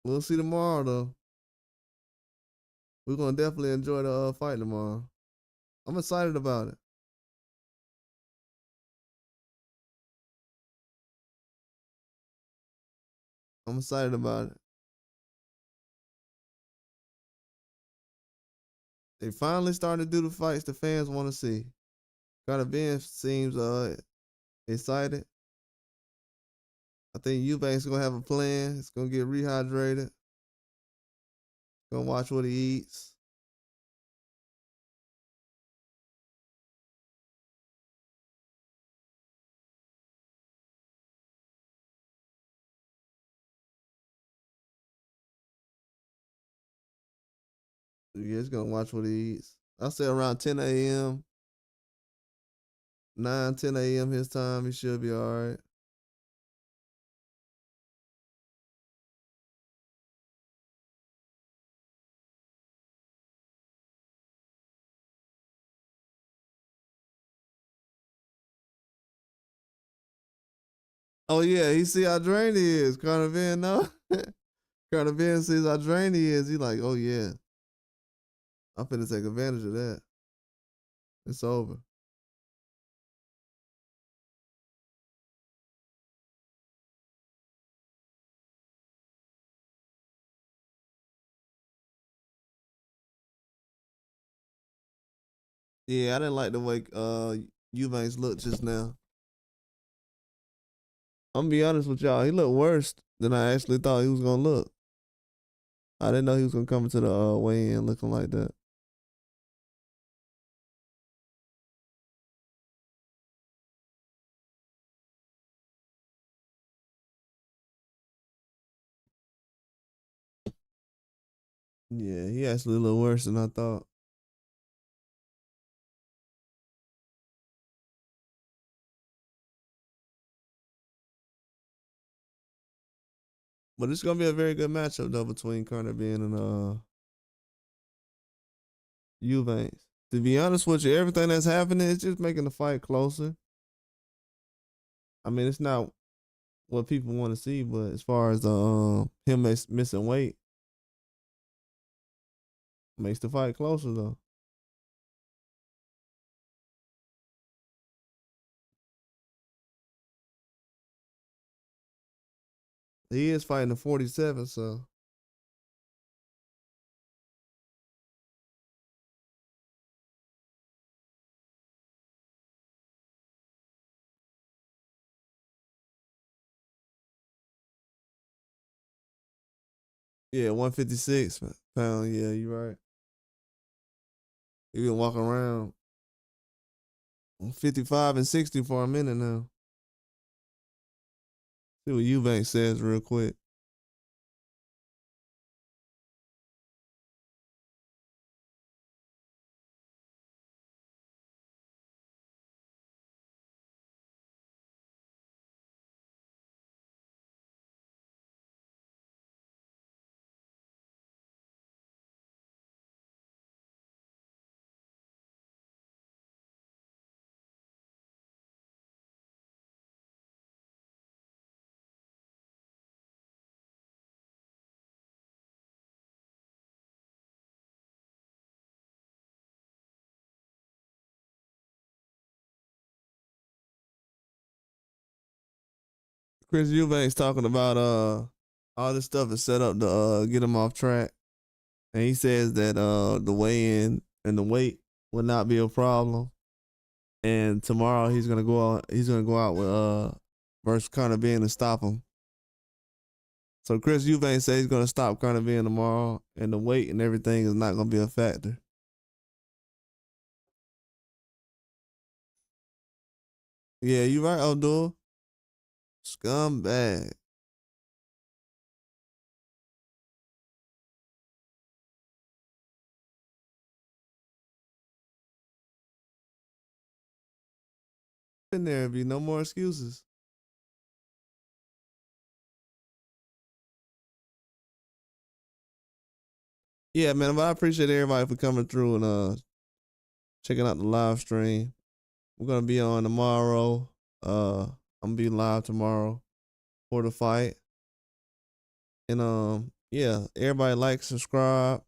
We'll see tomorrow though. We're gonna definitely enjoy the fight tomorrow. I'm excited about it. I'm excited about it. They finally starting to do the fights the fans want to see. Conor Benn seems excited. I think Eubanks gonna have a plan. He's gonna get rehydrated. Gonna watch what he eats. Yeah, he's gonna watch what he eats. I say around 10 a.m., 9, 10 a.m. his time, he should be all right. Oh yeah, he see how drained he is. Conor Benn, no. Conor Benn sees how drained he is. He like, oh yeah, I'm finna take advantage of that. It's over. Yeah, I didn't like the way Eubanks looked just now. I'm gonna be honest with y'all. He looked worse than I actually thought he was gonna look. I didn't know he was gonna come into the weigh-in looking like that. Yeah, he actually looked worse than I thought. But it's gonna be a very good matchup though between Conor Benn and Eubanks. To be honest with you, everything that's happening is just making the fight closer. I mean, it's not what people want to see, but as far as him missing weight, makes the fight closer though. He is fighting at 47, so yeah, 156 pound. Yeah, you right. He been walking around 55 and 60 for a minute now. See what Eubanks says real quick. Chris Eubanks talking about all this stuff is set up to get him off track. And he says that the weigh in and the weight will not be a problem. And tomorrow he's gonna go out with versus Conor Benn and stop him. So Chris Eubanks says he's gonna stop Conor Benn tomorrow, and the weight and everything is not gonna be a factor. Yeah, you right, Abdul. Scumbag. in there. Be no more excuses. Yeah, man. But I appreciate everybody for coming through and checking out the live stream. We're gonna be on tomorrow. I'm gonna be live tomorrow for the fight. And yeah, everybody like, subscribe,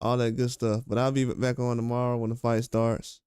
all that good stuff. But I'll be back on tomorrow when the fight starts.